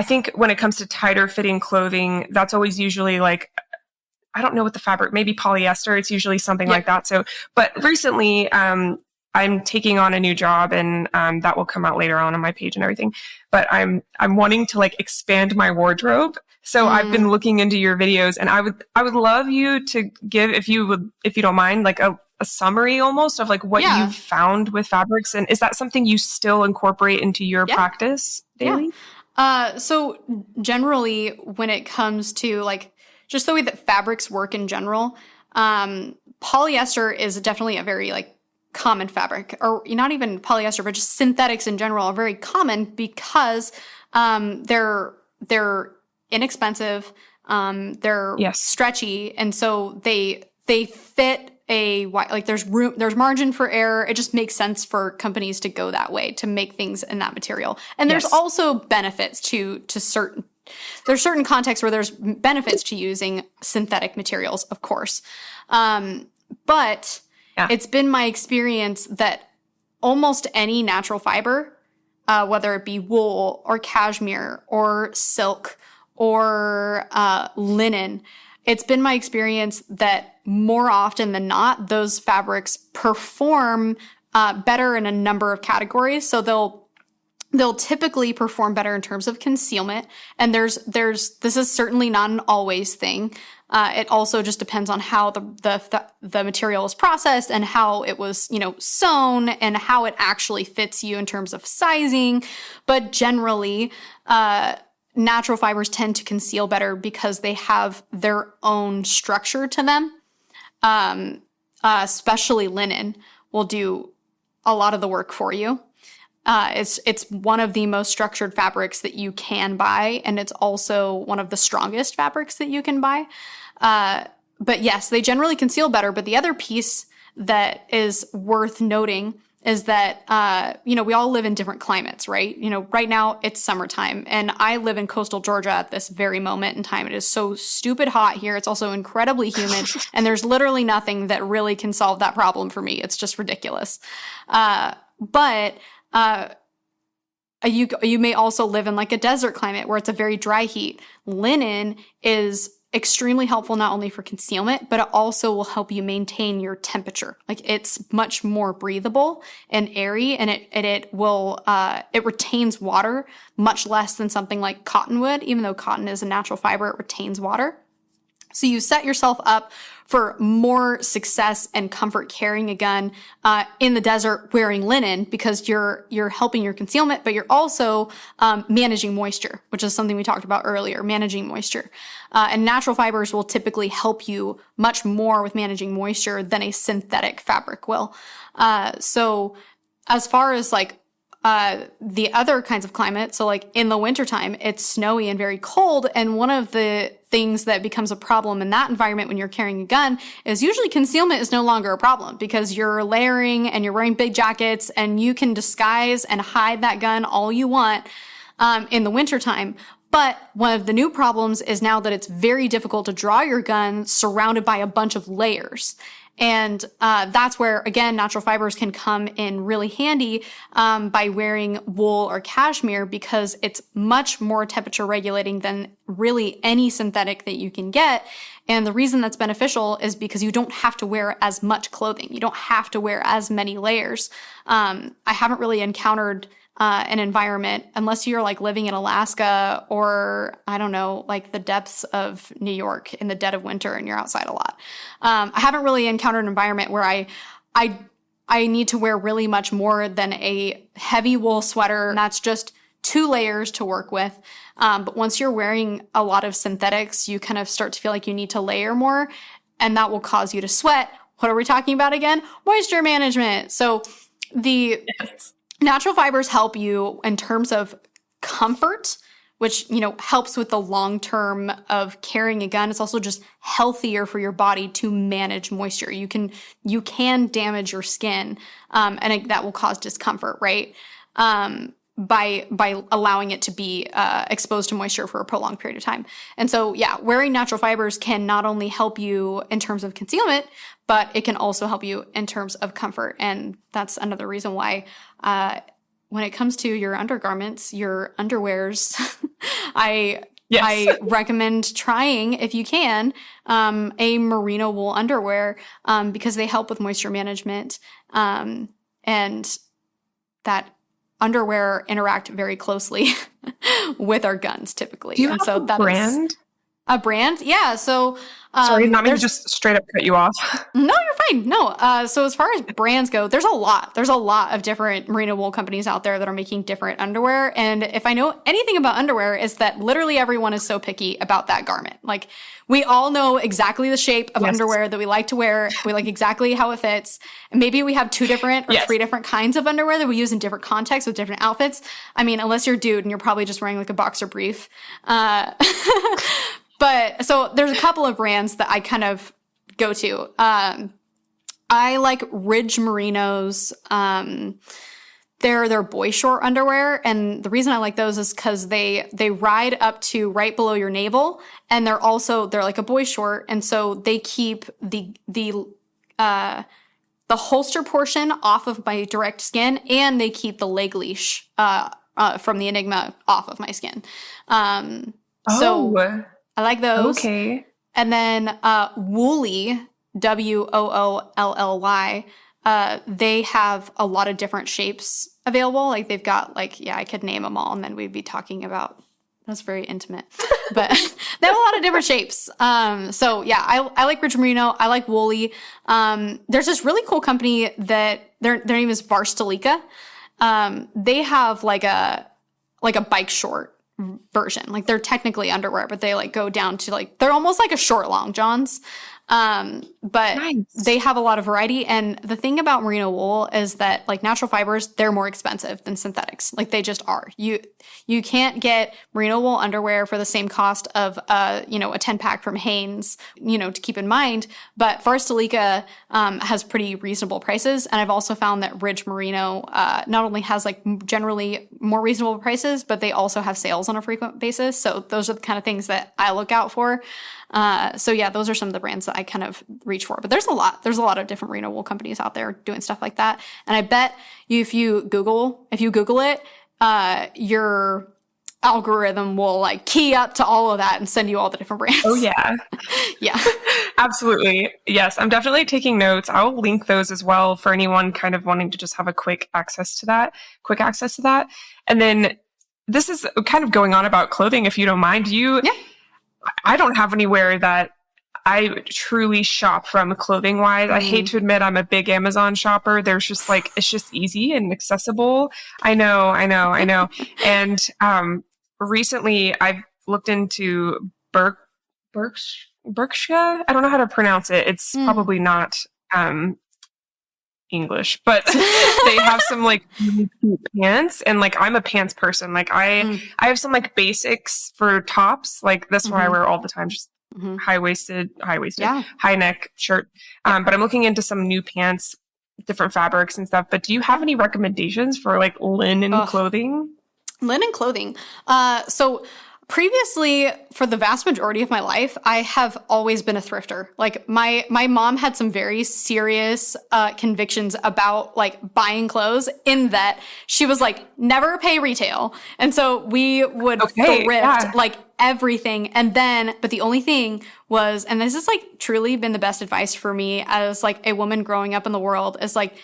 A: think when it comes to tighter fitting clothing, that's always usually like, I don't know what the fabric, maybe polyester. It's usually something like that. So, but recently, I'm taking on a new job, and that will come out later on my page and everything. But I'm wanting to like expand my wardrobe. So I've been looking into your videos, and I would love you to give, if you don't mind, like a summary almost of like what you've found with fabrics. And is that something you still incorporate into your practice daily?
B: So generally when it comes to like just the way that fabrics work in general, polyester is definitely a very like common fabric, or not even polyester, but just synthetics in general are very common because they're inexpensive, they're stretchy, and so they fit there's margin for error. It just makes sense for companies to go that way to make things in that material. And there's also benefits to there's certain contexts where there's benefits to using synthetic materials, of course. But it's been my experience that almost any natural fiber, whether it be wool or cashmere or silk or linen, it's been my experience that more often than not, those fabrics perform better in a number of categories. So they'll typically perform better in terms of concealment. And this is certainly not an always thing. It also just depends on how the material is processed and how it was, sewn and how it actually fits you in terms of sizing. But generally, natural fibers tend to conceal better because they have their own structure to them. Especially linen will do a lot of the work for you. It's one of the most structured fabrics that you can buy, and it's also one of the strongest fabrics that you can buy. But yes, they generally conceal better. But the other piece that is worth noting is that, we all live in different climates, right? Right now it's summertime, and I live in coastal Georgia at this very moment in time. It is so stupid hot here. It's also incredibly humid, and there's literally nothing that really can solve that problem for me. It's just ridiculous. But you may also live in like a desert climate where it's a very dry heat. Linen is extremely helpful not only for concealment, but it also will help you maintain your temperature. Like it's much more breathable and airy, and it retains water much less than something like cotton would. Even though cotton is a natural fiber, it retains water. So you set yourself up for more success and comfort carrying a gun in the desert wearing linen, because you're helping your concealment, but you're also managing moisture, which is something we talked about earlier, managing moisture. And natural fibers will typically help you much more with managing moisture than a synthetic fabric will. So as far as like the other kinds of climate, so like in the wintertime, it's snowy and very cold. And one of the things that becomes a problem in that environment when you're carrying a gun is usually concealment is no longer a problem, because you're layering and you're wearing big jackets and you can disguise and hide that gun all you want in the wintertime. But one of the new problems is now that it's very difficult to draw your gun surrounded by a bunch of layers. And that's where, again, natural fibers can come in really handy by wearing wool or cashmere, because it's much more temperature regulating than really any synthetic that you can get. And the reason that's beneficial is because you don't have to wear as much clothing. You don't have to wear as many layers. I haven't really encountered an environment, unless you're like living in Alaska or I don't know, like the depths of New York in the dead of winter and you're outside a lot. I haven't really encountered an environment where I need to wear really much more than a heavy wool sweater. That's just 2 layers to work with. But once you're wearing a lot of synthetics, you kind of start to feel like you need to layer more, and that will cause you to sweat. What are we talking about again? Moisture management. So natural fibers help you in terms of comfort, which, helps with the long term of carrying a gun. It's also just healthier for your body to manage moisture. You can damage your skin, and that will cause discomfort, right? by allowing it to be exposed to moisture for a prolonged period of time. And so, yeah, wearing natural fibers can not only help you in terms of concealment, but it can also help you in terms of comfort. And that's another reason why when it comes to your undergarments, your underwears, I recommend trying, if you can, a merino wool underwear because they help with moisture management and that underwear interact very closely with our guns typically.
A: Do you
B: and
A: have
B: so
A: a
B: that
A: brand?
B: A brand? Yeah. So
A: Sorry, not mean to just straight up cut you off.
B: No, you're fine. No. So as far as brands go, there's a lot of different merino wool companies out there that are making different underwear. And if I know anything about underwear, is that literally everyone is so picky about that garment. Like we all know exactly the shape of underwear that we like to wear. We like exactly how it fits. And maybe we have 2 different or 3 different kinds of underwear that we use in different contexts with different outfits. I mean, unless you're a dude and you're probably just wearing like a boxer brief. But so there's a couple of brands that I kind of go to. I like Ridge Merinos. They're their boy short underwear. And the reason I like those is because they ride up to right below your navel. And they're like a boy short. And so they keep the holster portion off of my direct skin, and they keep the leg leash from the Enigma off of my skin. So I like those.
A: Okay.
B: And then Woolly, Woolly, they have a lot of different shapes available. Like they've got I could name them all and then we'd be talking about, that's very intimate. But they have a lot of different shapes. So yeah, I like Ridge Merino. I like Woolly. There's this really cool company that their name is Varstalika. They have like a bike short version. Like they're technically underwear, but they like go down to they're almost like a short long johns. But they have a lot of variety. And the thing about merino wool is that like natural fibers, they're more expensive than synthetics. Like they just are. You can't get merino wool underwear for the same cost of a 10-pack from Hanes, to keep in mind. But Varstalika has pretty reasonable prices. And I've also found that Ridge Merino not only has like generally more reasonable prices, but they also have sales on a frequent basis. So those are the kind of things that I look out for. So yeah, those are some of the brands that I kind of reach for. But there's a lot of different merino wool companies out there doing stuff like that. And I bet if you Google it, your algorithm will like key up to all of that and send you all the different brands.
A: Oh yeah.
B: Yeah.
A: Absolutely. Yes. I'm definitely taking notes. I'll link those as well for anyone kind of wanting to just have a quick access to that. And then this is kind of going on about clothing, if you don't mind. I don't have anywhere that I truly shop from clothing wise. I hate to admit I'm a big Amazon shopper. There's just it's just easy and accessible. I know. And recently I've looked into Berkshire. I don't know how to pronounce it. It's probably not English, but they have some like really cute pants, and like I'm a pants person. Like I have some like basics for tops. Like this one I wear all the time, just high waisted, high neck shirt. But I'm looking into some new pants, different fabrics and stuff. But do you have any recommendations for like linen clothing?
B: Linen clothing. So previously, for the vast majority of my life, I have always been a thrifter. Like my mom had some very serious convictions about like buying clothes, in that she was like, never pay retail. And so we would thrift like everything. And then, but the only thing was, and this has like truly been the best advice for me as like a woman growing up in the world, is like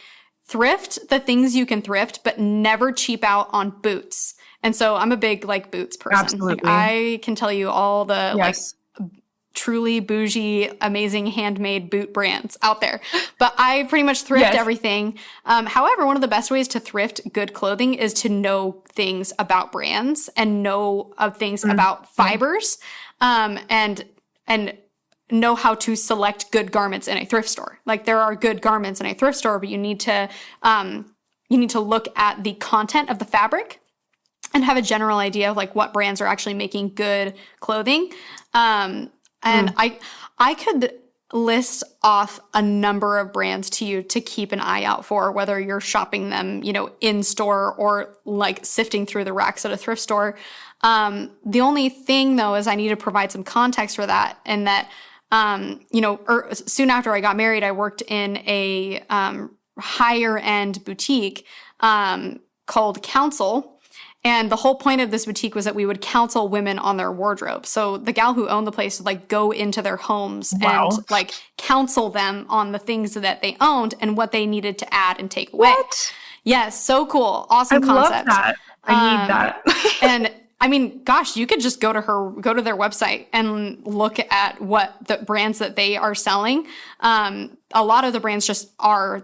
B: thrift the things you can thrift, but never cheap out on boots. And so I'm a big like boots person.
A: Absolutely.
B: Like, I can tell you all the like truly bougie, amazing handmade boot brands out there. But I pretty much thrift everything. However, one of the best ways to thrift good clothing is to know things about brands and know things about fibers, and know how to select good garments in a thrift store. Like there are good garments in a thrift store, but you need to look at the content of the fabric and have a general idea of like what brands are actually making good clothing. And I could list off a number of brands to you to keep an eye out for, whether you're shopping them, in store or like sifting through the racks at a thrift store. The only thing though is I need to provide some context for that, and that, soon after I got married, I worked in a higher end boutique called Counsel. And the whole point of this boutique was that we would counsel women on their wardrobe. So the gal who owned the place would like go into their homes and like counsel them on the things that they owned and what they needed to add and take away.
A: What?
B: Yes, so cool. Awesome concept.
A: Love that. I need that.
B: And I mean, gosh, you could just go to their website and look at what the brands that they are selling. A lot of the brands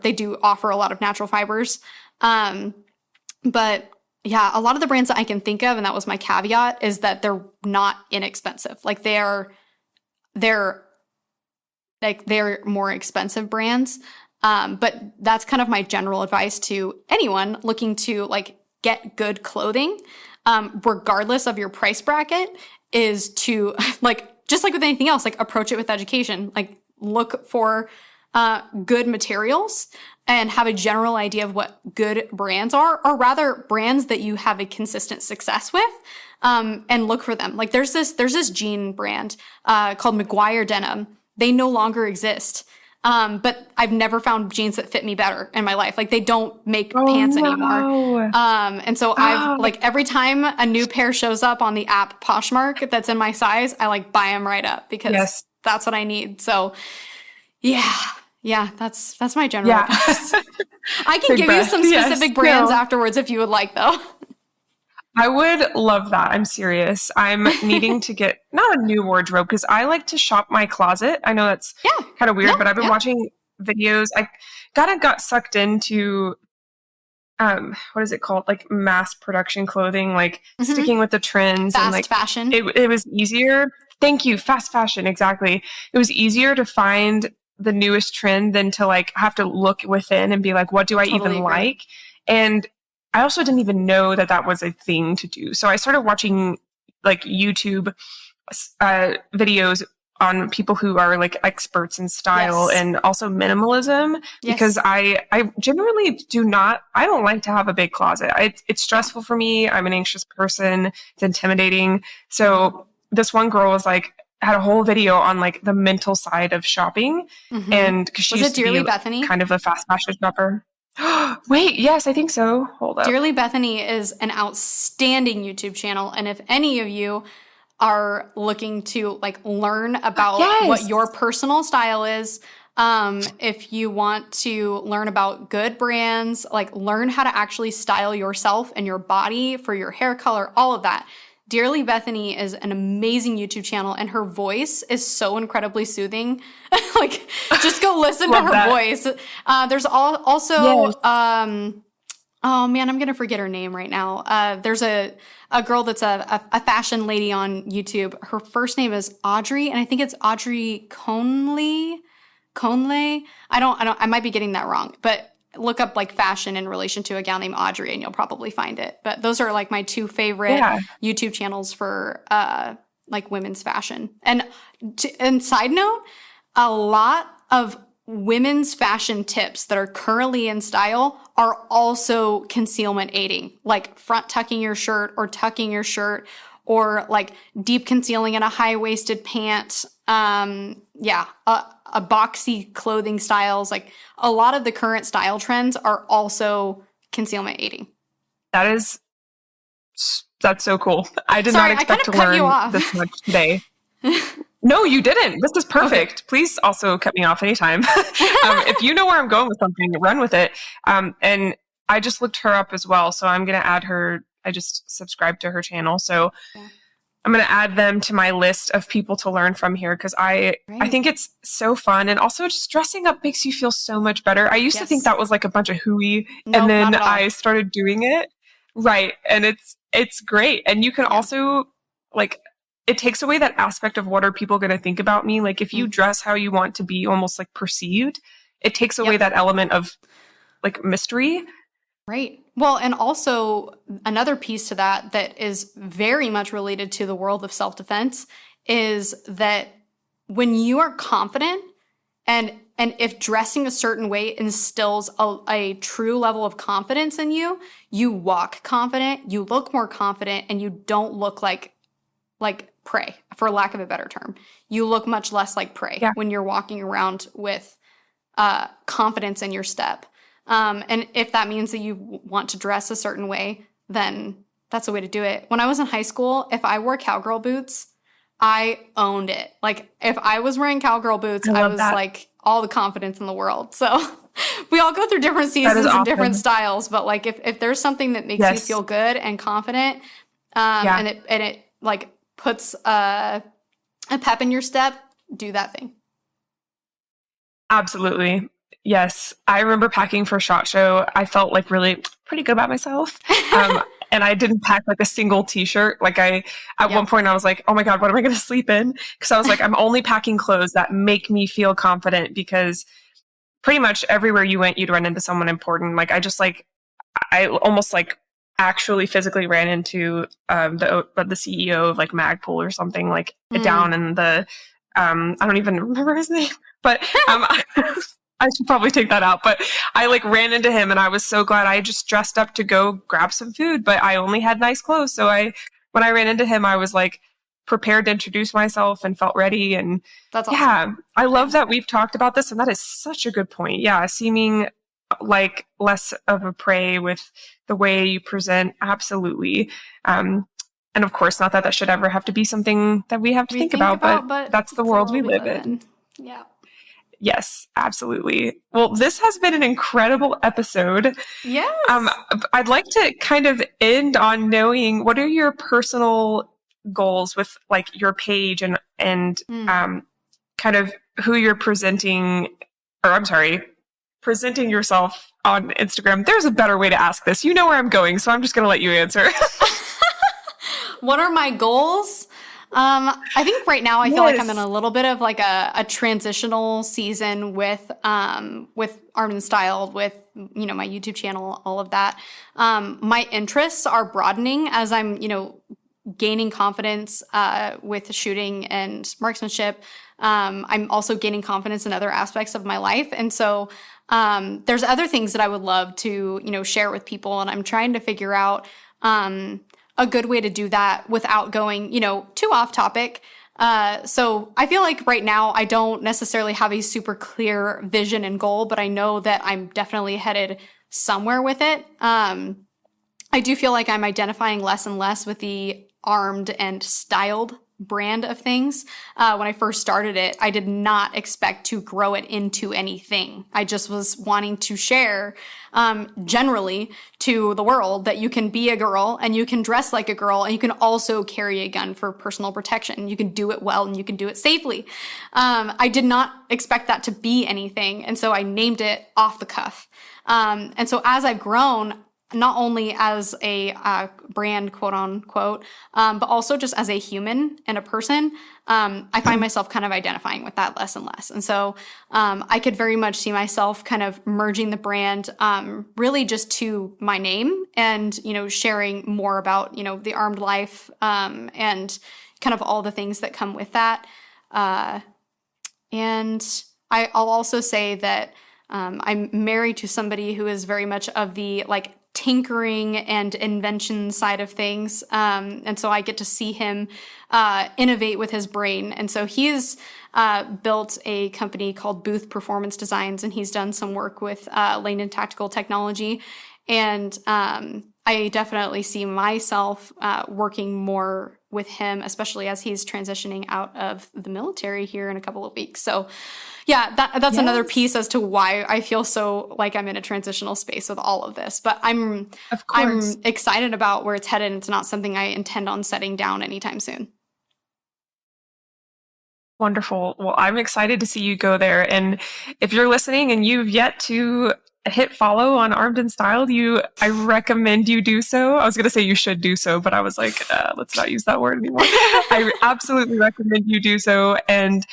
B: they do offer a lot of natural fibers. But yeah, a lot of the brands that I can think of, and that was my caveat, is that they're not inexpensive. Like they're more expensive brands. But that's kind of my general advice to anyone looking to like get good clothing, regardless of your price bracket, is to like, just like with anything else, like approach it with education, like look for good materials and have a general idea of what good brands are, or rather brands that you have a consistent success with, and look for them. Like there's this jean brand called McGuire Denim. They no longer exist. But I've never found jeans that fit me better in my life. Like they don't make pants anymore. And so I've like every time a new pair shows up on the app Poshmark that's in my size, I like buy them right up because that's what I need. So yeah, that's my general advice. I can give you some specific brands afterwards if you would like, though.
A: I would love that. I'm serious. I'm needing to get not a new wardrobe because I like to shop my closet. I know that's kind of weird, but I've been watching videos. I kind of got sucked into what is it called? Like mass production clothing, like sticking with the trends
B: fast
A: and like
B: fashion.
A: It was easier. Thank you. Fast fashion. Exactly. It was easier to find the newest trend than to like have to look within and be like, what do I even like? And I also didn't even know that was a thing to do. So I started watching like YouTube videos on people who are like experts in style and also minimalism, because I generally I don't like to have a big closet. It's stressful for me. I'm an anxious person. It's intimidating. So this one girl was like, had a whole video on like the mental side of shopping. And because she used to be
B: Bethany?
A: Kind of a fast fashion shopper. Wait, yes, I think so. Hold up.
B: Dearly Bethany is an outstanding YouTube channel. And if any of you are looking to like learn about what your personal style is, if you want to learn about good brands, like learn how to actually style yourself and your body for your hair color, all of that, Dearly Bethany is an amazing YouTube channel, and her voice is so incredibly soothing. Like, just go listen to her voice. There's also, oh man, I'm gonna forget her name right now. There's a girl that's a fashion lady on YouTube. Her first name is Audrey, and I think it's Audrey Conley. I might be getting that wrong, but look up like fashion in relation to a gal named Audrey and you'll probably find it. But those are like my two favorite YouTube channels for like women's fashion. And side note, a lot of women's fashion tips that are currently in style are also concealment aiding, like front tucking your shirt or tucking your shirt, or like deep concealing in a high-waisted pant. A boxy clothing styles. Like a lot of the current style trends are also concealment aiding.
A: That's so cool. I did not expect to learn this much today. No, you didn't. This is perfect. Okay. Please also cut me off anytime. If you know where I'm going with something, run with it. And I just looked her up as well. So I'm going to add her. I just subscribed to her channel. So I'm going to add them to my list of people to learn from here, because I think it's so fun. And also just dressing up makes you feel so much better. I used to think that was like a bunch of hooey, and then I started doing it. Right. And it's great. And you can also like, it takes away that aspect of what are people going to think about me? Like if you dress how you want to be almost like perceived, it takes away that element of like mystery.
B: Right. Well, and also another piece to that is very much related to the world of self-defense is that when you are confident, And if dressing a certain way instills a true level of confidence in you, you walk confident, you look more confident, and you don't look like prey, for lack of a better term. You look much less like prey when you're walking around with confidence in your step. And if that means that you want to dress a certain way, then that's the way to do it. When I was in high school, if I wore cowgirl boots, I owned it. Like, if I was wearing cowgirl boots, I was like all the confidence in the world. So we all go through different seasons and different styles, but like if there's something that makes you feel good and confident, and it like puts a pep in your step, do that thing.
A: Absolutely. Yes. I remember packing for SHOT Show. I felt like really pretty good about myself. And I didn't pack like a single t-shirt. Like at one point I was like, oh my God, what am I going to sleep in? Because I was like, I'm only packing clothes that make me feel confident, because pretty much everywhere you went, you'd run into someone important. Like I almost like actually physically ran into the CEO of like Magpul or something, like down in the, I don't even remember his name, but I should probably take that out. But I like ran into him, and I was so glad I just dressed up to go grab some food, but I only had nice clothes. So when I ran into him, I was like prepared to introduce myself and felt ready. And
B: that's awesome.
A: Yeah, I love that we've talked about this, and that is such a good point. Yeah, seeming like less of a prey with the way you present. Absolutely. And of course, not that should ever have to be something that we have to think about, but that's the world we live in.
B: Yeah.
A: Yes, absolutely. Well, this has been an incredible episode.
B: Yes.
A: I'd like to kind of end on knowing, what are your personal goals with like your page and kind of who you're presenting yourself on Instagram. There's a better way to ask this. You know where I'm going, so I'm just going to let you answer.
B: What are my goals? I think right now I feel like I'm in a little bit of like a transitional season with Armed and Styled, with, you know, my YouTube channel, all of that. My interests are broadening as I'm, you know, gaining confidence with shooting and marksmanship. I'm also gaining confidence in other aspects of my life. And so there's other things that I would love to, you know, share with people. And I'm trying to figure out a good way to do that without going, you know, too off topic. So I feel like right now I don't necessarily have a super clear vision and goal, but I know that I'm definitely headed somewhere with it. I do feel like I'm identifying less and less with the Armed and Styled brand of things. When I first started it, I did not expect to grow it into anything. I just was wanting to share generally to the world that you can be a girl and you can dress like a girl and you can also carry a gun for personal protection. You can do it well and you can do it safely. I did not expect that to be anything. And so I named it off the cuff. And so as I've grown, not only as a brand, quote unquote, but also just as a human and a person, I find myself kind of identifying with that less and less. And so I could very much see myself kind of merging the brand really just to my name and, you know, sharing more about, you know, the armed life and kind of all the things that come with that. And I'll also say that I'm married to somebody who is very much of the like tinkering and invention side of things. And so I get to see him innovate with his brain. And so he's built a company called Booth Performance Designs, and he's done some work with Lane and Tactical Technology. And I definitely see myself working more with him, especially as he's transitioning out of the military here in a couple of weeks. So yeah, that's another piece as to why I feel so like I'm in a transitional space with all of this. But I'm excited about where it's headed. It's not something I intend on setting down anytime soon.
A: Wonderful. Well, I'm excited to see you go there. And if you're listening and you've yet to hit follow on Armed and Styled, I recommend you do so. I was going to say you should do so, but I was like, let's not use that word anymore. I absolutely recommend you do so. And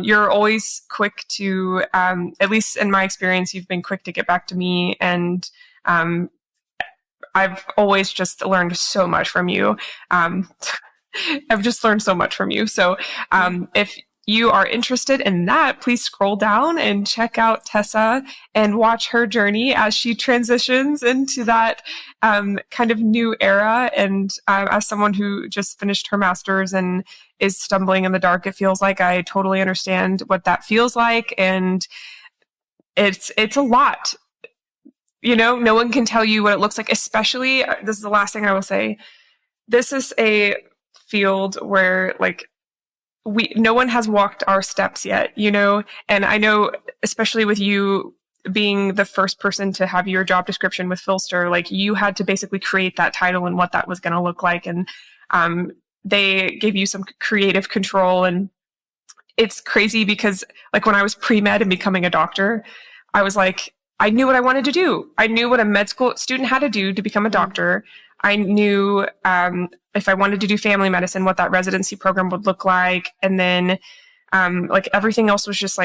A: you're always quick to, at least in my experience, you've been quick to get back to me. And I've always just learned so much from you. I've just learned so much from you. So if you are interested in that, please scroll down and check out Tessah and watch her journey as she transitions into that kind of new era. And as someone who just finished her master's and is stumbling in the dark, it feels like I totally understand what that feels like. And it's a lot. No one can tell you what it looks like, especially, this is the last thing I will say, this is a field where no one has walked our steps yet, and I know, especially with you being the first person to have your job description with Philster, you had to basically create that title and what that was going to look like. And they gave you some creative control. And it's crazy because when I was pre-med and becoming a doctor, I was I knew what I wanted to do. I knew what a med school student had to do to become a doctor. I knew if I wanted to do family medicine, what that residency program would look like. And then everything else was just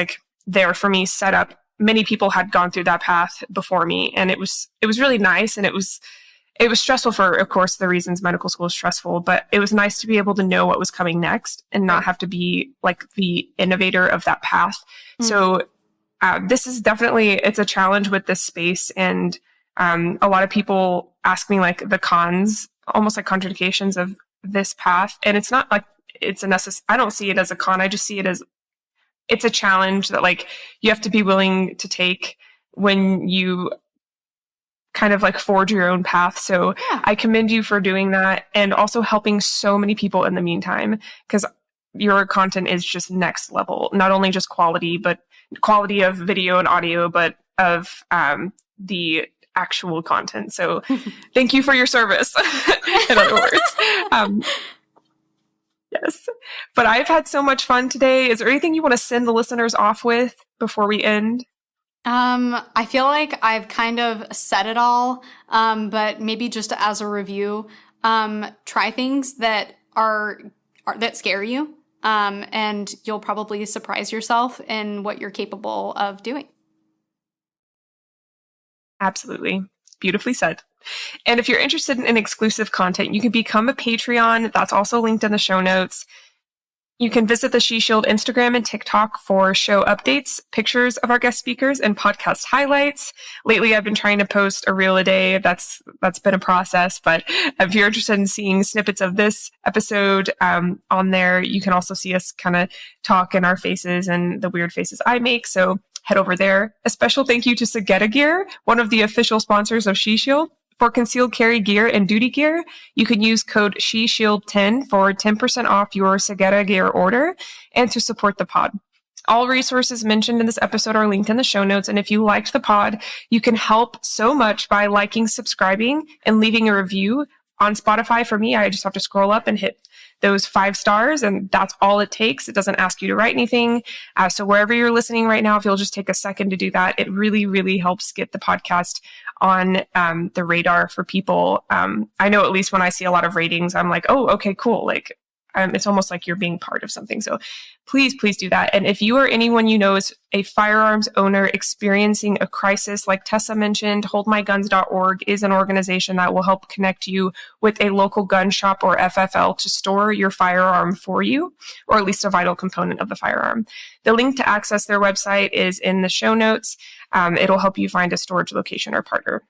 A: there for me, set up. Many people had gone through that path before me. And it was really nice. And it was stressful for, of course, the reasons medical school is stressful, but it was nice to be able to know what was coming next and not have to be the innovator of that path. Mm-hmm. So this is definitely, it's a challenge with this space. And a lot of people ask me the cons, almost contraindications of this path. And it's not it's a I don't see it as a con. I just see it as it's a challenge that you have to be willing to take when you kind of forge your own path. So yeah. I commend you for doing that and also helping so many people in the meantime, because your content is just next level, not only just quality of video and audio, but of the actual content. So thank you for your service, in other words. Yes. But I've had so much fun today. Is there anything you want to send the listeners off with before we end?
B: I feel like I've kind of said it all, but maybe just as a review, try things that that scare you, and you'll probably surprise yourself in what you're capable of doing.
A: Absolutely. Beautifully said. And if you're interested in exclusive content, you can become a Patreon. That's also linked in the show notes. You can visit the She Shield Instagram and TikTok for show updates, pictures of our guest speakers, and podcast highlights. Lately, I've been trying to post a reel a day. That's been a process. But if you're interested in seeing snippets of this episode on there, you can also see us kind of talk in our faces and the weird faces I make. So head over there. A special thank you to Sagetta Gear, one of the official sponsors of She Shield. For concealed carry gear and duty gear, you can use code SheShield10 for 10% off your Sagetta Gear order and to support the pod. All resources mentioned in this episode are linked in the show notes, and if you liked the pod, you can help so much by liking, subscribing, and leaving a review. On Spotify, for me, I just have to scroll up and hit those 5 stars, and that's all it takes. It doesn't ask you to write anything. So wherever you're listening right now, if you'll just take a second to do that, it really, really helps get the podcast on the radar for people. I know at least when I see a lot of ratings, I'm oh, okay, cool. It's almost like you're being part of something. So please do that. And if you or anyone you know is a firearms owner experiencing a crisis, like Tessah mentioned, holdmyguns.org is an organization that will help connect you with a local gun shop or FFL to store your firearm for you, or at least a vital component of the firearm. The link to access their website is in the show notes. It'll help you find a storage location or partner.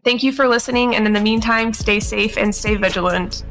A: Thank you for listening. And in the meantime, stay safe and stay vigilant.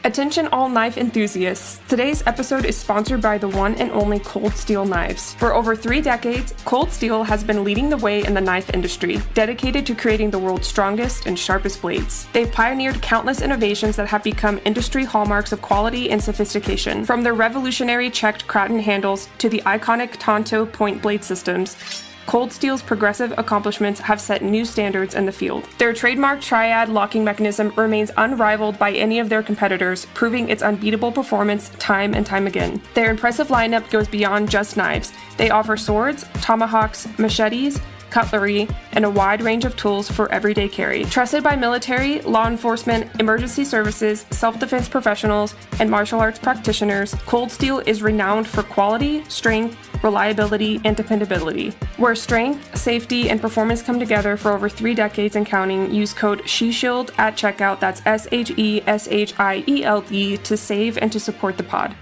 A: Attention all knife enthusiasts. Today's episode is sponsored by the one and only Cold Steel Knives. For over 3 decades, Cold Steel has been leading the way in the knife industry, dedicated to creating the world's strongest and sharpest blades. They've pioneered countless innovations that have become industry hallmarks of quality and sophistication. From their revolutionary checked Kraton handles to the iconic Tonto point blade systems, Cold Steel's progressive accomplishments have set new standards in the field. Their trademark triad locking mechanism remains unrivaled by any of their competitors, proving its unbeatable performance time and time again. Their impressive lineup goes beyond just knives. They offer swords, tomahawks, machetes, cutlery, and a wide range of tools for everyday carry. Trusted by military, law enforcement, emergency services, self-defense professionals, and martial arts practitioners, Cold Steel is renowned for quality, strength, reliability, and dependability. Where strength, safety, and performance come together for over 3 decades and counting, use code SHESHIELD at checkout, that's SHESHIELD, to save and to support the pod.